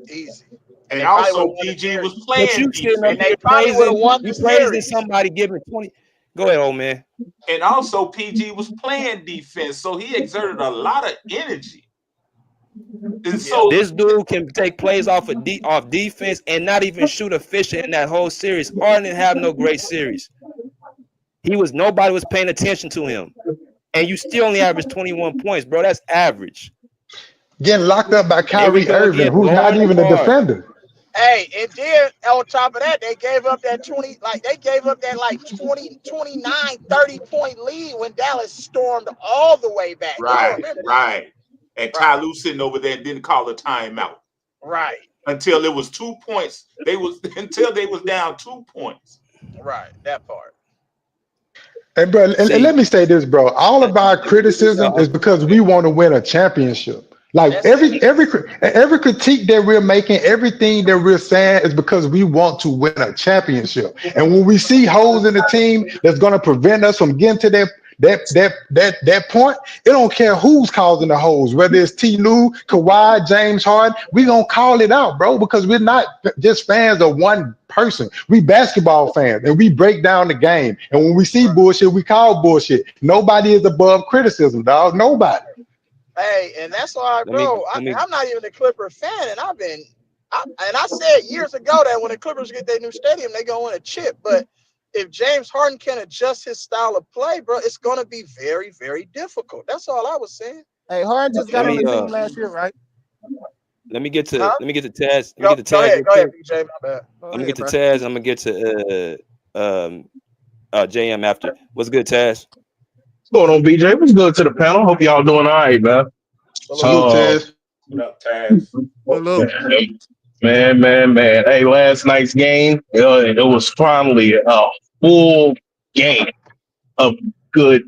Easy. And they probably also would've won the PG was series. But you playing sitting up And defense. they here probably would have won the praising series. somebody giving 20. Go ahead, old man. And also PG was playing defense, so he exerted a lot of energy. And so This dude can take plays off defense and not even shoot efficient in that whole series. Harden didn't have no great series. Nobody was paying attention to him. And you still only average 21 points, bro. That's average. Getting locked up by Here we Kyrie go Irving, again, who's not blowing even a apart. defender. Hey, and then on top of that, they gave up that 20, they gave up that 20, 29, 30-point lead when Dallas stormed all the way back. Y'all remember that? right. And Ty Lue sitting over there and didn't call a timeout. Right. Until it was 2 points. Until they was down 2 points. Right. That part. And bro, and let me say this, bro. All of our criticism is because we want to win a championship. Like That's every it. every critique that we're making, everything that we're saying is because we want to win a championship. And when we see holes in the team that's going to prevent us from getting to that point, it don't care who's causing the holes, whether it's T. Lue, Kawhi, James Harden, we gonna call it out, bro, because we're not just fans of one person. We basketball fans and we break down the game. And when we see bullshit, we call bullshit. Nobody is above criticism, dog. Nobody. Hey, and that's why, bro, I'm not even a Clipper fan, and I said years ago that when the Clippers get their new stadium, they're gonna win a chip. But if James Harden can adjust his style of play, bro, it's gonna be very, very difficult. That's all I was saying. Hey, Harden just got on the team last year, right? Let me get to Huh? Taz. Go ahead, BJ. My bad. Let me get to Taz. I'm gonna get to JM after. What's good, Taz? What's going on, BJ? What's good to the panel? Hope y'all doing all right, man. Salute, Taz. What up, Taz? Man. Hey, last night's game, it was finally a full game of good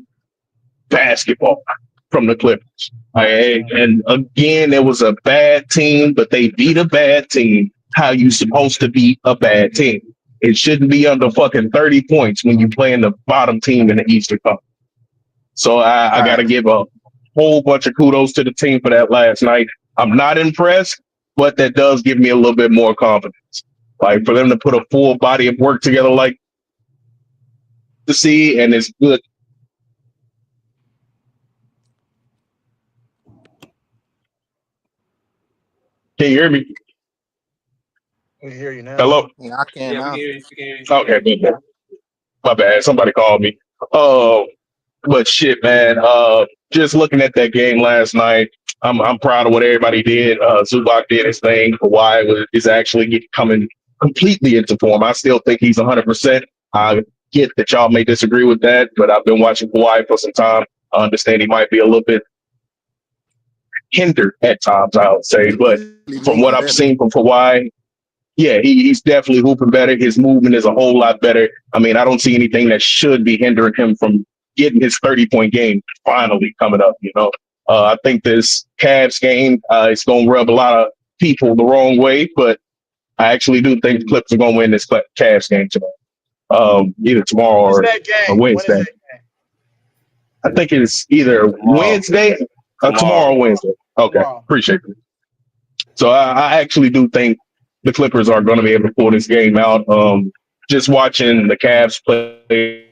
basketball from the Clippers. And again, it was a bad team, but they beat a bad team how you supposed to beat a bad team. It shouldn't be under fucking 30 points when you playing the bottom team in the Eastern Conference. So I got to give a whole bunch of kudos to the team for that last night. I'm not impressed, but that does give me a little bit more confidence. Like for them to put a full body of work together like to see, and it's good. Can you hear me? We hear you now. Hello? Yeah, I can now. Okay, my bad. Somebody called me. But shit, man. Just looking at that game last night, I'm proud of what everybody did. Zubac did his thing. Kawhi is actually coming completely into form. I still think he's 100%. I get that y'all may disagree with that, but I've been watching Kawhi for some time. I understand he might be a little bit hindered at times, I would say. But from what I've seen from Kawhi, yeah, he's definitely hooping better. His movement is a whole lot better. I mean, I don't see anything that should be hindering him from getting his 30-point game finally coming up, you know. I think this Cavs game is going to rub a lot of people the wrong way, but I actually do think the Clippers are going to win this Cavs game tomorrow. Either tomorrow or Wednesday. I think it's either Wednesday or tomorrow or Wednesday. Okay, appreciate it. So I actually do think the Clippers are going to be able to pull this game out. Just watching the Cavs play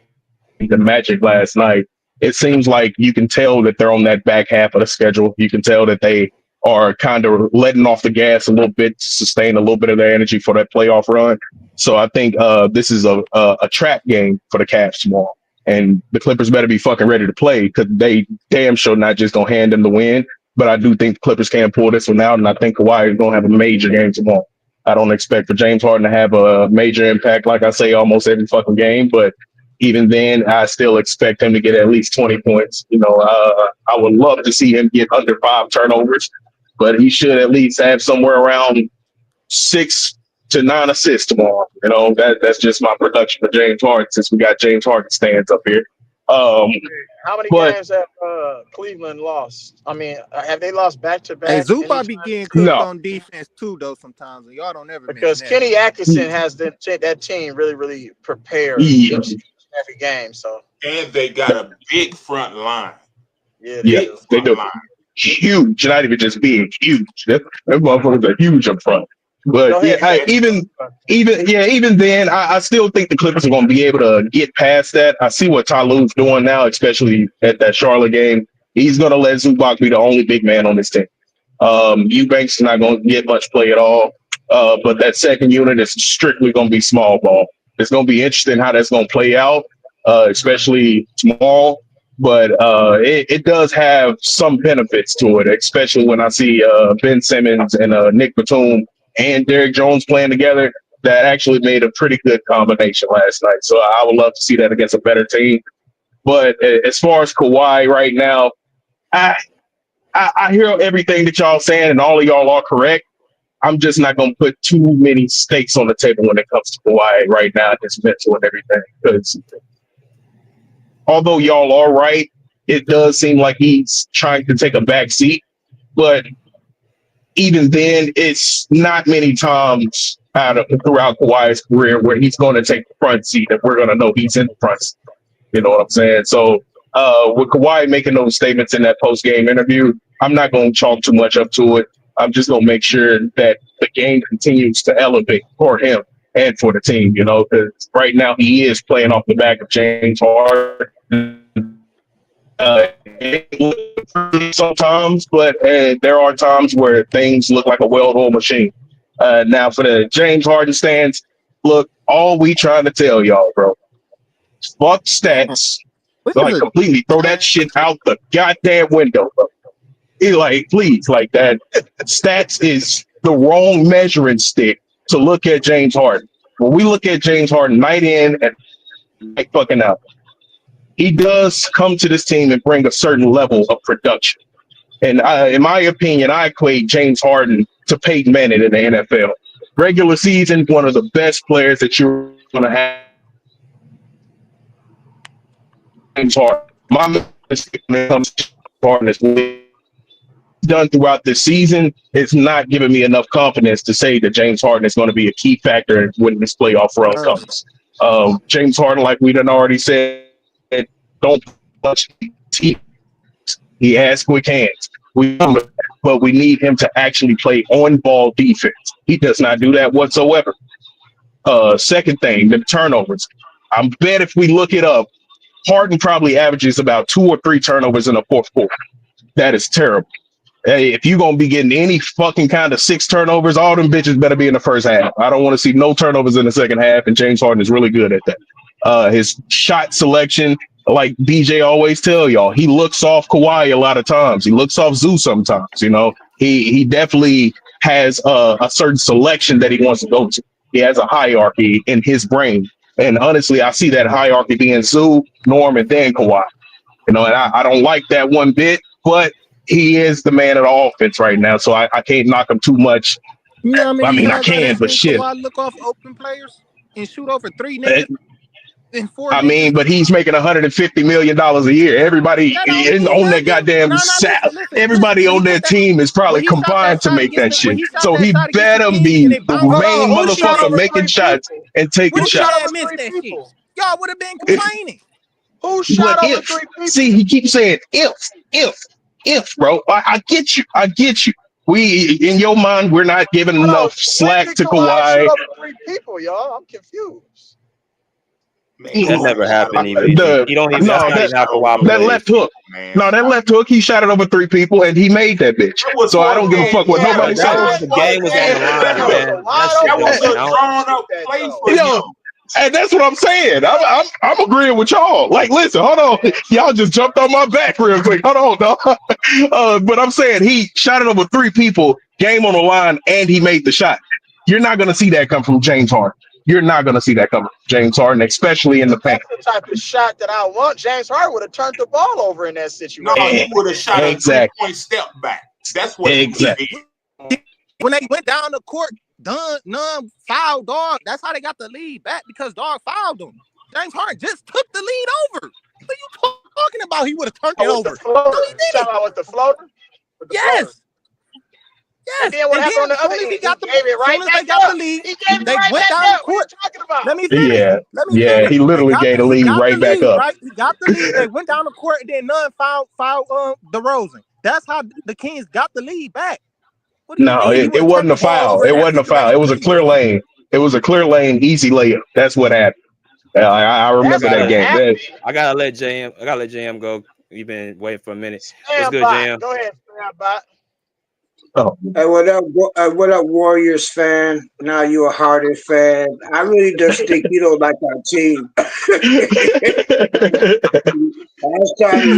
the Magic last night, it seems like you can tell that they're on that back half of the schedule. You can tell that they are kind of letting off the gas a little bit to sustain a little bit of their energy for that playoff run. So I think this is a trap game for the Cavs tomorrow. And the Clippers better be fucking ready to play because they damn sure not just going to hand them the win. But I do think the Clippers can pull this one out, and I think Kawhi is going to have a major game tomorrow. I don't expect for James Harden to have a major impact, like I say, almost every fucking game. But even then, I still expect him to get at least 20 points. You know, I would love to see him get under 5 turnovers, but he should at least have somewhere around 6 to 9 assists tomorrow. You know, that's just my production for James Harden since we got James Harden stands up here. How many games have Cleveland lost? I mean, have they lost back-to-back? Hey, Zubac be getting cooked on defense too, though. Sometimes and y'all don't ever because mention Kenny Atkinson has that team really prepared every game. So and they got a big front line. Yeah, they do. Huge, not even just big, huge. That motherfuckers are huge up front. But even then, I still think the Clippers are going to be able to get past that. I see what Ty Lue's doing now, especially at that Charlotte game. He's going to let Zubac be the only big man on this team. Eubanks is not going to get much play at all. But that second unit is strictly going to be small ball. It's going to be interesting how that's going to play out, especially tomorrow. But it does have some benefits to it, especially when I see Ben Simmons and Nick Batum and Derrick Jones playing together. That actually made a pretty good combination last night. So I would love to see that against a better team. But as far as Kawhi right now, I hear everything that y'all saying, and all of y'all are correct. I'm just not going to put too many stakes on the table when it comes to Kawhi right now, his mental and everything. Because although y'all are right, it does seem like he's trying to take a back seat. But even then, it's not many times throughout Kawhi's career where he's going to take the front seat and we're going to know he's in the front seat. You know what I'm saying? So with Kawhi making those statements in that post-game interview, I'm not going to chalk too much up to it. I'm just going to make sure that the game continues to elevate for him and for the team, you know, because right now he is playing off the back of James Harden. Sometimes, but there are times where things look like a well-oiled machine. Now, for the James Harden stands, look, all we trying to tell y'all, bro, fuck stats. Like, completely throw that shit out the goddamn window, bro. Like, please, like that. Stats is the wrong measuring stick to look at James Harden. When we look at James Harden night in and night fucking out, he does come to this team and bring a certain level of production. And in my opinion, I equate James Harden to Peyton Manning in the NFL. Regular season, one of the best players that you're going to have. James Harden. My mistake when it comes to Harden is what he's done throughout the season. It's not giving me enough confidence to say that James Harden is going to be a key factor when this playoff run comes. James Harden, like we done already said, don't touch teams. He has quick hands. But we need him to actually play on-ball defense. He does not do that whatsoever. Second thing, the turnovers. I bet if we look it up, Harden probably averages about 2 or 3 turnovers in the fourth quarter. That is terrible. Hey, if you're going to be getting any fucking kind of 6 turnovers, all them bitches better be in the first half. I don't want to see no turnovers in the second half, and James Harden is really good at that. His shot selection, like BJ always tell y'all, he looks off Kawhi a lot of times. He looks off Zoo sometimes, you know. He definitely has a certain selection that he wants to go to. He has a hierarchy in his brain. And honestly, I see that hierarchy being Zoo, Norm, and then Kawhi. You know, and I don't like that one bit, but he is the man of the offense right now, so I can't knock him too much. Yeah, I mean, I can, but shit. Kawhi look off open players and shoot over 3 niggas. I mean, but he's making $150 million a year. Everybody on that goddamn everybody on that team is probably combined to make that shit. So he better be the main motherfucker making shots and taking shots. Y'all would have been complaining. Who shot over 3 people? See, he keeps saying if, bro. I get you. I get you. We, in your mind, we're not giving enough slack to Kawhi. Shoot over 3 people, y'all. I'm confused. That never happened. Even he don't even. That left hook. No, that left hook. He shot it over 3 people and he made that bitch. So I don't give a fuck what nobody says. The game was on the line, man. That was a drawn up play for him. And that's what I'm saying. I'm agreeing with y'all. Like, listen, hold on. Y'all just jumped on my back real quick. Hold on, dog. But I'm saying he shot it over 3 people, game on the line, and he made the shot. You're not going to see that come from James Harden. You're not going to see that come from James Harden, especially in the paint. That's the type of shot that I want. James Harden would have turned the ball over in that situation. No, he would have shot a 3-point step back. That's what he did. When they went down the court, none fouled dog. That's how they got the lead back, because dog fouled them. James Harden just took the lead over. What are you talking about? He would have turned it over. Shot out with the floater? Yes. Yes. And then what happened on the other end? He got the lead. They went down the court. Let me finish. Yeah, he literally gave the lead right back up. Right? He got the lead. They went down the court, and then none fouled DeRozan. That's how the Kings got the lead back. No, it wasn't a foul. It wasn't a foul. It was a clear lane. It was a clear lane, easy layup. That's what happened. I remember that game. I gotta let JM go. You've been waiting for a minute. What's good, JM? Go ahead, bot. Oh. Hey, what up, Warriors fan? Now you a Harden fan. I really just think you don't like our team. Last time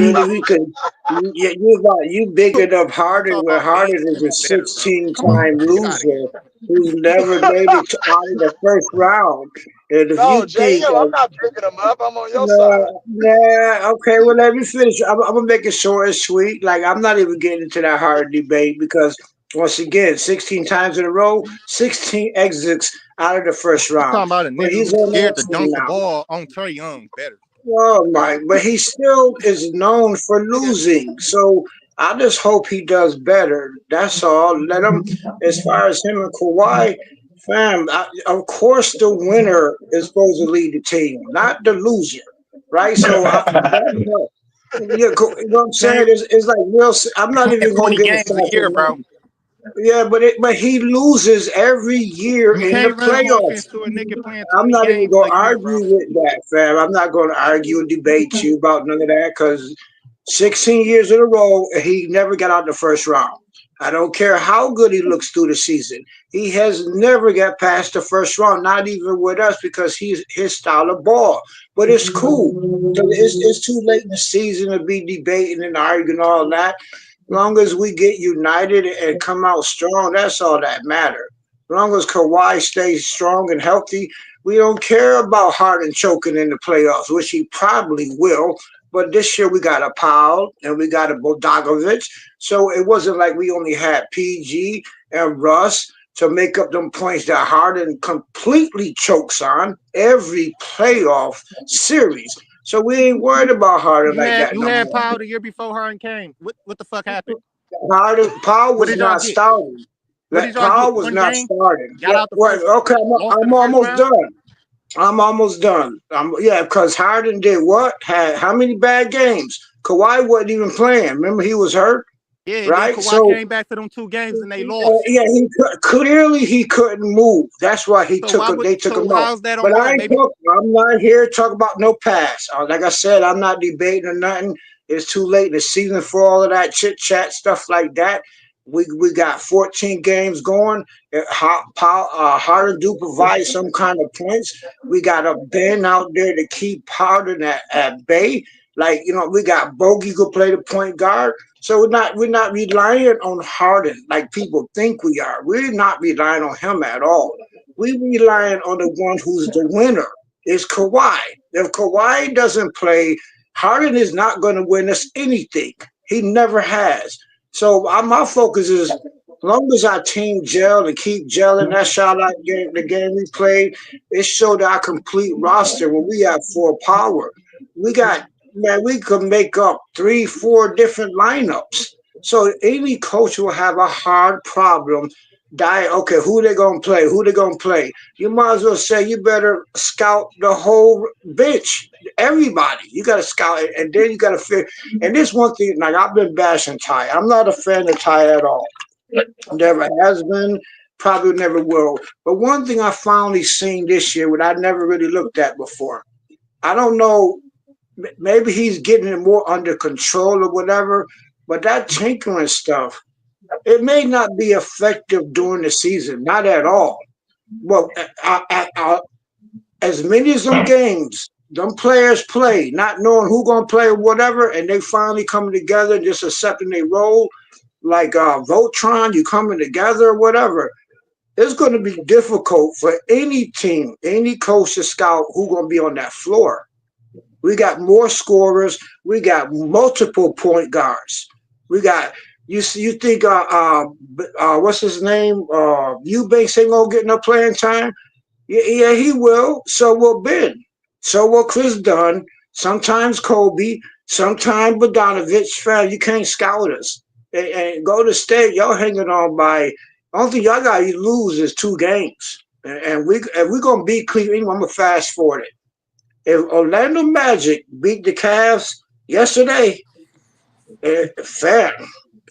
you big enough Harden, where Harden is a 16-time loser who's never made it out of the first round. And if you think, I'm not picking them up. I'm on your side. Yeah, okay. Well, let me finish. I'm gonna make it short and sweet. Like, I'm not even getting into that Harden debate because once again, 16 times in a row, 16 exits out of the first round. Talking about a nigga who's scared to dunk the ball on Trae Young better. Oh my! But he still is known for losing. So I just hope he does better. That's all. Let him. As far as him and Kawhi. Fam, of course the winner is supposed to lead the team, not the loser, right? So, you know what I'm saying? It's like real. I'm not even going to get a year, bro. Yeah, but he loses every year in the playoffs. I'm not even going to argue with that, fam. I'm not going to argue and debate you about none of that because 16 years in a row, he never got out the first round. I don't care how good he looks through the season. He has never got past the first round, not even with us, because he's his style of ball. But it's cool. It's too late in the season to be debating and arguing all that. long as we get united and come out strong, that's all that matters. As long as Kawhi stays strong and healthy, we don't care about Harden choking in the playoffs, which he probably will. But this year we got a Powell and we got a Bogdanovich. So it wasn't like we only had PG and Russ to make up them points that Harden completely chokes on every playoff series. So we ain't worried about Harden You like had that you no had more. Powell the year before Harden came. What the fuck happened? Powell What was did y'all not get? starting. What Like did y'all Powell get? was One not game? starting. Got out the Right. first. Okay, Lost in I'm the first almost round. done. I'm almost done. Yeah, because Harden did what? Had how many bad games? Kawhi wasn't even playing. Remember, he was hurt. Yeah, and then Right. Kawhi So came back to them 2 games and they lost. yeah, clearly he couldn't move. That's why So why would they took him out. how's that on But y'all, baby? I'm not here to talk about no pass. Like I said, I'm not debating or nothing. It's too late in the season for all of that chit chat stuff like that. We got 14 games going. Harden do provide some kind of points. We got a Ben out there to keep Harden at bay. Like, we got Bogey who play the point guard. So we're not relying on Harden like people think we are. We're not relying on him at all. We're relying on the one who's the winner. It's Kawhi. If Kawhi doesn't play, Harden is not going to win us anything. He never has. So my focus is, as long as our team gel and keep gelling, that Charlotte game, the game we played, it showed our complete roster when we have full power. We could make up 3-4 different lineups. So any coach will have a hard problem. Okay, who they gonna play? Who they gonna play? You might as well say you better scout the whole bench, everybody. You got to scout it, and then you got to figure. And this one thing, like I've been bashing Ty. I'm not a fan of Ty at all. Never has been, probably never will. But one thing I finally seen this year, what I never really looked at before. I don't know. Maybe he's getting it more under control or whatever. But that tinkering stuff, it may not be effective during the season, not at all. Well, as many as them games, them players play, not knowing who gonna play or whatever, and they finally coming together and just accepting their role, like Voltron, you coming together or whatever. It's going to be difficult for any team, any coach to scout who gonna be on that floor. We got more scorers. We got multiple point guards. We got you think what's his name? Eubanks ain't gonna get no playing time. Yeah, he will. So will Ben. So will Chris Dunn. Sometimes Kobe. Sometimes Bogdanovich. Fam, you can't scout us. And go to state. Y'all hanging on by. Only thing y'all got to lose is 2 games. And if we're gonna beat Cleveland, I'm gonna fast forward it. If Orlando Magic beat the Cavs yesterday, fair.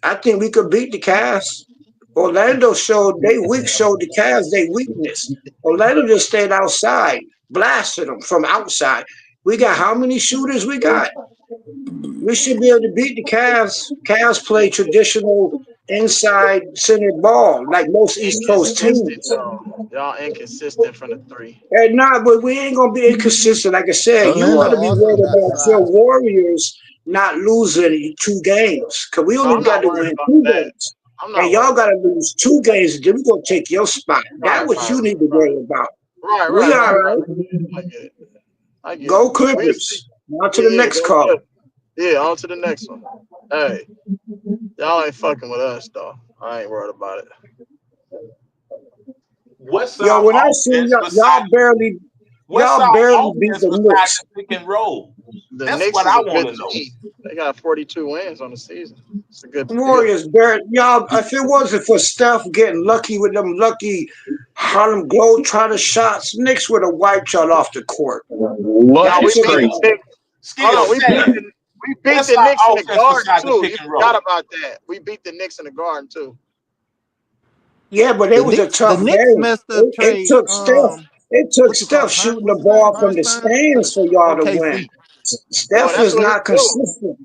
I think we could beat the Cavs. Orlando showed the Cavs their weakness. Orlando just stayed outside, blasted them from outside. We got how many shooters we got? We should be able to beat the Cavs. Cavs play traditional inside center ball like most East Coast teams. Y'all inconsistent from the 3. And but we ain't gonna be inconsistent. Like I said, you Orlando want to be also worried got about your size. Warriors not losing 2 games because we only got to win 2 games. And y'all got to lose 2 games, then we're going to take your spot. That's what you need to worry about. Right. I get it. Go Clippers. On to the next call. Yeah, on to the next one. Hey, y'all ain't fucking with us, though. I ain't worried about it. What's Yo, our when I see y'all barely beat the Knicks. Pick and roll? That's Knicks what is I a want good to know. They got 42 wins on the season. It's a good Warriors, y'all. If it wasn't for Steph getting lucky with them lucky Harlem Globetrotter shots, Knicks would have wiped y'all off the court. What is crazy? We beat the Knicks in the garden too. You forgot about that. We beat the Knicks in the garden too. Yeah, but it was a tough the Knicks game. messed up trade. It took Steph. It took Steph shooting the ball from the stands for y'all to win. Steph is not consistent.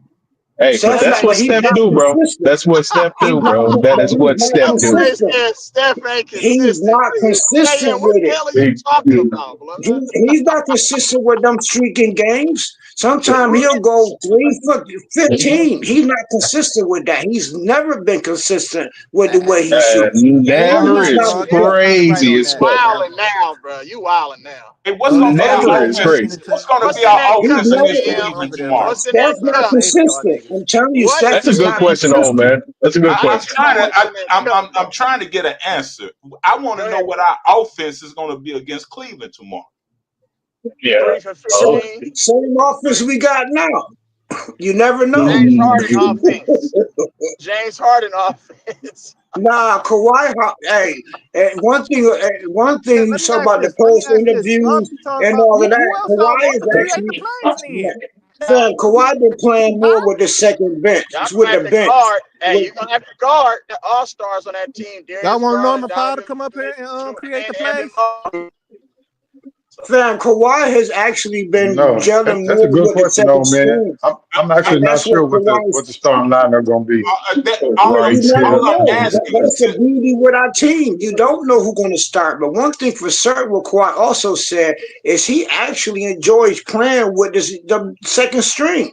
Hey, but that's what Steph do, bro. That's what Steph do, bro. That is what Steph do. Steph ain't consistent. He's not consistent with it. What the hell are you talking about, blood? He's not consistent with them streaking games. Sometimes he'll go 3 for 15. He's not consistent with that. He's never been consistent with the way he shoots. Never is crazy as You fuck. wilding now, bro. You wilding now. Hey, what's gonna be our Never is offense? crazy. What's gonna What's be in that our cup, offense against GM? Cleveland tomorrow? What's in that Steph not cup? consistent. I'm telling you, What Steph That's a is good not question, consistent. man. That's a good I'm question. trying to. What's in that cup? I'm trying to get an answer. I want Go to know ahead. what our offense is going to be against Cleveland tomorrow. Yeah. 3 for 15. Same offense we got now. You never know. James Harden offense. James Harden offense. Nah, Kawhi. Hey, and one thing you Let me saw ask about the this. Let me post ask this. Y'all interviews keep talking and about all of who that. else y'all Kawhi want is to create the actually, plays then? son, Kawhi been playing more with the second bench. Y'all It's gonna with have the to bench. guard. Hey, you're gonna have to guard the all stars on that team. Y'all Darius want Garland, Norman Powell to Donovan come up here and create the and Evan plays? Mobley. Fam, Kawhi has actually been No, gelling that's a more good with the question, second though, man. string, I'm actually and not that's sure what what Kawhi's. the starting lineup gonna be. Right. You never All I'm know. asking That's the beauty with our team. You don't know who's going to start. But one thing for certain, what Kawhi also said is he actually enjoys playing with the second string.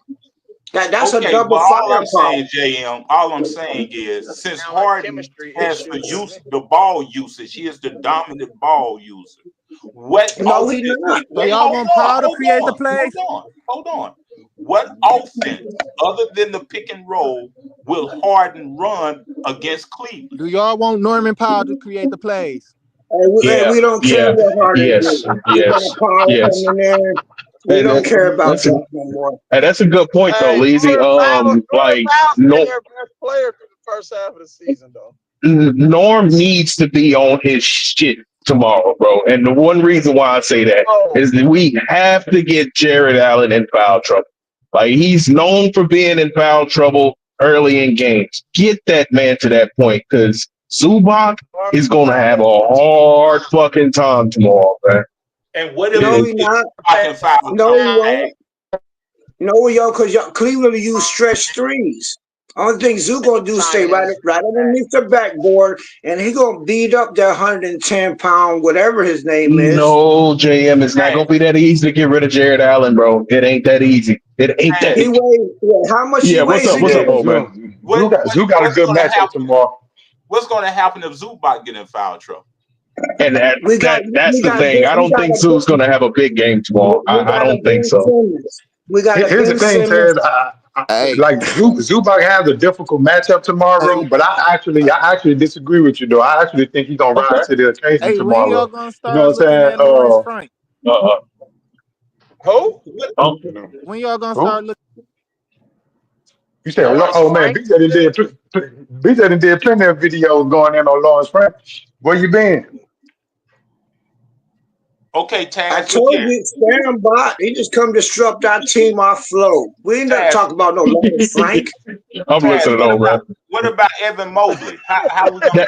That's a Okay, but double all I'm firepower. saying, JM, all I'm saying is since Sound like Harden chemistry has the issues. ball usage, he is the dominant ball user. What No, he offense? not. So Wait, y'all want Powell to create the plays? hold on. What offense, other than the pick and roll, will Harden run against Cleveland? Do y'all want Norman Powell to create the plays? Yeah. We don't care Yeah. what Harden Yes. do. We Yes. got power Yes. coming in. We Hey, don't care about that's a that no more. that's a good point though, Hey, Leezy. Norman Like Powell's been no, their best player for the first half of the season, though. Norm needs to be on his shit tomorrow, bro. And the one reason why I say that is that we have to get Jared Allen in foul trouble. Like he's known for being in foul trouble early in games. Get that man to that point because Zubac is gonna have a hard fucking time tomorrow, man. And what if No, we he get not. fucking foul No, he trouble? won't. No, yo, because Cleveland will use stretch threes. Only thing Zoo gonna do is stay right underneath the backboard, and he gonna beat up that 110-pound whatever his name is. No, JM, it's not gonna be that easy to get rid of Jared Allen, bro. It ain't that easy. It ain't that. He weighs how much? Yeah, he what's weighs up? What's up, again? old man? Zoo got a good matchup tomorrow. What's going to happen if Zubac get in foul trouble? And that's we the got thing. I don't think Sue's going to have a big game tomorrow. I don't think so. We got Here's the thing, Ted. Like Zubac has a difficult matchup tomorrow, but I actually disagree with you though. I actually think he's gonna rise to the occasion Hey, when y'all tomorrow. gonna You know start what I'm looking at Lawrence saying? Frank? Who? When y'all gonna Who? start looking? You said, oh man, BJ done did plenty of videos going in on Lawrence Frank. Where you been? Okay, Taz. I told you, stand by. He just come disrupt our team, our flow. We ain't gonna talk about no Lawrence Frank. I'm listening on, man. What about Evan Mobley? How we gonna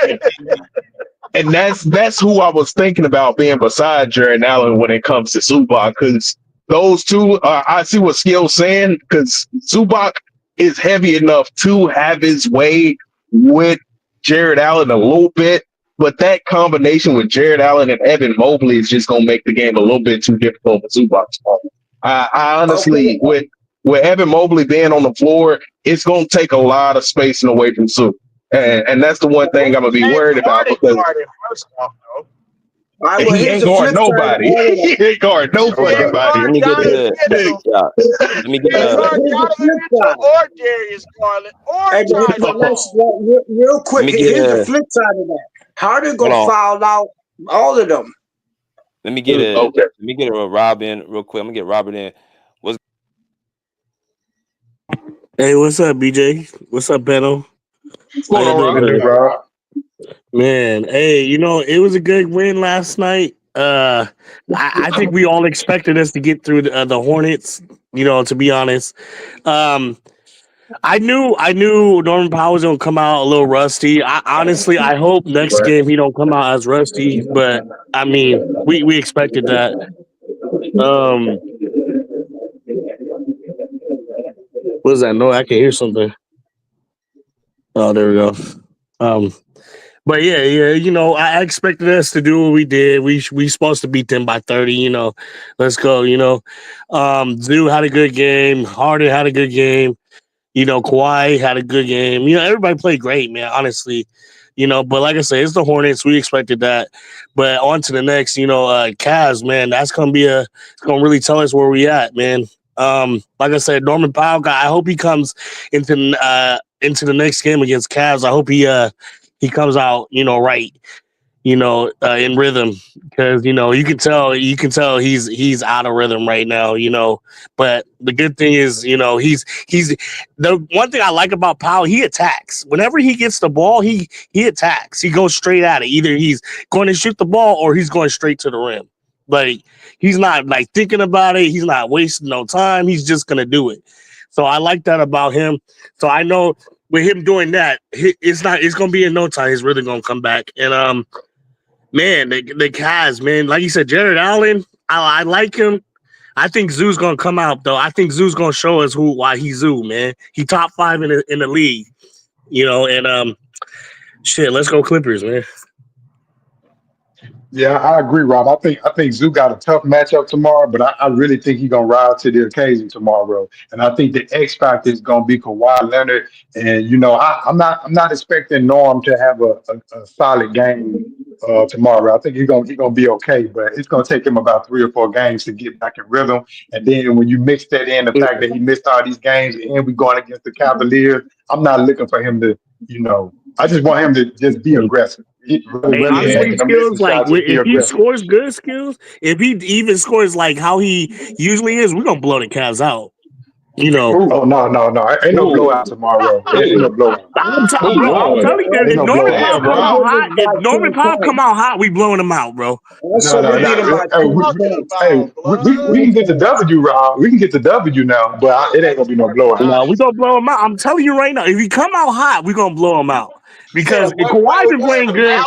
And that's who I was thinking about being beside Jared Allen when it comes to Zubac, because those two, I see what Skill's saying, because Zubac is heavy enough to have his way with Jared Allen a little bit, but that combination with Jared Allen and Evan Mobley is just going to make the game a little bit too difficult for Zubac. I honestly, with Evan Mobley being on the floor, it's going to take a lot of spacing away from Sue. And that's the one thing I'm going to be worried about because he ain't guard nobody. He ain't guard no fucking body. Let me get let me get or Darius Garland or Hey, but real quick, Let me get here's the flip side of that. Harden gonna Hold on. foul out all of them. Let me get a Rob in real quick. I'm gonna get Robert in. Hey, what's up, BJ? What's up, Benno? What's going on, Rob? Man, hey, it was a good win last night. I think we all expected us to get through the Hornets. To be honest, I knew Norman Powell was gonna come out a little rusty. I hope next game he don't come out as rusty. But I mean, we expected that. What is that? No, I can hear something. Oh, there we go. But yeah, I expected us to do what we did. We supposed to beat them by 30. Let's go. Zoo had a good game. Harden had a good game. Kawhi had a good game. Everybody played great, man. Honestly, But like I said, it's the Hornets. We expected that. But on to the next. Cavs, man. That's gonna it's gonna really tell us where we at, man. Like I said, Norman Powell guy. I hope he comes into the next game against Cavs. I hope he comes out, right, in rhythm, because you can tell he's out of rhythm right now, But the good thing is, he's the one thing I like about Powell. He attacks whenever he gets the ball. He attacks. He goes straight at it. Either he's going to shoot the ball or he's going straight to the rim. Like, he's not like thinking about it. He's not wasting no time. He's just gonna do it. So I like that about him. So I know with him doing that, it's gonna be in no time. He's really gonna come back. And man, the Cavs, man, like you said, Jared Allen, I like him. I think Zoo's gonna come out though. I think Zoo's gonna show us why he's Zoo, man. He top 5 in the league, And shit, let's go Clippers, man. Yeah, I agree, Rob. I think Zoo got a tough matchup tomorrow, but I really think he's gonna rise to the occasion tomorrow. And I think the X factor is gonna be Kawhi Leonard. And I'm not expecting Norm to have a solid game tomorrow. I think he's gonna be okay, but it's gonna take him about 3 or 4 games to get back in rhythm. And then when you mix that in, the fact that he missed all these games and we going against the Cavaliers, I'm not looking for him to, I just want him to just be aggressive. Honestly, skills, like if he scores good skills, if he even scores like how he usually is, we're gonna blow the Cavs out. Oh no! Ain't no blowout tomorrow. Ain't no blowout. I'm telling you, if Norman Powell come out hot, we blowing him out, bro. We can get the W, Rob. We can get the W now, but it ain't gonna be no blowout. No, we gonna blow him out. I'm telling you right now, if he come out hot, we gonna blow him out. Because Kawhi been playing good.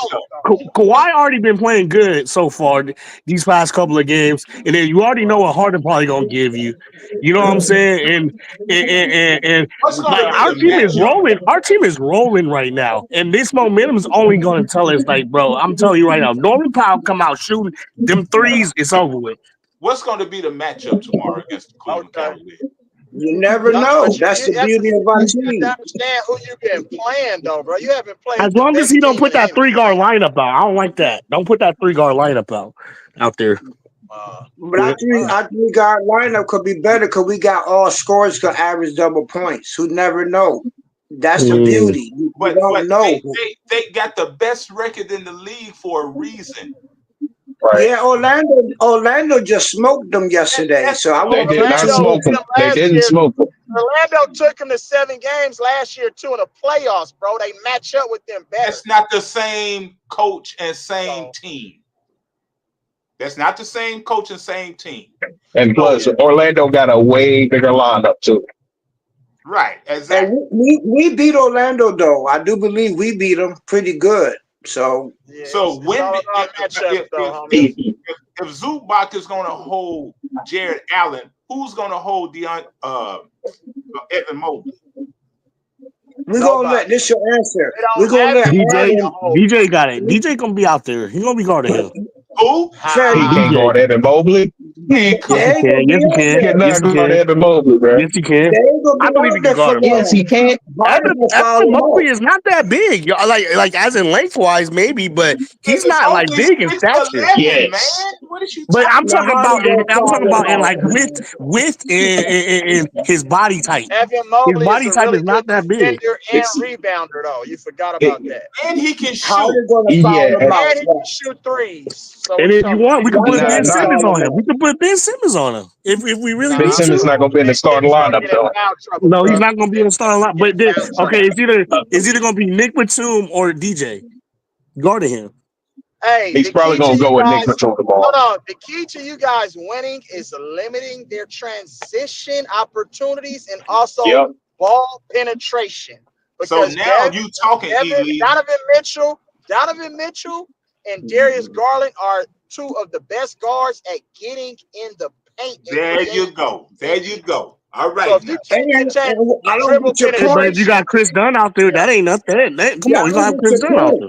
Kawhi already been playing good so far these past couple of games, and then you already know what Harden probably gonna give you. You know what I'm saying? And like our team is rolling. Our team is rolling right now, and this momentum is only gonna tell us, like, bro, I'm telling you right now, Norman Powell come out shooting them threes, it's over with. What's going to be the matchup tomorrow against the Cleveland Cavaliers? You never know. That's the beauty of our team. You understand who you've been playing, though, bro. You haven't played. As long as he don't put that 3-guard lineup out, I don't like that. Don't put that 3-guard lineup out there. But our 3-guard lineup could be better because we got all scorers could average double points. Who never know? That's the beauty. But don't know. They got the best record in the league for a reason. Right. Yeah, Orlando just smoked them yesterday. So I they did not smoke them. They didn't smoke them. Orlando took them to 7 games last year too in the playoffs, bro. They match up with them better. That's not the same coach and same team. That's not the same coach and same team. And plus, Orlando got a way bigger lineup too. Right, exactly. And we beat Orlando though. I do believe we beat them pretty good. So if Zubac is going to hold Jared Allen, who's going to hold Evan Mobley? We're going to let this your answer. We're going to let DJ got it. DJ going to be out there. He's going to be guarding him. Who? He can't guard Evan Mobley. Yes, he can. Yes, he can. Evan Mobley, bro. Yes, he can. I believe he can guard him. Yes, he can. Evan Mobley is not that big. Like as in lengthwise, maybe, but he's not like big in stature. Yes. But I'm talking about in like width and his body type. Evan Mobley his body type is not that big. And rebounder though. You forgot about that. And he can shoot. And he can shoot threes. So and if you want, we can put Ben Simmons on him. We can put Ben Simmons on him if we really. Ben Simmons not gonna be in the starting lineup though. No, he's not gonna be in the starting lineup. But then, okay, it's either gonna be Nick Batum or DJ guarding him. Hey, he's probably gonna go with Nick Batum tomorrow. Hold on. The key to you guys winning is limiting their transition opportunities and also ball penetration. Because so now you talking, Donovan Mitchell and Darius Garland are 2 of the best guards at getting in the paint. There you go. All right. So if you but if you got Chris Dunn out there, that ain't nothing. Come on, you gonna have Chris Dunn out there.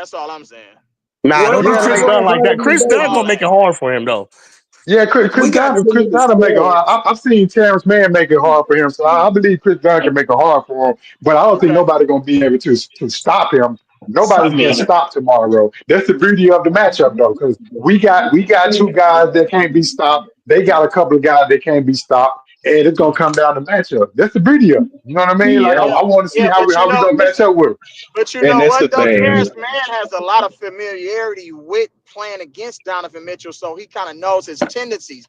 That's all I'm saying. Nah, don't do Yeah, Chris like Dunn like that. Chris Dunn All gonna make that. it hard for him though. yeah, Chris Dunn will make it hard. I've seen Terrence Mann make it hard for him, so I believe Chris Dunn can make it hard for him. But I don't think Okay. nobody's gonna be able to stop him. Nobody's getting Yeah. stopped tomorrow. That's the beauty of the matchup, though, because we got two guys that can't be stopped. They got a couple of guys that can't be stopped. and it's gonna come down to matchup. That's the beauty of it. You know what I mean? Like Yeah, I want to see how but we gonna match up with 'em. but you and know that's the what though, thing. Terrence Mann has a lot of familiarity with playing against Donovan Mitchell, so he kind of knows his tendencies.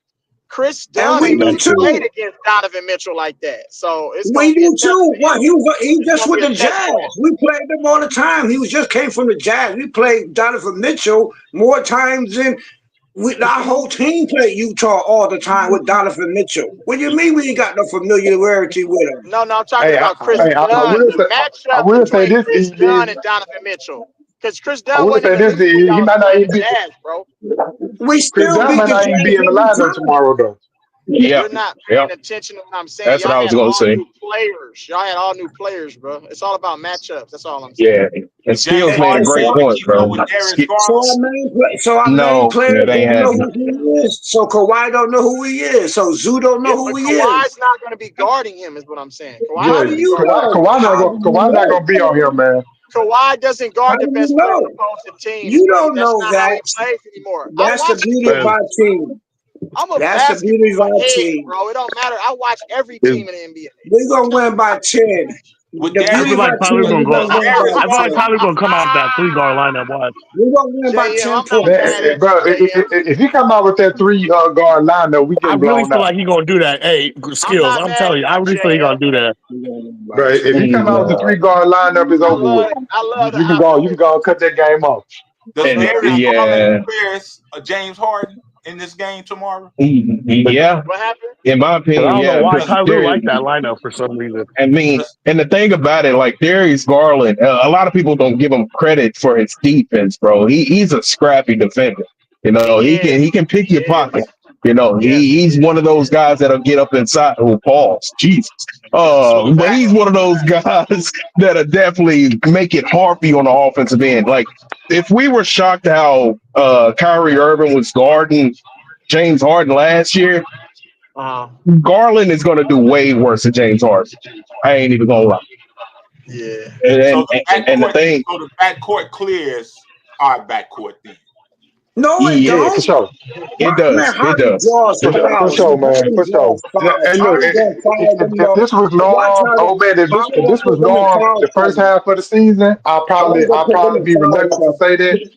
Chris And Dunn we ain't do really played too. against Donovan Mitchell like that, so it's gonna We be a do test too. for What him. he It's just gonna with be a the test Jazz. for him. We played them all the time. He was just came from the Jazz. We played Donovan Mitchell more times than our whole team played Utah all the time with Donovan Mitchell. What do you mean we ain't got no familiarity with him? No, I'm talking Hey, about Chris I Dunn. will The say I matchup will say between this, Chris ED. Dunn and Donovan Mitchell, because Chris I Dunn will wasn't say in the this, league when he y'all was might not playing even the be Jazz, bro. We Chris still Dunn beat might the not even Jazz be in the every lineup time. tomorrow though. Yeah, You're not yeah. paying attention to what I'm saying. That's Y'all what I was had gonna all say. new players. Y'all had all new players, bro. It's all about matchups. That's all I'm saying. Yeah, and James Skills made a Harden great going to point, keep up bro. with Darius Garland. So our main No, players yeah, they ain't don't know happening. who he is. So Kawhi don't know who he is. So Zoo don't know Yeah, who but he is. Kawhi's not going to be guarding him, is what I'm saying. Kawhi's How Yeah, not do going to be you guarding him. know? How do you Kawhi not know? gonna be on here, man. Kawhi doesn't How guard the do you best player on know? opposing teams, You bro. don't That's know not how that. he plays anymore. I That's the watch the beauty of game. our team. I'm a That's the beauty of basketball our head, team. bro. It don't matter. I watch every team in the NBA. We're gonna win by 10. With The I beauty feel Darius, of like our Tyler's team, gonna we're go. gonna win by I feel like 10. Tyler's gonna come out with that 3 guard lineup. Watch. We're gonna win by JM, 10 I'm not Man, points. mad at bro, you, JM. if he come out with that 3 guard lineup, we I getting really blown feel out. like he's gonna do that. Hey, I'm Skills. not I'm mad telling at you, I you, really feel he's JM. gonna do that. We're gonna win by Bro, if he come out with the 3 guard lineup, it's over with. I love the You can go and cut that game off. does And Darius Garland yeah, embarrass James Harden in this game tomorrow? yeah. What happened? In my But I opinion, don't know yeah, why because Tyler there. like that lineup for some reason. I mean, and the thing about it, like Darius Garland, a lot of people don't give him credit for his defense, bro. He's a scrappy defender. You know, He he is. can pick He your pocket. is. You know, Yes, he he's one is. of those guys that'll get up inside. Oh, pause, Jesus. So the But back, he's one of those guys that'll definitely make it hard for you on the offensive end. Like if we were shocked how Kyrie Irving was guarding James Harden last year, Garland is going to do way worse than James Harden. I ain't even gonna lie. Yeah. so the And the backcourt, thing, so the backcourt clears our backcourt then. No, it yeah, Yeah, for don't. sure. it Man, does. It Harden does. draws For fouls. sure, man. Harden For sure. draws fouls. Hey, look, Harden don't foul them if no. this was Watch Norm, Harden. oh man, Harden if don't this was put them in Norm foul the first trouble. half of the season, Harden don't I'll put them probably in be foul reluctant to trouble. say that.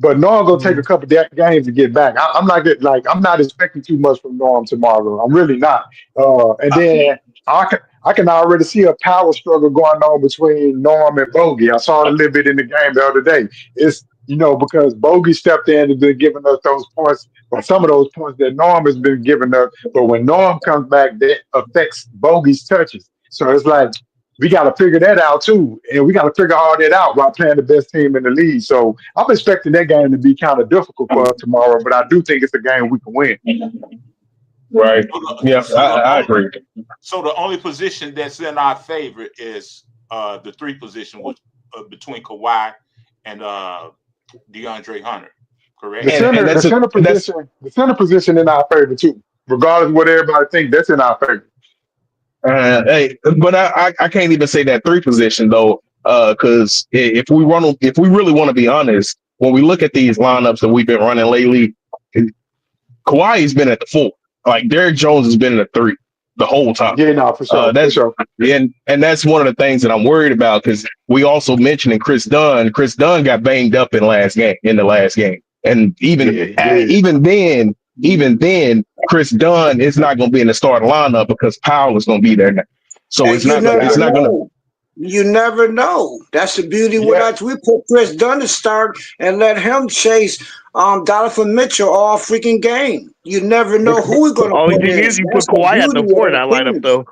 But Norm gonna take a couple games to get back. I'm not getting I'm not expecting too much from Norm tomorrow. I'm really not. And then I can already see a power struggle going on between Norm and Bogey. I saw it a little bit in the game the other day. It's because Bogey stepped in and been giving us those points, or some of those points that Norm has been giving us. But when Norm comes back, that affects Bogey's touches. So it's like we got to figure that out too, and we got to figure all that out while playing the best team in the league. So I'm expecting that game to be kind of difficult for us tomorrow, but I do think it's a game we can win. Right. Yeah, I only, agree. so the only position that's in our favor is the 3 position, which between Kawhi and DeAndre Hunter. Correct. The center position in our favor too, regardless of what everybody thinks. That's in our favor. Hey, but I can't even say that 3 position though, because if we really want to be honest, when we look at these lineups that we've been running lately, Kawhi's been at the 4. Like Derrick Jones has been in the 3 the whole time. Yeah, no, for sure. That's for sure. And that's one of the things that I'm worried about because we also mentioned Chris Dunn. Chris Dunn got banged up in the last game, and even then, Chris Dunn is not going to be in the starting lineup because Powell is going to be there now. So And it's not going to. You never know. That's the beauty with us. We put Chris Dunn to start and let him chase Donovan Mitchell all freaking game. You never know who we're going to Only put thing in. is, you That's put the Kawhi at the beauty 4 of in that the lineup, team. though.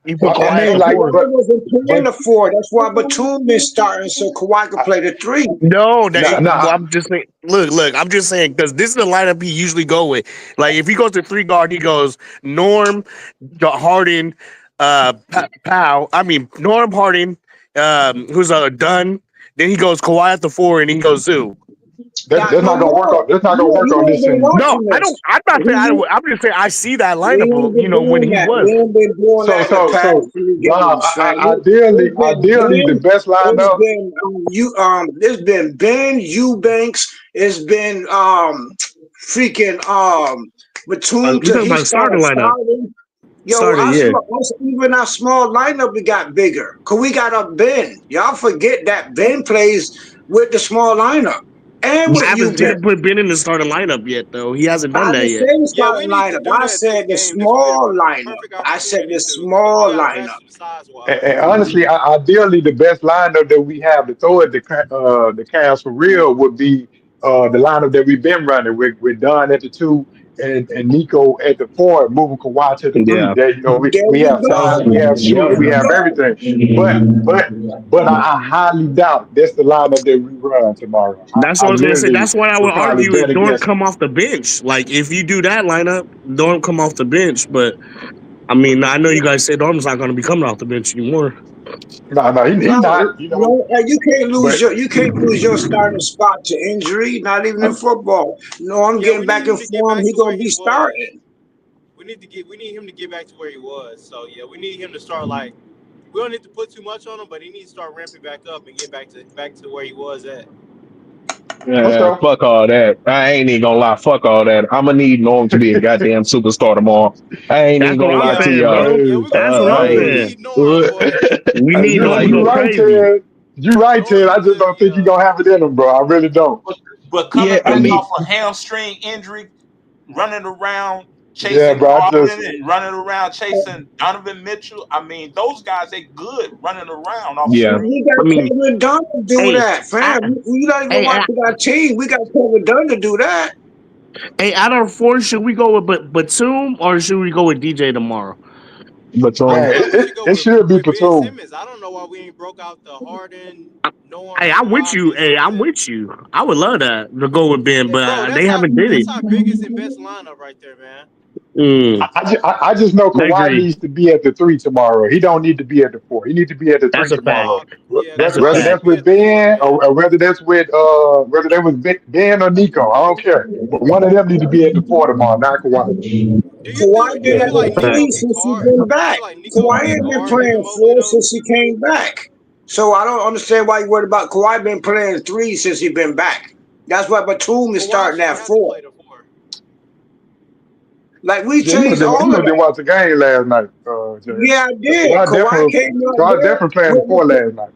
You put Kawhi at the Kawhi 4. wasn't playing the 4. That's why Batum been starting so Kawhi could play the 3. No, I'm just saying. Look. I'm just saying because this is the lineup he usually go with. Like if he goes to 3 guard, he goes Norm, Harden, Powell. I mean Norm, Harden, who's Dunn. Then he goes Kawhi at the 4, and he goes Zoo. That's not gonna work on. That's not gonna work on this team. No, I don't. I'm not saying. I'm just saying I see that lineup. When he was. We ain't been doing that in the past few games. Ideally, the best lineup. It's been Ben Eubanks. It's been freaking Batum. You're talking about starting lineup. Yo, even our small lineup, we got bigger. Cause we got a Ben. Y'all forget that Ben plays with the small lineup and We with you, Ben. haven't put Ben in the starting lineup yet, though. He hasn't done I that didn't yet. say the starting lineup. I said the small lineup. I said the small lineup. And honestly, ideally, the best lineup that we have to throw at the Cavs for real would be the lineup that we've been running with Don at the 2 and Nico at the 4, moving Kawhi to the 3. Yeah. That There we you have size, go. we have There shooting, we you have go. everything. But I highly doubt that's the lineup that we run tomorrow. That's I what I was gonna say. literally That's what I would would probably argue is bet Dorm against it. come off the bench. Like if you do that lineup, Dorm come off the bench. But I mean, I know you guys say Dorm's not going to be coming off the bench anymore. No, he's not. You know, No, and you can't but lose your starting spot to injury. Not even in football. No, I'm Yeah, we getting need back in him to get form. back He to where gonna he be was. starting. We need him to get back to where he was. So yeah, we need him to start like we don't need to put too much on him, but he needs to start ramping back up and get back to where he was at. Fuck all that. I ain't even gonna lie. Fuck all that. I'm gonna need Norm to be a goddamn superstar tomorrow. I ain't even That's what gonna I'm lie to saying, y'all. bro. That's what I'm Like, saying. We Hey, need Norm to you go right, crazy. Ted. You right, Ted. I just don't think you're gonna have it in him, bro. I really don't. But coming yeah, I back mean, off a hamstring injury, running around Yeah, chasing bro. I Harden just and running around chasing Donovan Mitchell. I mean, those guys they good running around off yeah. We got I mean, Kevin Dunn to do hey, that, fam. We not even hey, watching our team. We got Kevin Dunn to do that. hey, out of 4, should we go with Batum or should we go with DJ tomorrow? But I man, feel like we should go it should be with Ben Platoon. Simmons. I don't know why we ain't broke out the Harden, Norm, Hey, I'm with Kawhi, you. Ben Hey, I'm Simmons. with you. I would love that to go with Ben, And bro, but they haven't did it. that's our biggest and best lineup right there, man. I just know I Kawhi agree. needs to be at the 3 tomorrow. He don't need to be at the 4. He needs to be at the 3 That's a fact. tomorrow. That's a Whether fact. that's with Ben or whether that's with whether that was Ben or Nico, I don't care. But one of them need to be at the 4 tomorrow, not Kawhi. Kawhi been at the 3 since he been back. Kawhi ain't been playing 4 since he came back. So I don't understand why you worried about Kawhi been playing 3 since he been back. That's why Batum is starting at 4. Like we Yeah, changed all of didn't that. watch the game last night. Jay. Yeah, I did. Kawhi came out Kawhi there definitely playing the 4 last night.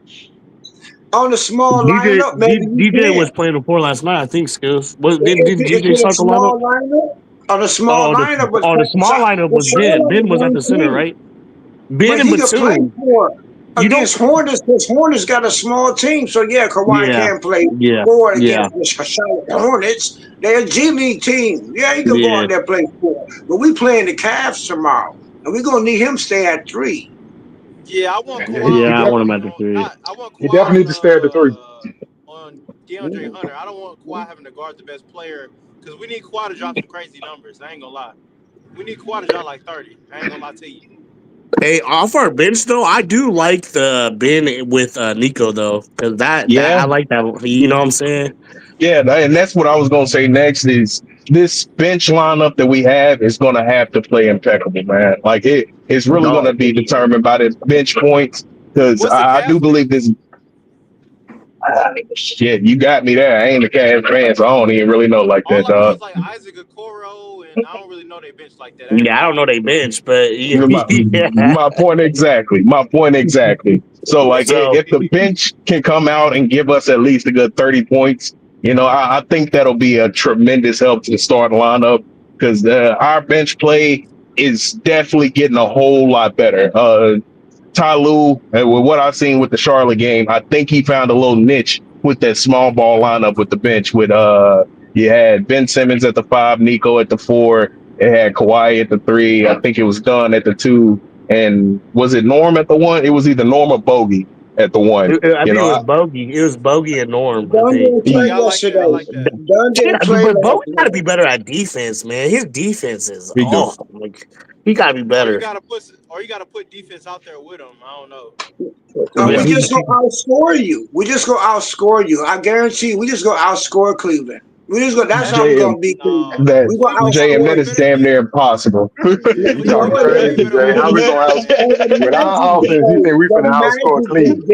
on the small lineup. Maybe you DJ was can. playing before last night. I think Skills. Didn't If DJ it's a start the lineup? small lineup, on a small lineup, but The small lineup was Ben. Ben was at the center, right? Ben But and he could play Batum. for You don't. against Hornets because Hornets got a small team. So yeah, Kawhi Yeah. can play Yeah. forward Yeah. against the Charlotte Hornets. They're a G League team. Yeah, he could go Yeah. out there and play forward. But we playing the Cavs tomorrow, and we're gonna need him to stay at 3. Yeah, I want Kawhi. Yeah, I want him at the 3. I want He Kawhi definitely need to stay at the 3. on DeAndre Hunter. I don't want Kawhi having to guard the best player because we need Kawhi to drop some crazy numbers. I ain't gonna lie. We need Kawhi to drop like 30. I ain't gonna lie to you. Hey, off our bench though, I do like the Ben with Nico though, because that I like that. You know what I'm saying? Yeah, and that's what I was gonna say next is this bench lineup that we have is gonna have to play impeccable, man. Like it's really gonna be determined by the bench points because I do believe this. Shit, you got me there. I ain't a Cavs fan, so I don't even really know like that, All I know dog. is like Isaac Okoro, and I don't really know they bench like that. Yeah, I don't know they bench, but yeah. My point exactly. My point exactly. So, like, if the bench can come out and give us at least a good 30 points, you know, I think that'll be a tremendous help to the starting lineup because our bench play is definitely getting a whole lot better. Ty Lue, with what I've seen with the Charlotte game, I think he found a little niche with that small ball lineup with the bench. With you had Ben Simmons at the 5, Nico at the 4, it had Kawhi at the 3. I think it was Dunn at the 2, and was it Norm at the 1? It was either Norm or Bogey at the 1. I think it was Bogey. It was Bogey and Norm. I Dunn think. didn't play yesterday. Dunn didn't play But Bogey last got to night. be better at defense, man. His defense is He do. like he got to be Or better. you gotta put defense out there with him. I don't know. We just gonna outscore you. We just gonna outscore you. I guarantee you, we just gonna outscore Cleveland. We just go. That's how we're gonna beat Cleveland. We gonna JM, that outscore is damn near impossible. You talking crazy, Jay. How we gonna with our offense, you think we finna outscore Cleveland?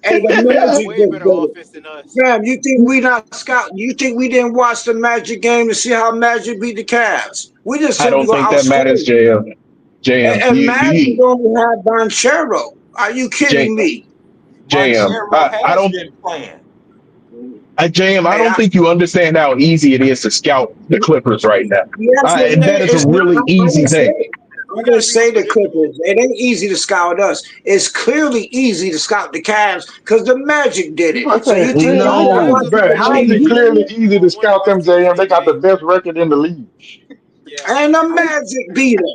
And the Magic just did it. Fam, you think we not scout? You think we didn't watch the Magic game to see how Magic beat the Cavs? We just I simply don't gonna think that outscore matters, you. JM. JM, And Magic only had Banchero. Are you kidding me? JM, I don't. been playing. JM, I don't think you understand how easy it is to scout the Clippers right now. Yes, That is a really easy thing. I'm gonna say the Clippers. It ain't easy to scout us. It's clearly easy to scout the Cavs because the Magic did it. So you think No, but how is it clearly easy to scout them, JM? They got the best record in the league. and the Magic beat them.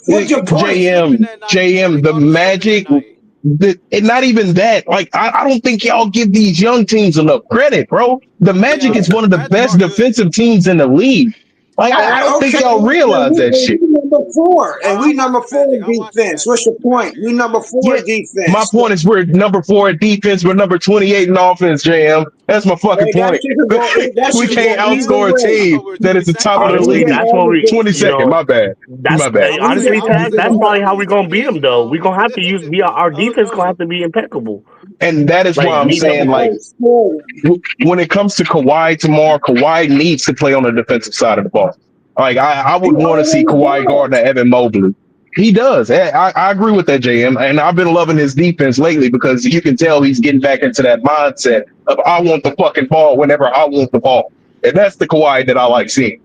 What's your point? JM, the Magic, and not even that. Like, I don't think y'all give these young teams enough credit, bro. The Magic is one of the best defensive teams in the league. Like, I don't think y'all realize that shit. We number 4, and we number 4 in defense. What's your point? We number 4 in defense. My point is we're number 4 in defense. We're number 28 in offense, JM. That's my fucking point. We can't outscore a team that is the top of the league. That's what we 22nd. My bad. My bad. Honestly, that's probably how we're gonna beat them, though. We're gonna have to use our defense. Gonna have to be impeccable. And that is why I'm saying, like, when it comes to Kawhi tomorrow, Kawhi needs to play on the defensive side of the ball. Like, I would want to see Kawhi guard Evan Mobley. He does. I agree with that, JM. And I've been loving his defense lately because you can tell he's getting back into that mindset of I want the fucking ball whenever I want the ball. And that's the Kawhi that I like seeing.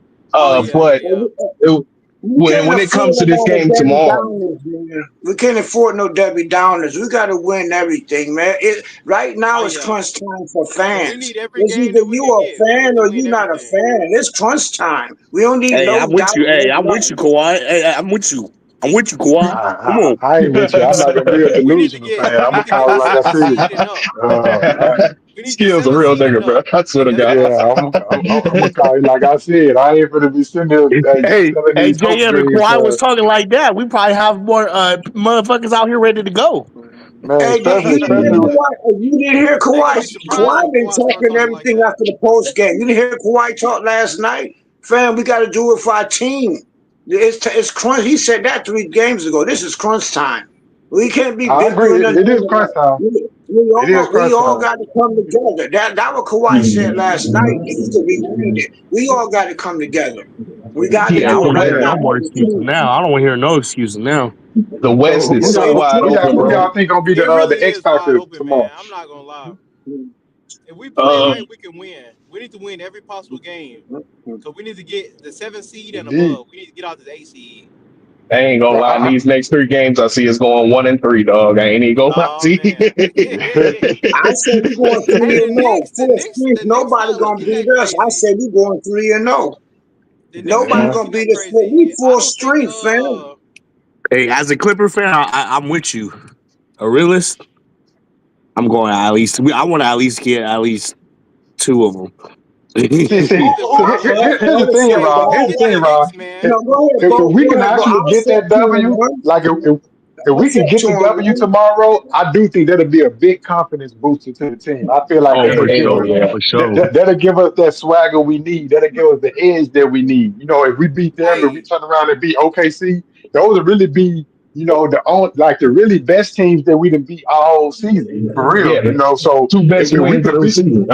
When it comes to this game tomorrow, we can't afford no Debbie Downers. We got to win everything, man. Right now, it's crunch time for fans. It's either you a fan or you not a fan. It's crunch time. We don't need no. I'm with you. Hey, I'm with you, Kawhi. Hey, I'm with you. I'm with you, Kawhi. Come on. I ain't with you. I'm not gonna be a delusional fan. I'm gonna call it like I said. Skills a real nigga, bro. I swear to God. Yeah, I'm gonna call it like I said. I ain't gonna be sitting there. Hey, JM, if Kawhi was talking like that, we probably have more motherfuckers out here ready to go. Man, hey, you didn't hear Kawhi. Kawhi been talking everything after the post game. You didn't hear Kawhi talk last night, fam. We got to do it for our team. It's crunch. He said that 3 games ago. This is crunch time. We can't be. I agree. It is crunch time. We all got to come together. That what Kawhi said last night. We all got to come together. We got to do it right now. No more excuses now. I don't want to hear no excuses now. The West is so wide open. Who y'all think gonna be the X factor tomorrow? I'm not gonna lie. If we play right, we can win. We need to win every possible game. So we need to get the 7th seed and above. We need to get out this 8 seed. I ain't gonna lie. These next 3 games, I see us going 1-3, dog. I ain't even gonna lie. I said we going 3-0. Nobody gonna beat us. I said we going 3-0. Nobody gonna beat us. We full strength, fam. Hey, as a Clipper fan, I'm with you. A realist, I'm going at least. I want to at least get at least 2 of them. Here's the thing, Rob. If we can actually get that W, like if we can get the W tomorrow, I do think that'll be a big confidence booster to the team. I feel like that'll give us that swagger we need. That'll give us the edge that we need. You know, if we beat them, if we turn around and beat OKC, those would really be, you know, the really best teams that we done beat all season. For real. Yeah, you know, so 2 best wins of the season.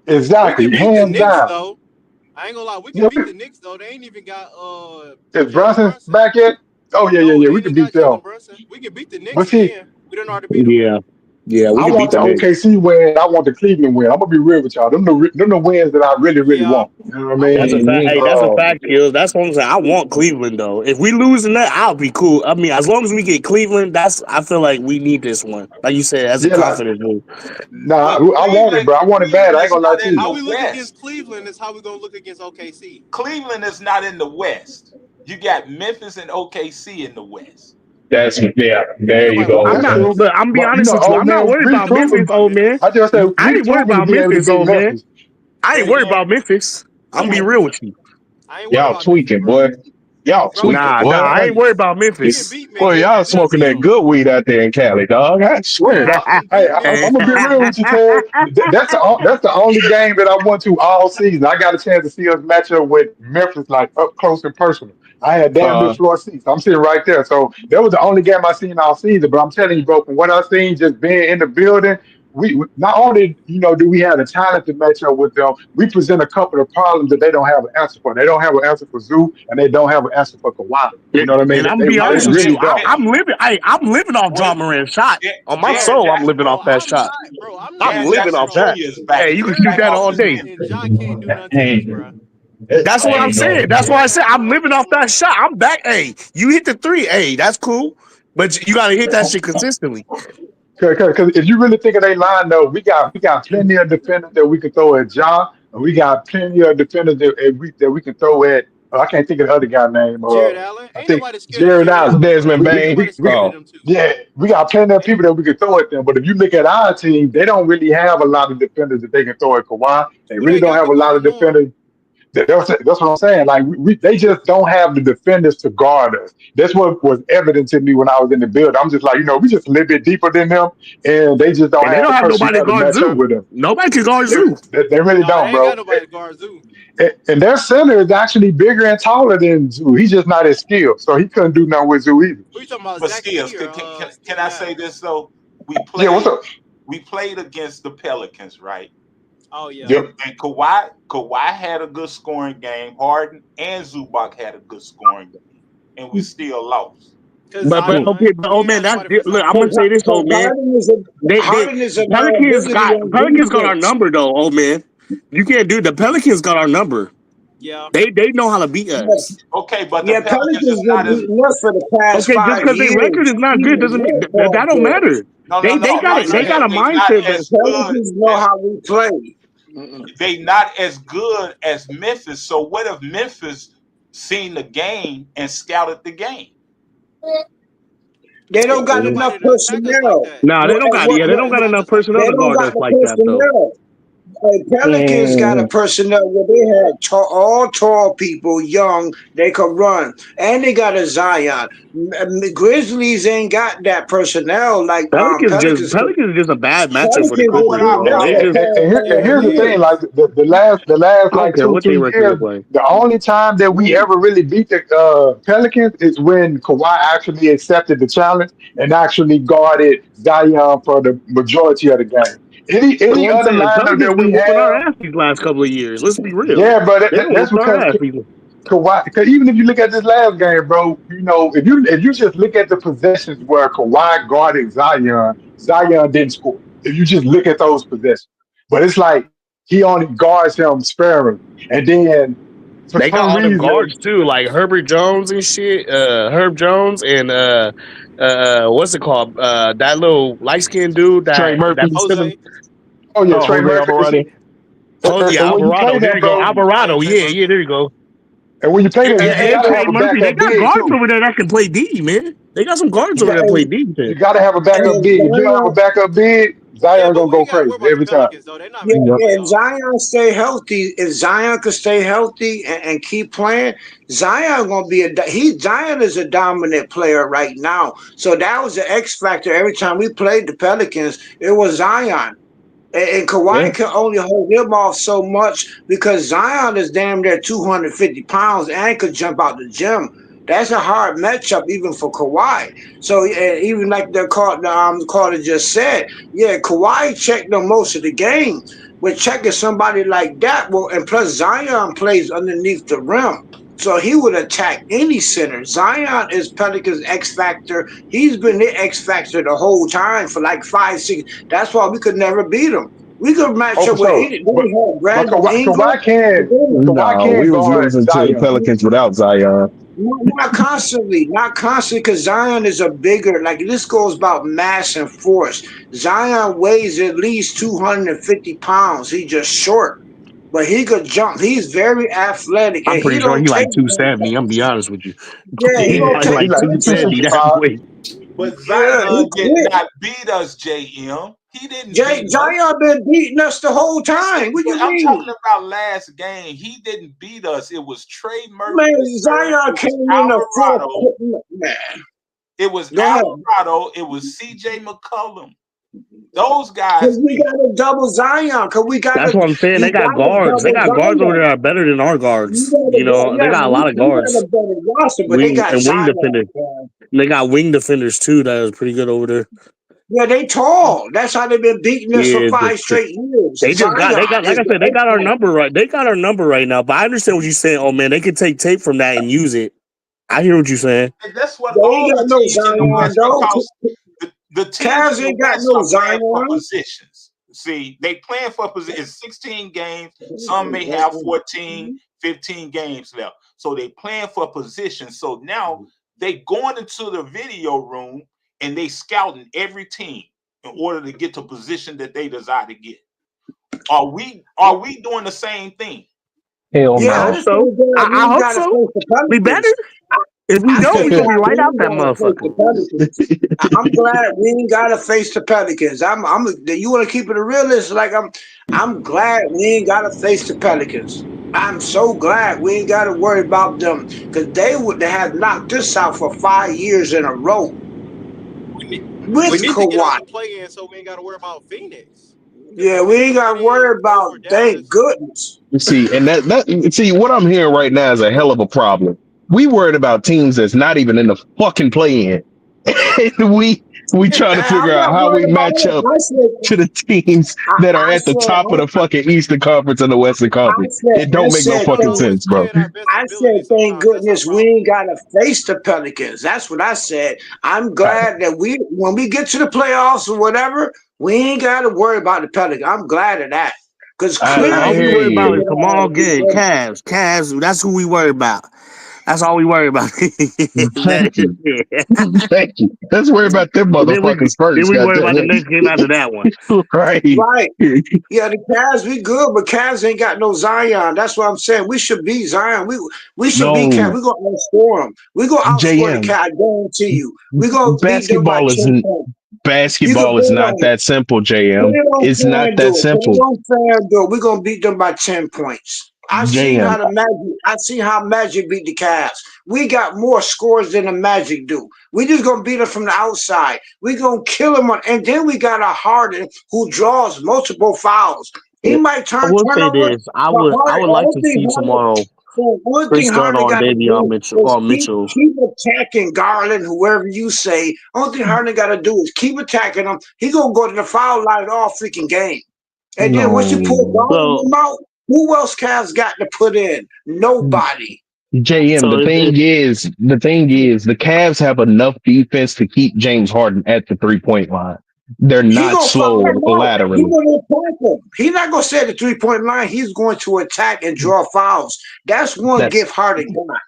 Exactly. Hands down. Though. I ain't gonna lie, we can beat the Knicks though. They ain't even got Is Brunson back yet? Oh yeah. We can beat them. We can beat the Knicks again. We don't know how to beat them. Yeah. I want the OKC win. I want the Cleveland win. I'm gonna be real with y'all. Them the wins that I really want. You know what I mean? That's a fact. Hey, that's a fact, Kills. That's what I'm saying. I want Cleveland though. If we lose in that, I'll be cool. I mean, as long as we get Cleveland, I feel like we need this one. Like you said, as a confidence move. Nah, I want it, bro. I want it bad. I ain't gonna lie to you. How we look against Cleveland is how we gonna look against OKC. Cleveland is not in the West. You got Memphis and OKC in the West. There you go. I'm being honest with you. I'm not worried about Memphis, old man. I ain't worried about Memphis, old man. I ain't worried about Memphis. I'm be real with you. Y'all tweaking, boy. Y'all tweaking, boy. Nah, I ain't worried about Memphis. Boy, y'all smoking that good weed out there in Cali, dog. I swear. Hey, I'm gonna be real with you, Ted. That's the only game that I went to all season. I got a chance to see us match up with Memphis, like up close and personal. I had damn good floor seats. I'm sitting right there. So that was the only game I seen all season. But I'm telling you, bro, from what I seen, just being in the building, not only do we have the talent to match up with them, we present a couple of problems that they don't have an answer for. They don't have an answer for Zoo, and they don't have an answer for Kawhi. You know what I mean? And I'm They gonna be honest with really you, don't. I'm living off John Moran's shot. On my soul, I'm living off that shot. I'm living off that. Hey, you can shoot that all day. And John can't do nothing to us, bro. That's what I'm saying. That's why I said I'm living off that shot. I'm back. Hey, you hit the three. Hey, that's cool. But you gotta hit that shit consistently. Because if you really think of their line, though, we got plenty of defenders that we can throw at John, and we got plenty of defenders that we can throw at. I can't think of the other guy's name. Jared Allen. I Ain't think nobody scared of Jared Jared Allen. Allen. Desmond Bain. We got plenty of people that we can throw at them. But if you look at our team, they don't really have a lot of defenders that they can throw at Kawhi. They really don't have a lot of defenders. That's what I'm saying. Like they just don't have the defenders to guard us. That's what was evident to me when I was in the build. I'm just like, we just a little bit deeper than them, and they just don't And they have don't the have nobody to personnel to guard match up Zoo. with them. Nobody can guard Zoo. They really don't, Ain't bro. got nobody to guard Zoo. And their center is actually bigger and taller than Zoo. He's just not as skilled, so he couldn't do nothing with Zoo either. Who you talking about? But Zach still, Edey or, can I say this though? What's up? We played against the Pelicans, right? Oh yeah. Yep. And Kawhi had a good scoring game. Harden and Zubac had a good scoring game, and we still lost. But oh man, look, I'm gonna say this, old man. Pelicans got our number though, old man. You can't do the Pelicans got our number. Yeah. They know how to beat us. Okay, but the Pelicans is not as for the past okay. Just because their record is not good doesn't mean that don't matter. They got a mindset. Pelicans know how we play. They not as good as Memphis. So what if Memphis seen the game and scouted the game? They don't got enough personnel. Nah, they don't got enough personnel to guard us like that though. Pelicans got a personnel where they had all tall people, young, they could run, and they got a Zion. Grizzlies ain't got that personnel like Pelicans is just a bad matchup for the Grizzlies. And here's the thing: like the last like 2-3 years, the only time that we ever really beat the Pelicans is when Kawhi actually accepted the challenge and actually guarded Zion for the majority of the game. Any other lineup that we have our ass these last couple of years. Let's be real. Yeah, but that's because Kawhi. Because even if you look at this last game, bro, if you just look at the possessions where Kawhi guarded Zion didn't score. If you just look at those possessions, but it's like he only guards him sparingly, and then they got all the guards too, like Herbert Jones and shit. Herb Jones and what's it called? That little light skinned dude that Trey Murphy. Oh yeah, Trey Murphy. Oh yeah, Alvarado. There you go, Alvarado. Yeah, there you go. And when you play that, and Trey Murphy, they got guards over there that can play D, man. They got some guards over there that play D. You gotta have a backup big. If you don't have a backup big, Zion gonna go crazy every time. If Zion stay healthy, if Zion could stay healthy and keep playing, Zion gonna be Zion is a dominant player right now. So that was the X factor. Every time we played the Pelicans, it was Zion. And Kawhi can only hold him off so much because Zion is damn near 250 pounds and could jump out the gym. That's a hard matchup even for Kawhi. So even like the caller just said, yeah, Kawhi checked them most of the game. But checking somebody like that, and plus Zion plays underneath the rim. So he would attack any center. Zion is Pelicans' X factor. He's been the X factor the whole time for like 5-6. That's why we could never beat him. We could match up with any. Kawhi can. We was losing to the Pelicans without Zion. Not constantly, because Zion is a bigger, like this goes about mass and force. Zion weighs at least 250 pounds. He's just short, but he could jump. He's very athletic. I'm pretty sure he like 270. I'm gonna be honest with you. Yeah, he like 270. That's weight. But Zion did not beat us, JM. He didn't. Zion been beating us the whole time. What do you mean? I'm talking about last game. He didn't beat us. It was Trey Murphy. Man, Zion came in the front. Man. It was Alvarado. It was CJ McCollum. Those guys. Because we got a double Zion. That's what I'm saying. They got guards. They got guards over there that are better than our guards. They got a lot of guards. And wing defenders. They got wing defenders too that is pretty good over there. Yeah, they tall. That's how they've been beating us for Yeah, 5 straight years. they just got Zion like is I the said, they got our X-factor. number right. They got our number right now. But I understand what you're saying. Oh man, they can take tape from that and use it. I hear what you're saying. And that's what They ain't all got the no teams in the Zion West, though. because the teams Cavs in the ain't got West no are playing for Zion. positions. See, they playing for position. It's 16 games. Some may have 14, 15 games left. So they playing for position. So now they going into the video room and they scouting every team in order to get to position that they desire to get. Are we doing the same thing? Hell Yeah, I I hope no. just think so. that we I ain't hope got to so. face the We better. Pelicans. If we I don't, said we gonna be that we right out ain't that got to face the motherfucker. Pelicans. I'm glad we ain't got to face the Pelicans. You want to keep it a realist? Like I'm glad we ain't got to face the Pelicans. I'm so glad we ain't got to worry about them because they would have knocked us out for 5 years in a row We with need to get out Kawhi. the play-in so we ain't got to worry about Phoenix. Because Yeah, if we we ain't got get to worry in about. over Thank Dallas, goodness. See, and see what I'm hearing right now is a hell of a problem. We worried about teams that's not even in the fucking play-in. And we trying to I'm figure out not how we worried about match it. up to the teams that are I at the top of said, the fucking Eastern Conference and the Western Conference. It I don't make no said, we don't fucking always sense, play bro. at our best I said, ability. thank Sometimes that's our goodness we problem. ain't got to face the Pelicans. That's what I said. I'm glad that when we get to the playoffs or whatever, we ain't got to worry about the Pelicans. I'm glad of that because I All we clearly hear worry we about you. is know how Kamal to beat Gay, them. Cavs. That's who we worry about. That's all we worry about. That Thank is you. it. Thank you. Let's worry about them And motherfuckers then first, we worry about the goddamn next game after that one. it. Right. Right. Yeah, the Cavs, we good, but Cavs ain't got no Zion. That's what I'm saying. We should beat Zion. We should beat Cavs. No, We're going to outscore them. We're going to outscore the JM. Cavs, I guarantee you. We're going to beat them by Basketball 10 isn't points. You can basketball bet is not on it. that simple, Put JM. it on It's not that FanDuel. Put it simple. on FanDuel. We're gonna beat them by 10 points. JM. I seen how Magic beat the Cavs. We got more scores than the Magic do. We just gonna beat them from the outside. We gonna kill them and then we got a Harden who draws multiple fouls. He might I turn will say turnover, this. but I Harden, would like to see tomorrow one thing Chris Dunn Harden on got to Davion do Mitchell is or Mitchell. keep attacking Garland, whoever you say. Only thing Harden got to do is keep attacking him. He gonna go to the foul line all freaking game. And then once you pull No. Garland him out, who else Cavs got to put in? Nobody. JM, So the thing is, the Cavs have enough defense to keep James Harden at the 3-point line. They're He not gonna foul slow him out. He laterally. gonna attack him. He's not gonna stay at the 3-point line. He's going to attack and draw fouls. That's one That's gift Harden got.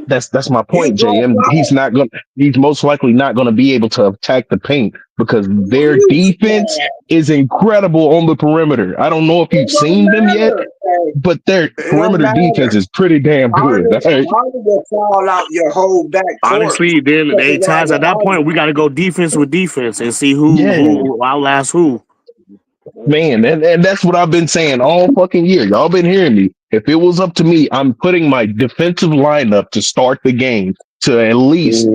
that's my He point, draw JM. fouls. He's most likely not gonna be able to attack the paint because their You defense man, is incredible on the perimeter. I don't know if you've it don't seen them yet, matter. Hey, but their it don't perimeter defense matter. is pretty damn good. All right? Harden will foul out your whole back court. honestly, then Because they of times at that Harden. point we got to go defense with defense and see Yeah. who outlasts who. Man, and that's what I've been saying all fucking year. Y'all been hearing me. If it was up to me, I'm putting my defensive lineup to start the game to at least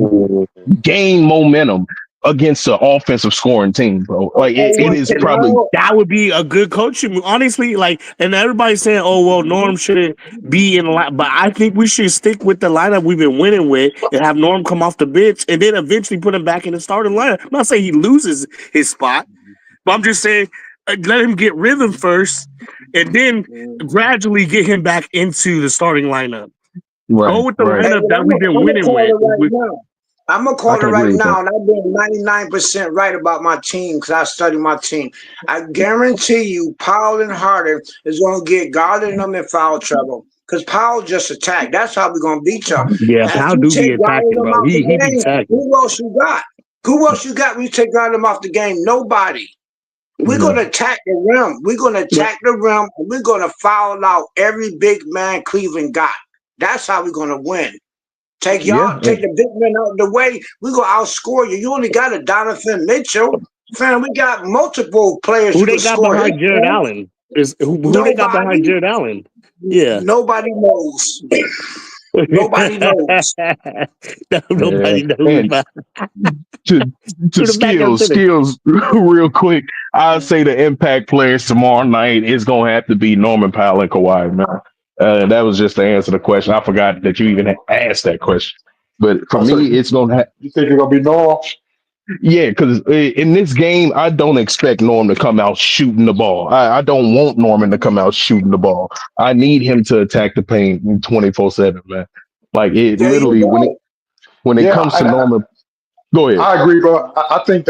gain momentum against an offensive scoring team, bro. Like Hey, it what is And probably tomorrow? that would be a good coaching move. Honestly, like, and everybody's saying, "Oh well, Norm shouldn't be in line," but I think we should stick with the lineup we've been winning with and have Norm come off the bench and then eventually put him back in the starting lineup. I'm not saying he loses his spot, but I'm just saying let him get rhythm first, and then gradually get him back into the starting lineup. Go right, with the right. Hey, lineup that I'm we've been gonna winning call with. it right now. I'm gonna I call it can right agree with that. now, and I've been 99% right about my team because I study my team. I guarantee you, Powell and Harden is gonna get Garland and them in foul trouble because Powell just attacked. That's how we're gonna beat y'all. Yeah, After Powell you do be take Garland and attacking, them bro. out the He be game, attacking. who else you got? Who else you got when you take Garland off the game? Nobody. We're Yeah. gonna attack the rim. We're gonna attack the rim, and we're gonna foul out every big man Cleveland got. That's how we're gonna win. Take Yeah. the big men out of the way. We're gonna outscore you. You only got a Donovan Mitchell. Fam, we got multiple players Who who they can got score his behind Jared points. Allen? Who they got behind Nobody. Jared Allen? Yeah. Nobody knows. Nobody knows. Yeah. Nobody knows And about to to the backup center. skills real quick, I'll say the impact players tomorrow night is gonna have to be Norman Powell and Kawhi, man. That was just the answer to the question. I forgot that you even asked that question. But for I said, me, it's gonna you think you're gonna be Norm? Yeah, because in this game, I don't expect Norm to come out shooting the ball. I don't want Norman to come out shooting the ball. I need him to attack the paint 24/7, man. Like it There you literally go. when it Yeah, comes to Norman. Go ahead. I agree, bro. I think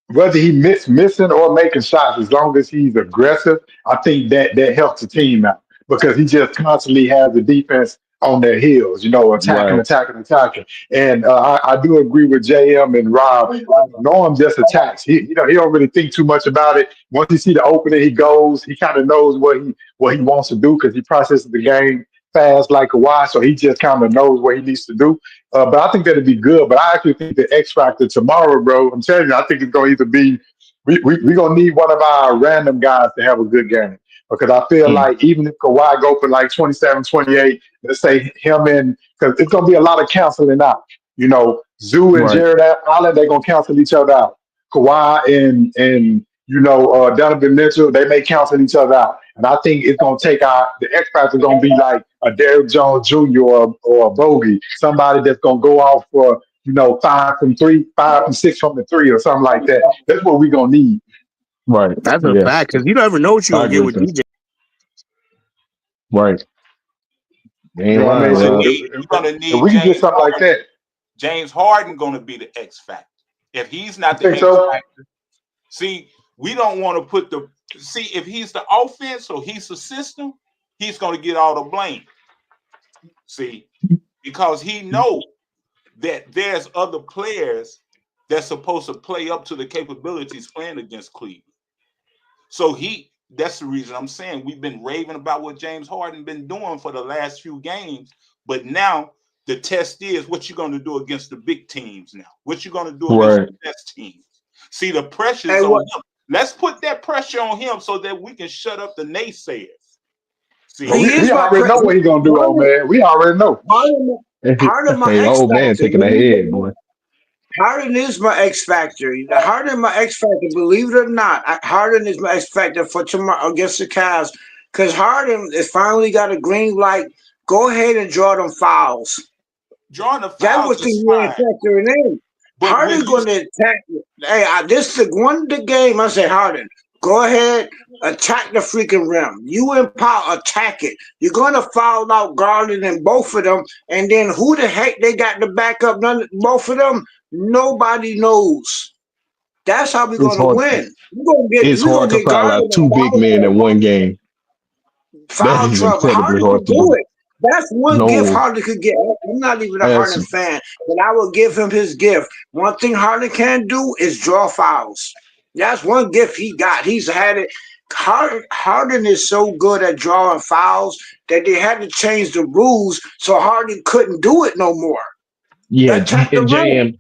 whether he missing or making shots, as long as he's aggressive, I think that helps the team out because he just constantly has the defense on their heels, attacking, Right. attacking, attacking. And I do agree with JM and Rob. Norm just attacks. He don't really think too much about it. Once he see the opening, he goes. He kind of knows what he wants to do because he processes the game fast like Kawhi, so he just kind of knows what he needs to do. But I think that'd be good. But I actually think the X factor tomorrow, bro. I'm telling you, I think it's gonna either be we gonna need one of our random guys to have a good game because I feel like even if Kawhi go for like 27, 28, let's say him and because it's gonna be a lot of canceling out. Zoo and Right. Jared Allen, they're gonna cancel each other out. Kawhi and Donovan Mitchell, they may cancel each other out. And I think it's gonna take the X factor gonna be like a Derrick Jones Jr. or a Bogey, somebody that's gonna go off for 5 from 3, 5 from 6 from the three or something like that. That's what we're gonna need. Right. That's a Yeah. fact because you never know what you're I gonna get agree with with DJ. Right. You ain't what I lying, mean? Gonna So Rob. need, you're gonna if need we can get James something like Harden. that, James Harden gonna be the X factor. If he's not you the think X so? factor, see, we don't want to put if he's the offense or he's the system, he's gonna get all the blame. See, because he knows that there's other players that's supposed to play up to the capabilities playing against Cleveland. So that's the reason I'm saying we've been raving about what James Harden been doing for the last few games, but now the test is what you're going to do against the big teams now. What you're going to do against Right. the best teams. See, the pressure Hey, is on what? him. Let's put that pressure on him so that we can shut up the naysayers. See, But He we is my already know what he's gonna do, old man. We already know. Harden, my Hey, X old man factor. taking a head, boy. Harden is my X factor. Harden, my X factor. Believe it or not, Harden is my X factor for tomorrow against the Cavs. Because Harden has finally got a green light. Go ahead and draw them fouls. drawing the That fouls was the is you ain't fine, factoring in. but when Harden's you going to attack. Hey, this is the game. I say, Harden, go ahead, attack the freaking rim. You empower, attack it. You're going to foul out Garland and both of them. And then who the heck they got to back up both of them? Nobody knows. That's how we're It's going to hard. win. We're It's gonna hard to get foul out Garland in two big foul men in trouble. one game. That Foul is trouble. incredibly Harden hard can to do do. it. That's one gift No, Harden could get. I'm not even a that's Harden fan, but I will give him his gift. One thing Harden can do is draw fouls. That's one gift he got. He's had it. Harden is so good at drawing fouls that they had to change the rules so Harden couldn't do it no more. yeah, Attack the rim. JM.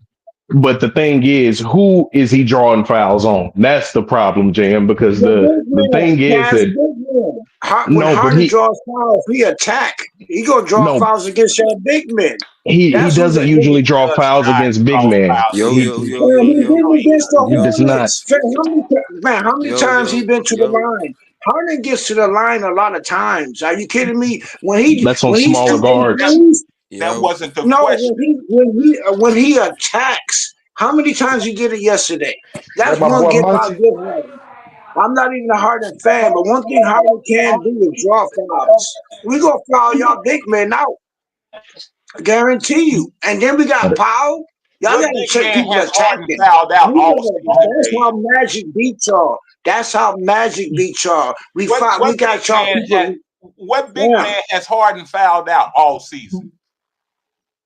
But the thing is, who is he drawing fouls on? That's the problem, JM. Because The big the man. thing is That's that big man. When no, but Harden draws fouls, he attack. He gonna draw no, fouls against your big men. he That's who doesn't the usually he draw does fouls not against big draw man. fouls Yo, He yo, against yo, big yo, He yo, been men. against the he does not. Hornets. How many yo, times he yo, been to the yo. line? Harden gets to the line a lot of times. Are you kidding me? When That's on he's smaller shooting guards. threes, That Yo, wasn't the no, question. when he attacks, how many times he did it yesterday? That That's my one boy gift I Muncie. give him. I'm not even a Harden fan, but one thing Harden can do is draw fouls. We gonna foul y'all big men out. I guarantee you. And then we got Powell. Y'all What got to big check man people has Harden attacking. fouled out all season, That's Dave? how Magic beat y'all. That's how Magic beat y'all. We What big got y'all man people. Yeah. has Harden fouled out all season?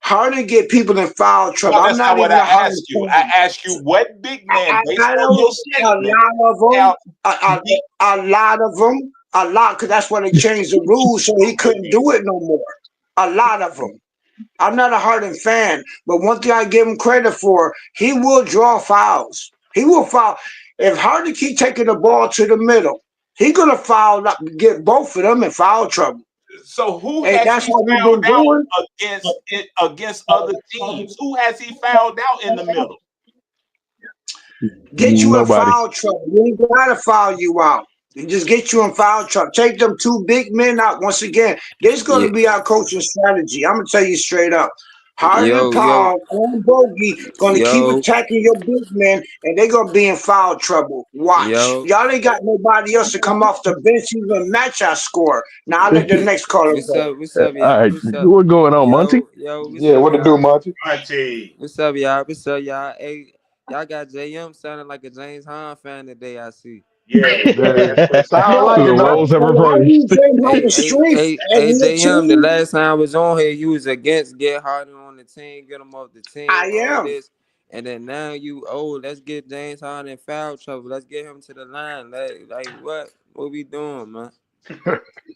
Harden get people in foul trouble. No, I'm that's not not what even I a Harden asked you. I fan. asked you what big man, based I on don't. your A statement, lot of them. have beat. A lot of them. A lot, because that's when they changed the rules, so he couldn't do it no more. A lot of them. I'm not a Harden fan, but one thing I give him credit for, he will draw fouls. He will foul. If Harden keep taking the ball to the middle, he gonna foul up, get both of them in foul trouble. So who Hey, has that's he how we've fouled been doing. out against other teams? Who has he fouled out in the middle? Get you in Nobody. foul trouble. You ain't gotta foul you out. They just get you in foul trouble. Take them two big men out. Once again, this is yeah, gonna be our coaching strategy. I'm gonna tell you straight up. Harden and Yo, Paul and Bogey gonna keep yo, attacking your big men, and they're gonna be in foul trouble. Watch. yo. Y'all ain't got nobody else to come off the bench even match our score. Now I'll let the next caller What's go. up? What's up, All y'all? right, What's up? what's going on, Monty? Yo, what's Yeah, up, what to do, y'all? Monty? Monty. What's up, y'all? What's up, y'all? Hey, y'all got JM sounding like a James Harden fan today, I see. Yeah, Yeah, that's what it sound sounds like The it like. though. roles have But I reversed. use James Hey, Harden's hey, strength hey, as hey, a JM, the team. last time I was on here, you was against get Harden on the team, get him off the I team, all am. this. And then now let's get James Harden in foul trouble. Let's get him to the line. Like what? What we doing, man?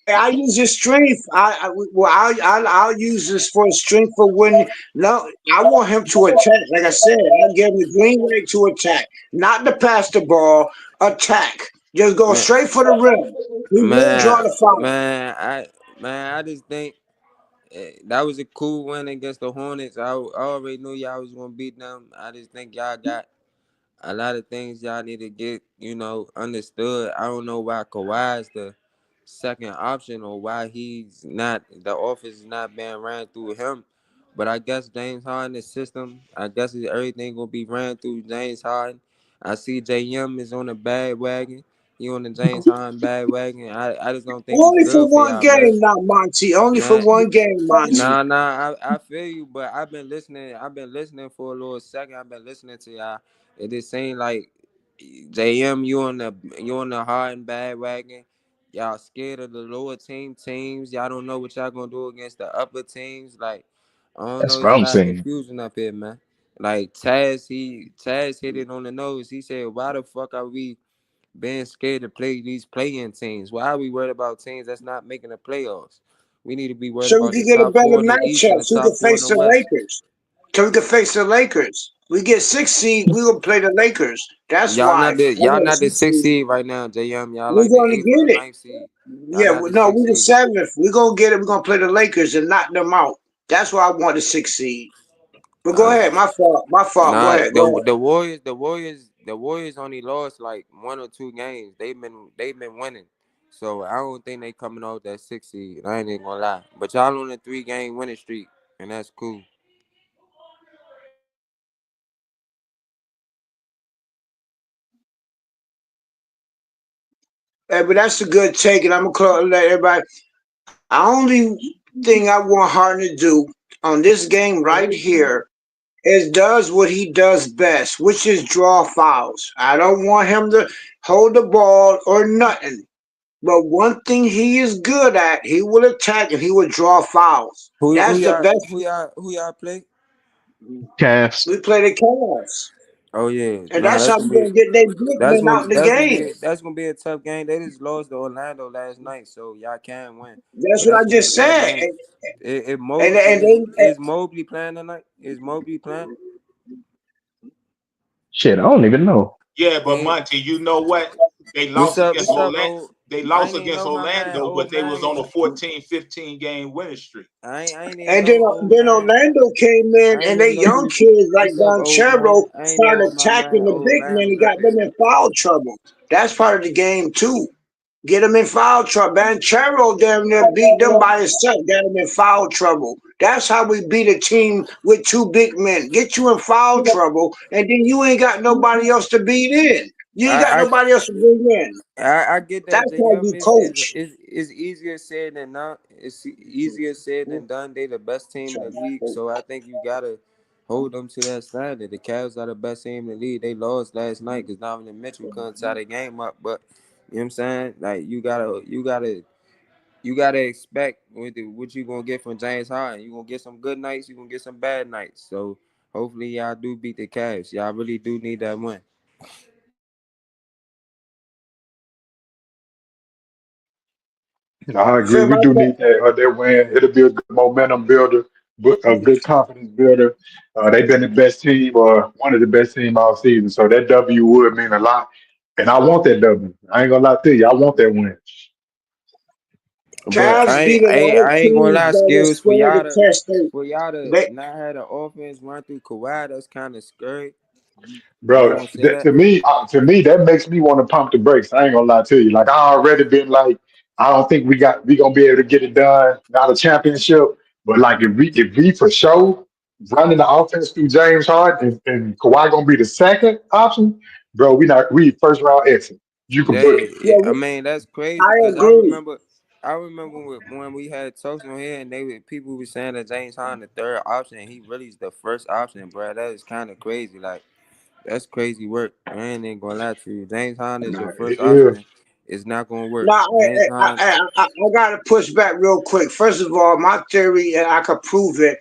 I use his strength. I'll use this for his strength for when. No, I want him to attack. Like I said, I give him the green light to attack, not to pass the ball. Attack. Just go Man, straight for the rim. He will draw man, the foul. I just think that was a cool win against the Hornets. I already knew y'all was gonna beat them. I just think y'all got a lot of things y'all need to get, understood. I don't know why Kawhi is the second option or why he's not, the office is not being ran through him. But I guess James Harden's system, I guess everything will be ran through James Harden. I see JM is on the bad wagon. He on the James Harden bad wagon. I just don't think it's Only for good for one y'all, man. game, not Monty. Only for Man, one game, Monty. I feel you, but I've been listening. I've been listening for a little second. I've been listening to y'all. It just seems like JM, you on the hard and bad wagon. Y'all scared of the lower teams. Y'all don't know what y'all gonna do against the upper teams. Like I don't That's know. what It's a I'm lot of saying. confusion up here, man. Like Taz hit it on the nose. He said, "Why the fuck are we being scared to play these play-in teams? Why are we worried about teams that's not making the playoffs? We need to be worried So we about the can get a top better four in the East and matchup. the So we can top four in face the the West." Lakers. So we can face the Lakers. We get 6 seed. We gonna play the Lakers. That's why I Y'all want not the 6 sixth seed. seed right now, JM. Y'all We're like the gonna eighth or the get it. ninth seed. Y'all Yeah, not the no, sixth we the seed. seventh. We're gonna get it. We're gonna play the Lakers and knock them out. That's why I want the 6 seed. But go Uh, ahead. My fault. My fault. Go nah, ahead. Go ahead. the Warriors only lost like 1 or 2 games. They've been winning. So I don't think they coming out that 6th seed. I ain't even gonna lie. But y'all on a 3-game winning streak, and that's cool. Hey, but that's a good take, and I'm gonna let everybody. The only thing I want Harden to do on this game right here is does what he does best, which is draw fouls. I don't want him to hold the ball or nothing. But one thing he is good at, he will attack and he will draw fouls. Who That's the y'all best. who y'all play? Cavs. We play the Cavs, Oh yeah, and nah, that's how we're gonna get their big men out the game. that's gonna be a tough game. They just lost to Orlando last night, so y'all can win. That's But what that's I gonna be a just tough said. game. And they Is Mobley playing tonight? Is Mobley playing? Shit, I don't even know. Yeah, He but ain't. Monty, you know what? They What's lost up? against What's up, Orlando. old? They I lost ain't even against know my man, Orlando, but old they was man. on a 14, 15 game winning streak. I ain't even And know old then man. Orlando came in I ain't and they even know you young was. kids like What's up, Don old man? Chero I ain't know started my man, attacking the old big man men was and up got there. them in foul trouble. That's part of the game too. Get them in foul trouble. Banchero damn near beat them by himself. Got them in foul trouble. That's how we beat a team with two big men. Get you in foul trouble, and then you ain't got nobody else to beat in. You ain't got I nobody else to bring in. I get that That's how JM you coach. is easier said than not. It's easier said than done. They the best team in the league, so I think you gotta hold them to that standard. The Cavs are the best team in the league. They lost last night because Donovan Mitchell couldn't tie the game up. But you know what I'm saying? Like you gotta expect what you gonna get from James Harden. You gonna get some good nights. You gonna get some bad nights. So hopefully y'all do beat the Cavs. Y'all really do need that win. I agree. Feel We my do need that win. It'll be a good momentum builder, a good confidence builder. They've been the best team or one of the best team all season. So that W would mean a lot. And I want that W. I ain't gonna lie to you. I want that win. But Cavs beat a lot of I ain't gonna teams lie, that were skills scared to test their to they, not have the offense run through Kawhi. That's kind of scary. You Bro, won't say that. to me, that makes me want to pump the brakes. I ain't gonna lie to you. Like I already been like, I don't think we gonna be able to get it done. Not a championship, but like if we for sure, running the offense through James Harden and Kawhi gonna be the second option, bro. We first round exit. You can book it. Yeah, I mean, that's crazy I because agree. I remember when we had talks on here and people were saying that James Harden the third option and he really is the first option, bro. That is kind of crazy. Like that's crazy work. I ain't gonna lie to you. James Harden is your first Yeah. option. It's not gonna work. Now, James Harden. I got to push back real quick. First of all, my theory, and I could prove it,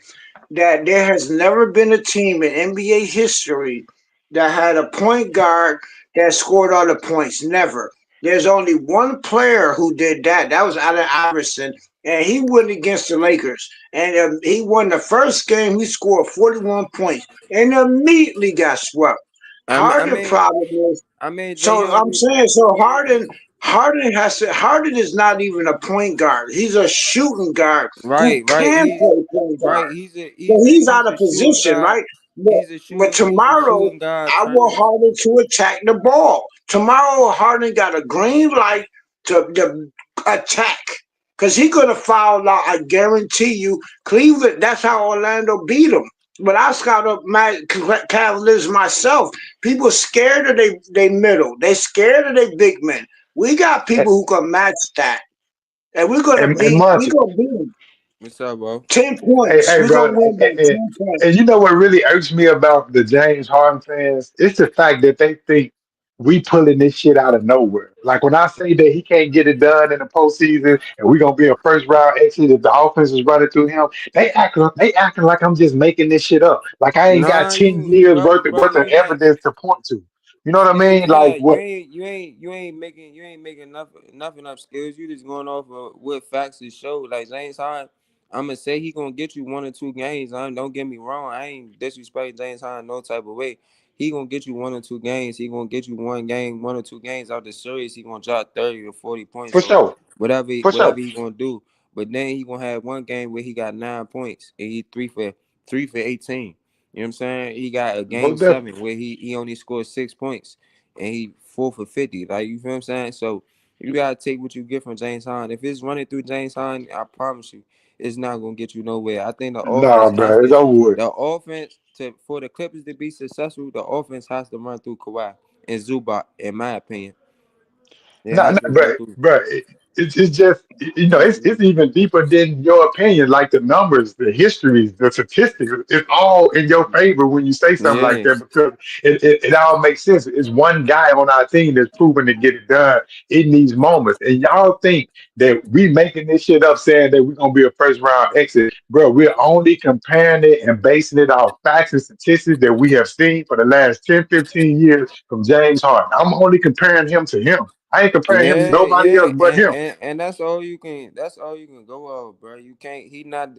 that there has never been a team in NBA history that had a point guard that scored all the points. Never. There's only one player who did that. That was Allen Iverson, and he went against the Lakers. And he won the first game. He scored 41 points and immediately got swept. Harden problem is so I'm saying so Harden is not even a point guard. He's a shooting guard who Right. can play point guard. He's But he's out a of shooting position, guard. right? But He's a tomorrow shooting guard I trying want to. Harden to attack the ball. Tomorrow Harden got a green light to attack. Cause he's gonna foul out, I guarantee you. Cleveland, that's how Orlando beat him. But I scout up my Cavaliers myself. People scared of they middle. They scared of they big men. We got people who can match that, and we're gonna And beat. We Monty, gonna beat them. What's up, bro? 10 points. hey, We're bro, gonna win by 10 points. and you know what really irks me about the James Harden fans? It's the fact that they think we pulling this shit out of nowhere. Like when I say that he can't get it done in the postseason, and we're gonna be a first round exit if the offense is running through him, they acting like I'm just making this shit up. Like I ain't got Nah, 10 years worth of you not. evidence to point to. You know what I mean? You Like not. what? You ain't making enough skills. You just going off of what facts is show. Like James Harden, I'm gonna say he gonna get you 1 or 2 games. Don't get me wrong. I ain't disrespecting James Harden no type of way. He gonna get you 1 or 2 games. He gonna get you 1 game, 1 or 2 games out the series. He gonna drop 30 or 40 points For or sure. For whatever sure. he gonna do. But then he gonna have 1 game where he got 9 points and he three for 18. You know what I'm saying? He got a game Most definitely. 7 where he only scored 6 points and he 4 for 50. Like you feel what I'm saying? So you gotta take what you get from James Harden. If it's running through James Harden, I promise you, it's not gonna get you nowhere. I think the Nah, offense has bro, it's to over with. the offense to for the Clippers to be successful, the offense has to run through Kawhi and Zubac, in my opinion. It No, has no, to run through. but it's just it's even deeper than your opinion. Like the numbers, the histories, the statistics, it's all in your favor when you say something like Yeah. that because it all makes sense. It's one guy on our team that's proven to get it done in these moments, and y'all think that we making this shit up, saying that we're gonna be a first round exit, bro. We're only comparing it and basing it off facts and statistics that we have seen for the last 10, 15 years from James Harden. I'm only comparing him to him. I ain't comparing him to nobody else but him. And that's all you can go off, bro. You can't he not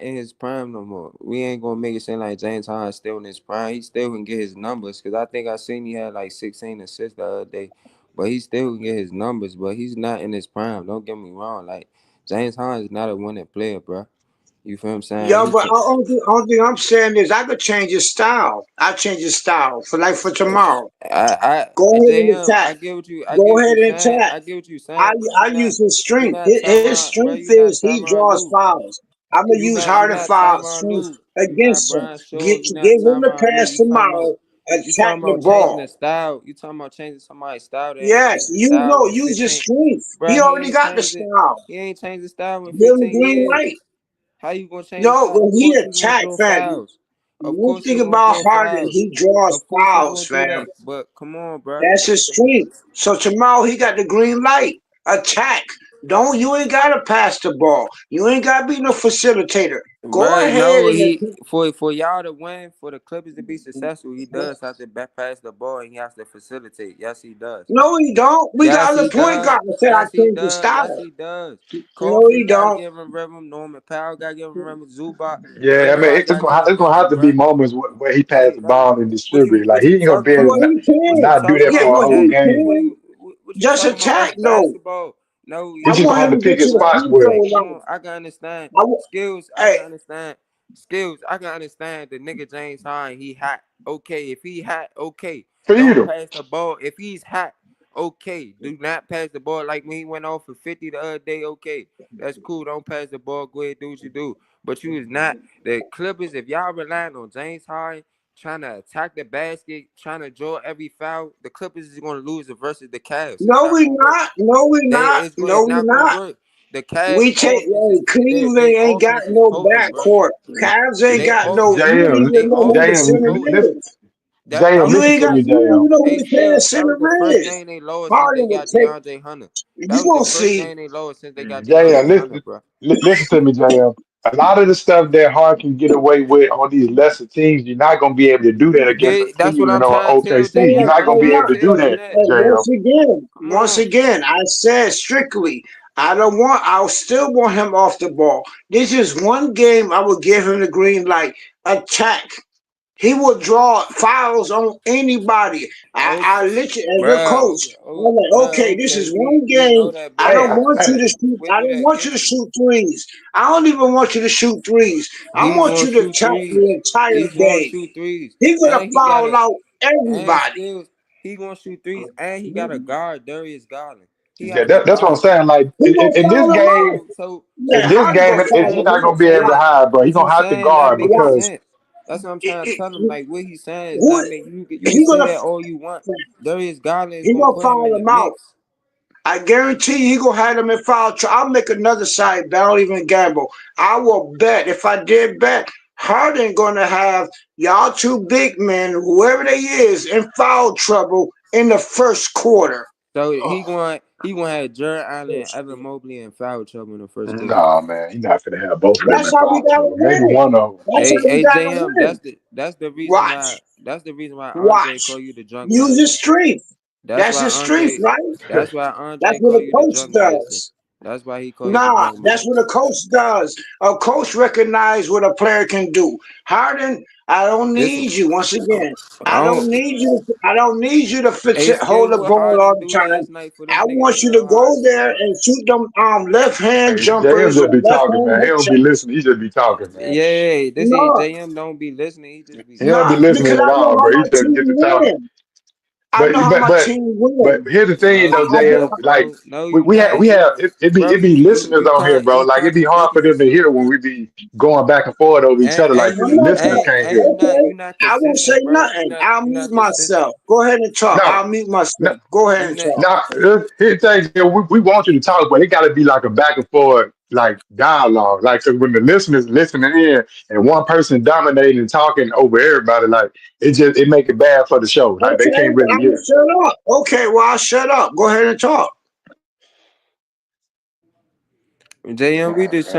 in his prime no more. We ain't gonna make it seem like James Harden still in his prime. He still can get his numbers because I think I seen he had like 16 assists the other day. But he still can get his numbers, but he's not in his prime. Don't get me wrong. Like James Harden is not a winning player, bro. You feel what I'm saying? Yo, but only thing I'm saying is I could change his style. I change his style for tomorrow. Go ahead and JM, attack. I get Go what ahead you and saying. attack. I get what you I saying, but I use his you strength. not His Tyron, bro. strength You not is he Tyron draws Lue. fouls. I'm gonna use You harder not foul Tyron strength Lue. You not against him. Brian Shaw. Get You not give him the Tyron Lue. pass tomorrow. You Attack talking the about changing the ball. style. You talking about changing somebody's style that ain't Yes, changed the you style know, in use his 15. strength. Bro, He he already ain't got the changed it. style. He ain't changed the style in Give him 15 green years. light. How you gonna change the No, style? when Of he course he gonna attack, draw fam, fouls. Of you course he think gonna about draw Harden, fouls. he draws Of course he fouls, gonna do fam. that. But come on, bro. That's his strength. So tomorrow he got the green light. Attack. Don't you ain't gotta pass the ball. You ain't gotta be no facilitator. Go Right, ahead no, and for y'all to win, for the Clippers to be successful, he does have to pass the ball and he has to facilitate. Yes, he does. no, he don't. We got Yes, other he point does. guard that said I Yes, he changed the does. Yes, style. he does. No, Coffee he got to don't. give him rhythm. Norman Powell got to give him rhythm. Zubac, Yeah, I mean, everybody got to give him it's gonna have rhythm, to be bro. moments where he passed the Like, ball and distribute. Like what he you ain't gonna be talking able about? to Well, he What can. you not do talking that Yeah, about? for a well, whole he That game. can. what you Just talking about? That's attack though. basketball. No, I He's just you gonna want have him to to can't, pick get his to the bro. spots free well. throw Come line. on, I can understand I, wa- skills. I hey, can understand skills. I can understand the nigga James Harden. He hot. Okay, if he hot, okay. Feed Don't him. pass the ball. If he's hot, okay. Do not pass the ball like when he went off for 50 the other day. Okay, that's cool. Don't pass the ball. Go ahead, do what you do. but you is not. The Clippers, if y'all relying on James Harden trying to attack the basket, trying to draw every foul, the Clippers is going to lose versus the Cavs. It's No, not we going to work. not. No, we not. It's No, we not going to not. work. The Cavs We take offense is Cleveland they ain't got offense is no potent, bro. backcourt. Cavs ain't They got no. offense, You don't JM, they even know who the offense is JM, center potent. is. That JM, was You the listen ain't to got. me, first. You don't JM. even know who Hey, the past Still, that center was the first is. thing they lost since they Harden would got take. DeAndre Hunter. That You was the gonna first see. thing they lost since they got JM, DeAndre Hunter, bro. listen to me, JM. A lot of the stuff that Hart can get away with on these lesser teams, you're not going to be able to do that against a That's what Cleveland I'm or trying to tell OKC. You're JM. not I'm going to be trying able to to do tell you that, that. JM. Come Once on. again, I said strictly. I still want him off the ball. This is one game I would give him the green light. Attack. He will draw fouls on anybody. I literally, as a Bro, coach, I'm like, okay, this okay, is one we game. know that, I but don't want you to shoot. with I don't that want you to game, shoot threes. I don't even want you to shoot threes. I he's want gonna you to shoot attack threes. the entire He's gonna game. shoot threes, He's gonna and he got foul a out and everybody. still he gonna shoot threes, and he got a guard, Darius Garland. He Yeah, has a that's what I'm guard. saying. Like He gonna in this foul him game, out. So in Yeah, this Harden game, gonna foul he's him not what going you to be able to out. saying, hide, bro. He's what going you to have to saying, not guard making because sense. That's what I'm trying to It- tell him. Like what he's saying is what not making. You can he say gonna that all you want. Darius Garland is he gonna gonna put him foul in the him out. mix. I guarantee you he gonna have them in foul trouble. I'll make another side bet. I don't even gamble. I will bet. If I did bet, Harden gonna have y'all two big men, whoever they is, in foul trouble in the first quarter. So he gonna have Jared Allen, Evan Mobley, and foul trouble in the first quarter. nah, man, you're not going to have both of them That's in how we foul gotta trouble. Maybe win. one of them. That's how we gotta JM, win. that's the reason why Watch, Andre watch. call you the drunk Use his master. strength. That's That's why his strength, Andre right? that's why That's Andre what call a you the coach drunk master. does. That's why he call you the Nah, drunk that's what master. a coach does. A coach recognizes what a player can do. Harden, I don't This need you. Once again, I I don't don't need you. I don't need you to fix hey it, hold skills the what ball Harden all the do time. last night for I them niggas, want you bro. to go Harden there and shoot them left hand Hey, JM jumpers or just be left talking, hand man. He hip don't shot. be listening. He just be talking, man. yeah, this is No, JM don't be listening, he just be He don't be no, talking. because listening at I know all, how bro. He my just team get to talking. win. I But know how but my but team but win. here's the thing, No, though, you JM. not, Like bro. No, you we have not. it be listeners on here, bro. You Like it'd be hard for contradicting them to yourself. hear when we be going back and forth over each other, like 'cause the You I'm not listeners saying, can't and hear. okay, you not I won't say consistent, bro. nothing. I'll You mute not consistent. myself. Go ahead and talk. No, I'll mute no, myself. Go ahead You and not talk. no. Here's the thing, we want you to talk, but it got to be like a back and forth, like dialogue. Like 'cause when the listeners listening in and one person dominating and talking over everybody, like it make it bad for the show. Like they Okay, can't really I'm hear. gonna shut up. Okay, well I'll shut up. Go ahead and talk. JM, we just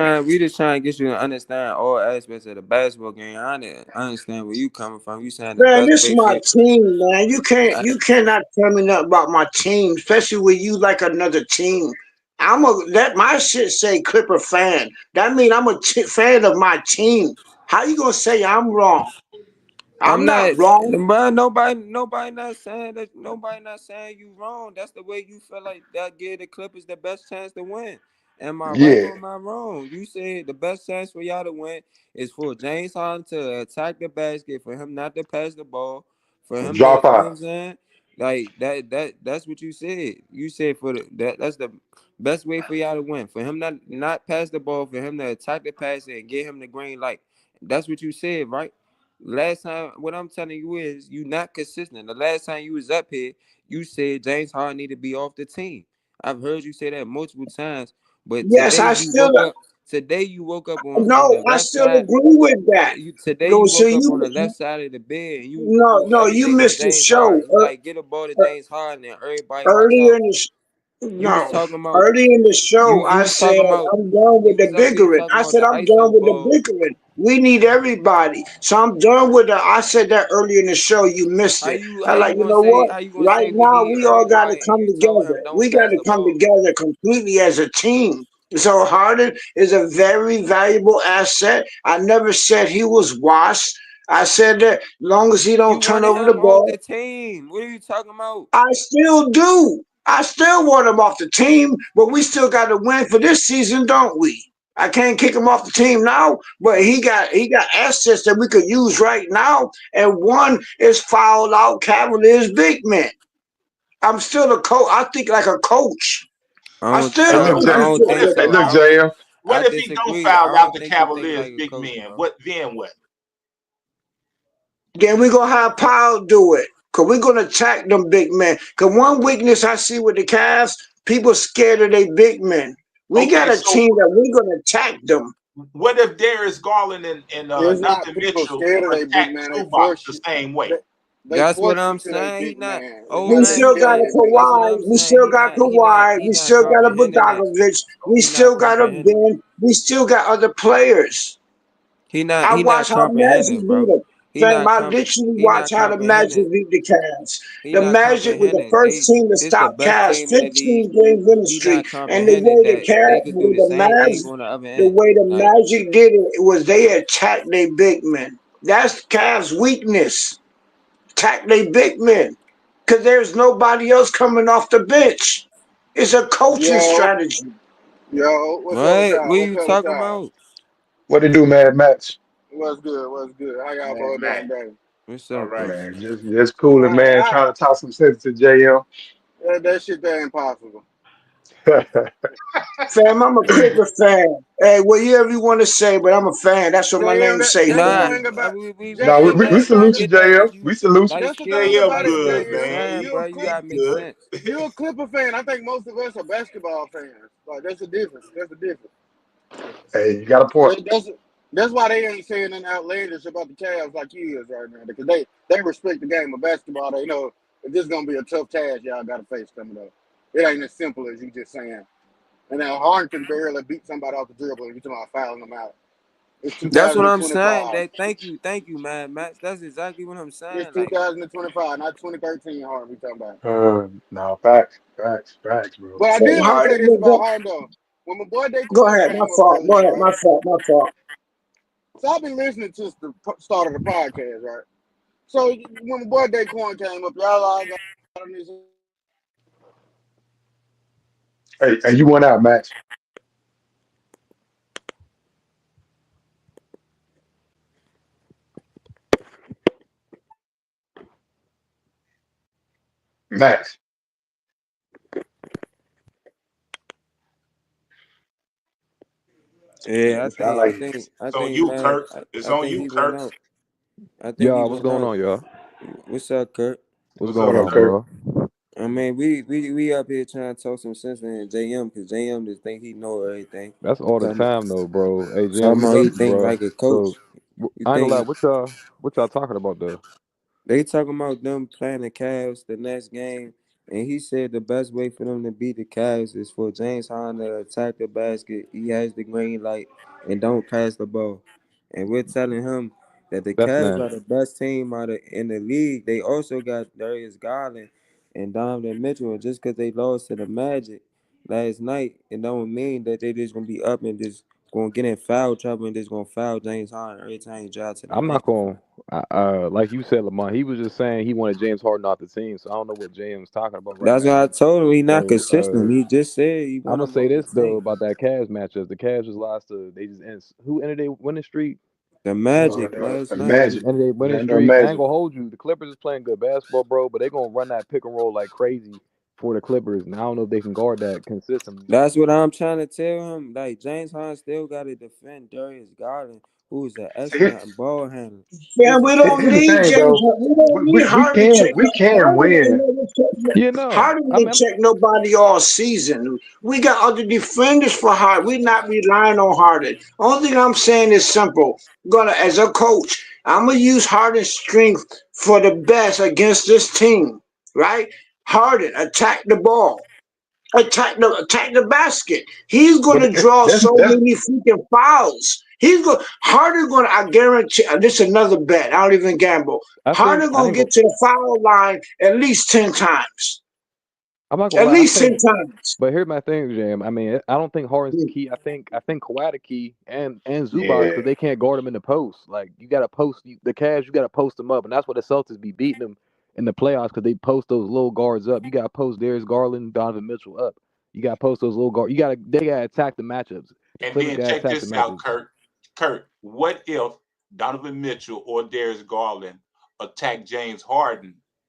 trying to get you to understand all aspects of the basketball game. I understand where you coming from. You saying the Man, best this is way my for team, man. I, You cannot tell me nothing about my team, especially when you like another team. I'm a let my shit say Clipper fan. That mean I'm a fan of my team. How you gonna say I'm wrong? I'm I'm not, not wrong. but nobody not saying that. Nobody not saying you wrong. That's the way you feel like that. Give the Clippers the best chance to win. Am I right Yeah, or am I wrong? You said the best chance for y'all to win is for James Harden to attack the basket, for him not to pass the ball, for him to, drop you know what out. I'm saying? Like that's what you said. You said for that's the best way for y'all to win. For him not pass the ball, for him to attack the passer and get him the green light. That's what you said, right? Last time, what I'm telling you is you not consistent. The last time you was up here, you said James Harden need to be off the team. I've heard you say that multiple times, but Yes, I still today you woke up on no, the I left still side. agree with that. Today No, you so woke up you on the left side of the bed and no you no you everything on missed the James show Harden. You like get a ball to James Harden and everybody watch earlier out. in the You was no talking about early in the show. you I was said talking about I'm done with you the was up here bickering. talking I about said the I'm done ISO with the ball. bickering. We need everybody. So I'm done with the. I said that earlier in the show. You missed it. I like you know what? How you gonna Right say we now need we all got to everybody and come you told together. him don't We got pass to the come ball? together completely as a team. So Harden is a very valuable asset. I never said he was washed. I said that long as he You don't turn wanted over the him off ball, the team. What are you talking about? I still do. I still want him off the team, but we still got to win for this season, don't we? I can't kick him off the team now, but he got assets that we could use right now, and one is fouled out Cavaliers big man. I'm still a coach. I think like a coach. I I don't still Hey, I look, don't, I think don't think hey, so. look, JM. What I if he don't disagree. I foul out don't the think you think Cavaliers like a big coach, men? bro. What then? What? Then we're gonna have Powell do it. Cause we're gonna attack them big men. Cause one weakness I see with the Cavs, people scared of their big men. We got Okay, a so team that we're gonna attack them. what if Darius Garland and It's not Donovan people Mitchell scared of their attack big man. They Zubac force the you. same way? They That's what force you I'm to their saying. He big not man. It's old We not they still got scared of a man. their big That's what man. Kawhi. I'm We saying. still got Kawhi. We He not still got a comprehending that. Bogdanovich. We He not still got a comprehending. Ben. We still got other players. He not I watch how Magic comprehending, beat bro. them. He Fam, not I compre literally he watch not how the Magic comprehending. beat the Cavs. He The not Magic was the comprehending. first team to This the stop best Cavs team in the 15 league. game winning He streak. not And the comprehending way the that they Cavs, could do the same thing on the other The end. way the Like Magic did it, was they attacked their big men. That's Cavs' weakness. Attack their big men. Because there's nobody else coming off the bench. It's a coaching Yo, strategy. what's up with what? What y'all? What's you up with talking y'all? about? What it do, Mad Max? What's good? What's good? How y'all Man, both doing man. today? What's All up, right. bro? Man, just cooling, man. I, Trying to talk some sense to JM. that shit that ain't possible. Fam, I'm a Clipper fan. Hey, whatever you want to say, but I'm a fan. That's what my JM, name say, that's the Nah, fam. thing about No, we JM. we get That's the that. We thing. salute you, get that, JM. but We salute you. like That's the thing JM about it, good, just JM. man. saying, You're bro. a You Clip. gotta make Good. sense. You're a Clipper fan. I think most of us are basketball fans. Like that's the difference. That's the difference. Hey, you got a point. That's why they ain't saying nothing outlandish about the Cavs like you is right now because they respect the game of basketball. They know if this is gonna be a tough task y'all got to face coming up. It ain't as simple as you just saying. And now Harden can barely beat somebody off the dribble and you talking about fouling them out. It's That's what I'm saying. 2025. That thank you, man, Max. That's exactly what I'm It's saying. Like 2025, not 2013 Harden we talking about. No, facts, bro. But I So did want to say Harden this will about go. Harden though. When my boy Go Daquan ahead, my came up fault. Go earlier, ahead, right? my fault, my fault. So I've been listening since the start of the podcast, right? So when my boy Daquan came up, y'all all got on this. Hey, you went out, Max. Max. yeah, It sound like I It's on think, you, man. Kirk. It's I on think you, he went Kirk. out. I think he Y'all, what's went going out. on, y'all? What's up, Kurt? What's What's up, going what up, on, Kirk? Kirk? bro? I mean, we up here trying to talk some sense in JM because JM just think he know everything. That's all the Talking time, though, bro. Hey, Jim, we about love he you, think bro. like a coach. So, You I ain't gonna lie. think What y'all talking about, though? they talking about them playing the Cavs the next game, and he said the best way for them to beat the Cavs is for James Harden to attack the basket. He has the green light and don't pass the ball. And we're telling him that the That's Cavs not. are the best team in the league. They also got Darius Garland and Donovan Mitchell. And just because they lost to the Magic last night, it don't mean that they just gonna be up and just gonna get in foul trouble and just gonna foul James Harden every time he drives to the I'm lane. not gonna. Like you said, Lamont. He was just saying he wanted James Harden off the team. So I don't know what James talking about right That's what I now. told him. He not So consistent. He just said he I'm want gonna him say off the this though team. about that Cavs matchup. The Cavs just lost to. They just ended. Who ended their winning streak? The Magic last night. They just Magic. ended their winning Orlando streak. I ain't Magic. gonna hold you. The Clippers is playing good basketball, bro, but they gonna run that pick and roll like crazy for the Clippers. And I don't know if they can guard that consistently. That's what I'm trying to tell him. Like James Harden still got to defend Darius Garland, who is an So here, excellent ball handler. Fam, we don't here's the need thing, James. though. We don't need We Harden to can check. we can Harden ain't win. never check. Yeah, no. Harden ain't check nobody all season. We got other defenders for Harden. We're not relying on Harden. Only thing I'm saying is simple. Gonna as a coach, I'm gonna use Harden's strength for the best against this team. Right? Harden attack the ball. Attack the basket. He's going But to draw that's so many freaking fouls. He's going Harder going to. I guarantee. This is another bet. I don't even gamble. I think Harder I going ain't to gonna. get to the foul line at least 10 times. I'm not gonna At lie. I least ten think, times. but here's my thing, Jam. I mean, I don't think Harden's the key. I think Kawhi the key and Zubac yeah. because they can't guard him in the post. Like you gotta post the Cavs. You gotta post them up, and that's what the Celtics be beating them in the playoffs because they post those little guards up. You gotta post Darius Garland, Donovan Mitchell up. You gotta post those little guards. They gotta attack the matchups. The And Clippers then gotta check attack the this out, matchups. Kirk. Kirk, what if Donovan Mitchell or Darius Garland attack James Harden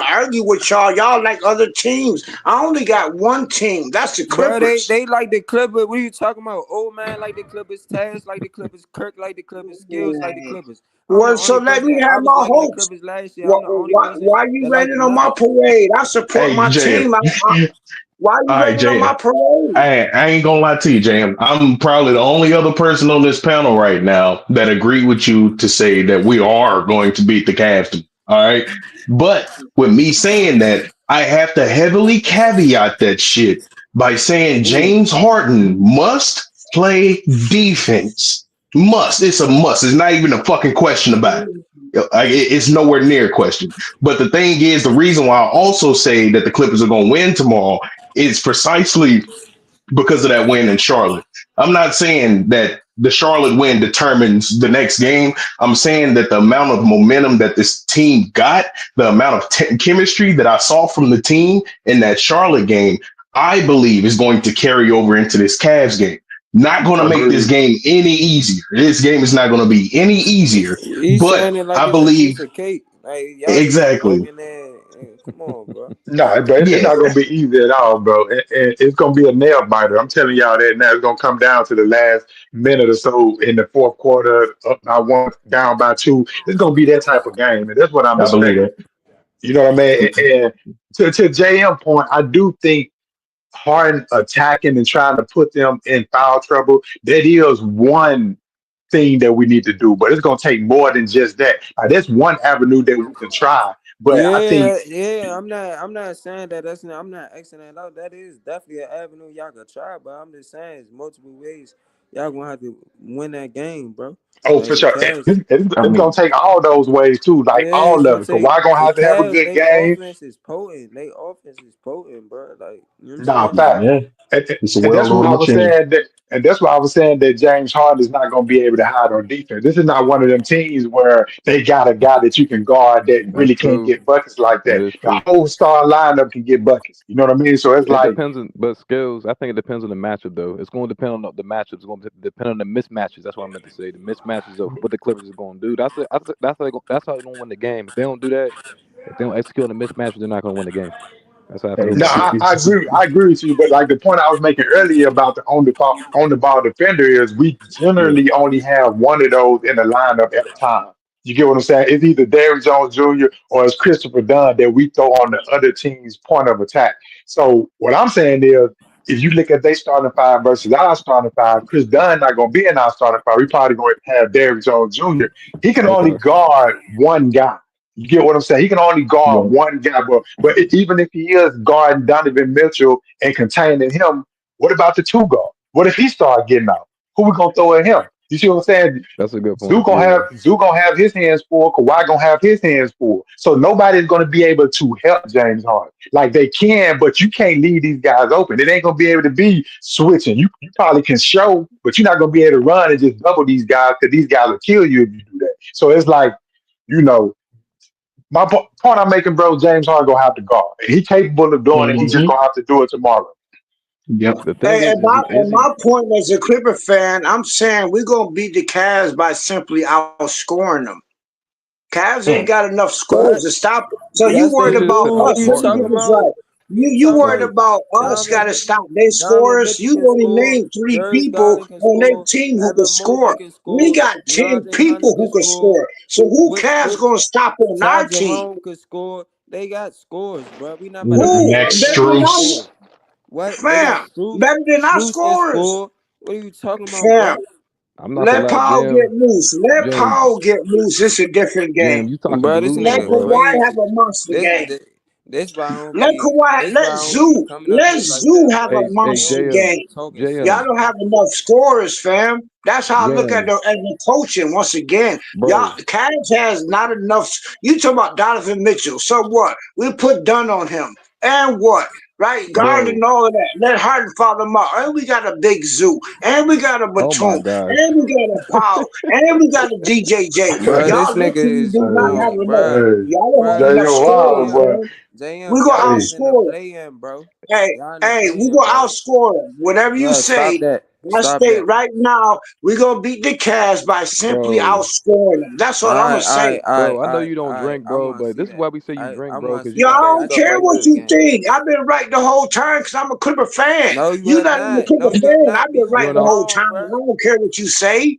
to argue with y'all. Y'all like other teams. I only got one team. That's the Bro, Clippers. they like the Clippers. What are you talking about? Old man like the Clippers, Taz like the Clippers, Kirk like the Clippers, Skills like the Clippers. I'm the Well, so only let person. me I have was my liking the hopes. Clippers last year. I'm the only person Why you that like the raining on my Nuggets. parade? I support Hey, my Jay. team. Why are All you right, raining on Jam. my parade? I ain't gonna lie to you, Jam. I'm probably the only other person on this panel right now that agree with you to say that we are going to beat the Cavs. All right. But with me saying that, I have to heavily caveat that shit by saying James Harden must play defense. Must. It's a must. It's not even a fucking question about it. It's nowhere near a question. But the thing is, the reason why I also say that the Clippers are going to win tomorrow is precisely because of that win in Charlotte. I'm not saying that the Charlotte win determines the next game. I'm saying that the amount of momentum that this team got, the amount of chemistry that I saw from the team in that Charlotte game, I believe is going to carry over into this Cavs game. Not going to make this Agreed. game any easier. This game is not going to be any easier, He's but saying it like I it's a believe piece of cake. Like y'all just be exactly. walking there. Come on, bro. No, but it's Yeah, not gonna be easy at all, bro. And it's gonna be a nail biter. I'm telling y'all that now. It's gonna come down to the last minute or so in the fourth quarter. Up by one, down by two. It's gonna be that type of game, and that's what I'm I believe expecting. it. You know what I mean? And to JM point, I do think Harden attacking and trying to put them in foul trouble. That is one thing that we need to do, but it's gonna take more than just that. That's one avenue that we can try. But I think Yeah. I'm not saying that. I'm not Xing that out. That is definitely an avenue y'all could try. But I'm just saying, it's multiple ways y'all gonna have to win that game, bro. oh, Like for the sure. Cavs. It's gonna take all those ways too, like Yeah, it's all of gonna it. take Kawhi gonna the have a Cavs. good They game. offense is potent. Bro. Like, you know what I'm Nah, saying? fact. Yeah, And, it's a and that's what well-oiled I was machine. saying. And that's why I was saying that James Harden is not gonna be able to hide on defense. This is not one of them teams where they got a guy that you can guard that That's really can't true. get buckets like That that. is The true. whole star lineup can get buckets. You know what I mean? So it's It like, depends on, but skills. I think it depends on the matchup, though. It's going to depend on the matchup. It's going to depend on the mismatches. That's what I meant to say. The mismatches of what the Clippers are going to do. That's how they're going to win the game. If they don't do that, if they don't execute on the mismatches, they're not going to win the game. That's how I feel no, about it. I agree. I agree with you. But like the point I was making earlier about the on the ball defender is we Yeah, generally only have one of those in the lineup at a time. You get what I'm saying? It's either Derrick Jones Jr. or it's Christopher Dunn that we throw on the other team's point of attack. So what I'm saying is, if you look at their starting five versus our starting five, Chris Dunn not going to be in our starting five. We probably going to have Derrick Jones Jr. He can only Okay. guard one guy. You get what I'm saying? He can only guard yeah. one guy, even if he is guarding Donovan Mitchell and containing him, what about the two guard? What if he start getting out? Who we gonna throw at him? You see what I'm saying? That's a good Zoo point. gonna Yeah. have Zoo gonna have his hands full. Kawhi gonna have his hands full. So nobody's gonna be able to help James Harden. Like they can, but you can't leave these guys open. It ain't gonna be able to be switching. You probably can show, but you're not gonna be able to run and just double these guys because these guys will kill you if you do that. So it's like, you know, point I'm making, bro, James Harden gonna have to guard. He capable of doing it. He just Mm-hmm. gonna have to do it tomorrow. Yep. The thing And is he? my point as a Clipper fan, I'm saying we're gonna beat the Cavs by simply outscoring them. Cavs ain't got enough scores But to stop it. So you yes, worried they It's just about do. What are us? you Let me outsmarting talking get them. this about? right. What are you You talking worried about? about us got Donovan to Mitchell, stop their Donovan scores? Mitchell You can only score. named three Darius people Garland can on that score. team who could Evan Mobley score. can We score. got 10 DeAndre people Hunter who can could score. score. So who With Cavs gonna stop on Ty our team? Jerome can score. They got scores, bro. We not about to play Who? no Max Better than defense us? here. Struess. What? They got Fam. Better than our Strus can scorers. score. What are you talking about, Fam. bro? I'm not gonna Let lie, Powell get Jam. loose. Let Jam. Powell get loose. It's a different Jam. game. You talking Bro, this Let delusional, nigga bro. Kawhi have crazy. a monster This, game. this, this why I don't Let be. Kawhi, This let why I don't be Zoo, coming up let here like Zoo that, have a bro. Cause they Hey, monster don't be JM. game. talking Y'all JM. shit. don't have enough scorers, fam. That's how I look at Jam. the coaching. Once again, y'all, Bro. the Cavs has not enough. You talking about Donovan Mitchell? So what? We put Dunn on him, and what? Right, guarding Bro. all of that. Let Harden follow him up. And we got a big Zoo, and we got a Oh my Batum, gosh. and we got a Powell, and we got a DJJ. Bro, this Y'all nigga literally is do not have enough. bro, Hey, Y'all don't have bro. enough Jay scorers, Wild, JM, boy. man. We JM, gonna y'all Hey, is in the outscore. play-in, bro. Hey, Y'all in the hey, we play-in, gonna bro. outscore them. Whatever you Bro, stop say, that. I Stop state that. right now, we gonna beat the Cavs by simply Bro. outscoring them. That's all I'm gonna say. Bro, I know you don't drink, I bro, want to but see this is that. why we say you I drink, bro, want to because see you Y'all be that. saying don't stuff care like what this. Clippers you game. think. I've been right the whole time because I'm a Clipper fan. No, you You have not even a not. Clipper No, you have fan. not, I've been BG. right You the know, whole Wrong, time. bro. I don't care what you say.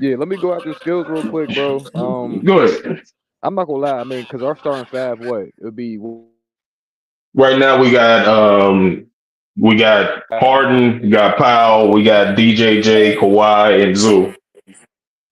Yeah, let me go after skills real quick, bro. Go ahead. I'm not gonna lie. I mean, because our starting five, what it would be Right now we got Harden, we got Powell, we got DJJ, Kawhi, and Zoo.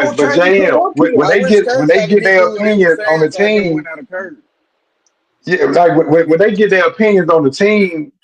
whole but time you put JL, up here. when I they wish get Kurt had their did what they were opinions on saying the so I know when team, that occurred. yeah, like when they get their opinions on the team,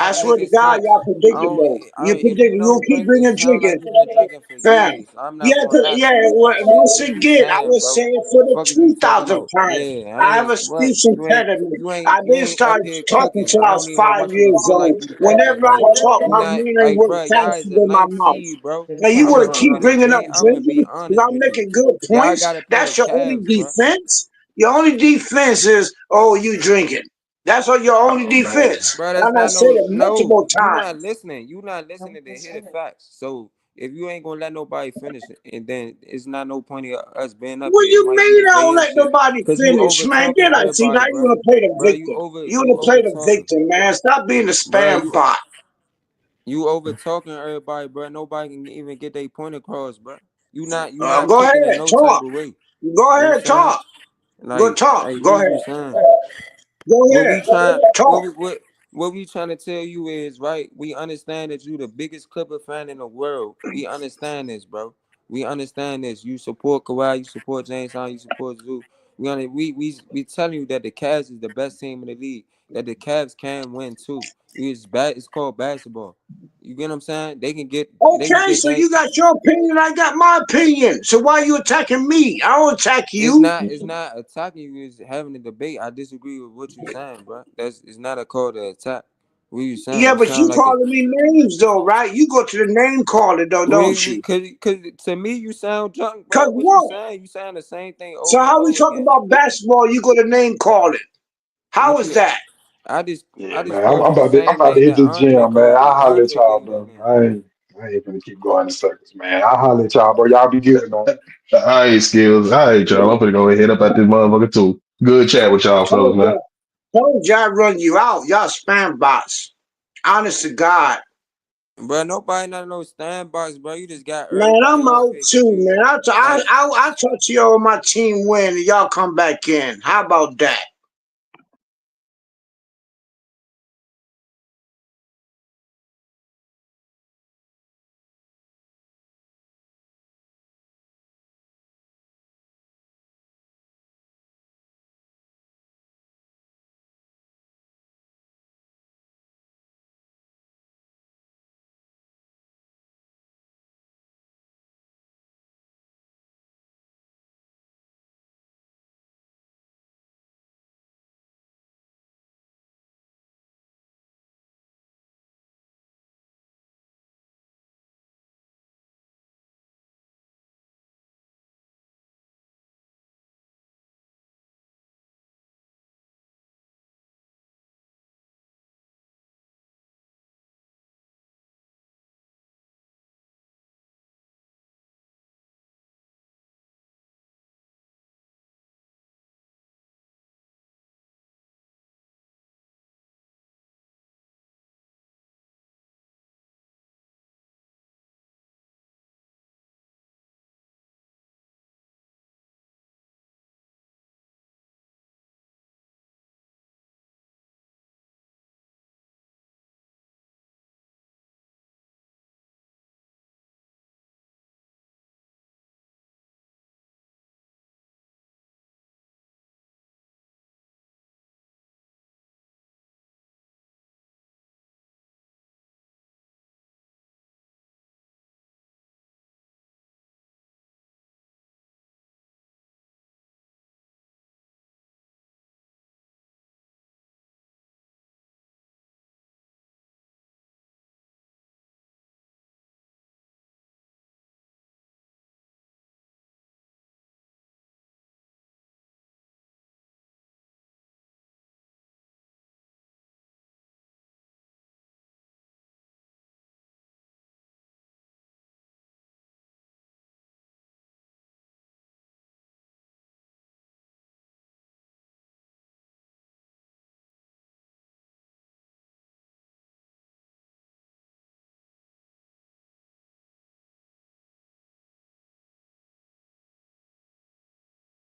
I not swear making to God, sense. y'all predictable. You If you predict. You don't keep drink, it bringing sound like drinking, you've been drinking for fam. years. I'm Yeah, not gonna lie to yeah. you. Like shit, Once what is you again, I saying, was bro? saying for the Fuck is you talking 2000th about? time. Yeah, I I have a ain't what speech you impediment. I've been ain't up started here talking cooking. till I I was don't even 5 want you to years feel like old. you cooking. Whenever I Like talk, you my not mind like, went bro. Y'all faster is a than my nice mouth. seed, bro. Now you I'm want gonna to be keep honest. bringing up I'm gonna be drinking because honest I'm with you. making good Y'all points. gotta play the That's your only Cavs, bro. defense. Your only defense is, oh, you drinking. That's what your only defense. Bro, And that's I not said no it multiple you not times. listening. You not listening to hear the facts. So If you ain't gonna let nobody finish, and then it's not no point of us being up What here. It you might be mean the I don't day and let shit. nobody Cause you finish, over man? talking Get out. See, now everybody, you bro. want to play the Bro, victim. You want to play the talking, victim, man. Stop being the bro. spam bot. You over talking everybody, bro. Nobody can even get their point across, bro. You not Go cooking in ahead, no type talk. of way. Go You know what I'm ahead, saying? talk. Go talk. Like Go what ahead. you saying? Go What ahead. we trying Talk. what we trying to tell you is, right, we understand that you the biggest Clipper fan in the world. We understand this, bro. We understand this. You support Kawhi, you support James Harden, you support Zoo. We telling you that the Cavs is the best team in the league, that the Cavs can win too. It's called basketball. You get what I'm saying? They can get Okay, so James. you got your opinion, I got my opinion. So why are you attacking me? I don't attack you. It's not attacking you, it's having a debate. I disagree with what you're saying, bro. It's not a call to attack. What you saying? Yeah, You but you sound like calling me names though, right? You go to the name calling though, don't you? cause to me you sound drunk, Cause bro. What you what? saying? You saying the same thing So over and how we over talk again. about basketball? You go to name calling. How What is you that? I just Yeah, man. I'm told you the I'm same about to thing hit that this Andre gym, man. called I'll me. holler at Andre y'all, gave me bro. again. I ain't gonna keep going in circles, man. I'll holler at y'all, bro. Y'all be good, man. All right, skills. All right, y'all. I'm gonna go ahead up at this motherfucker too. Good chat with y'all, fellas, man. Told you I run you out. Y'all spam bots. Honest to God. Bro, nobody not no standbys, bro. You just got Man, I'm everybody off out here too, man. confused. I talk to y'all when my team win and y'all come back in. How about that?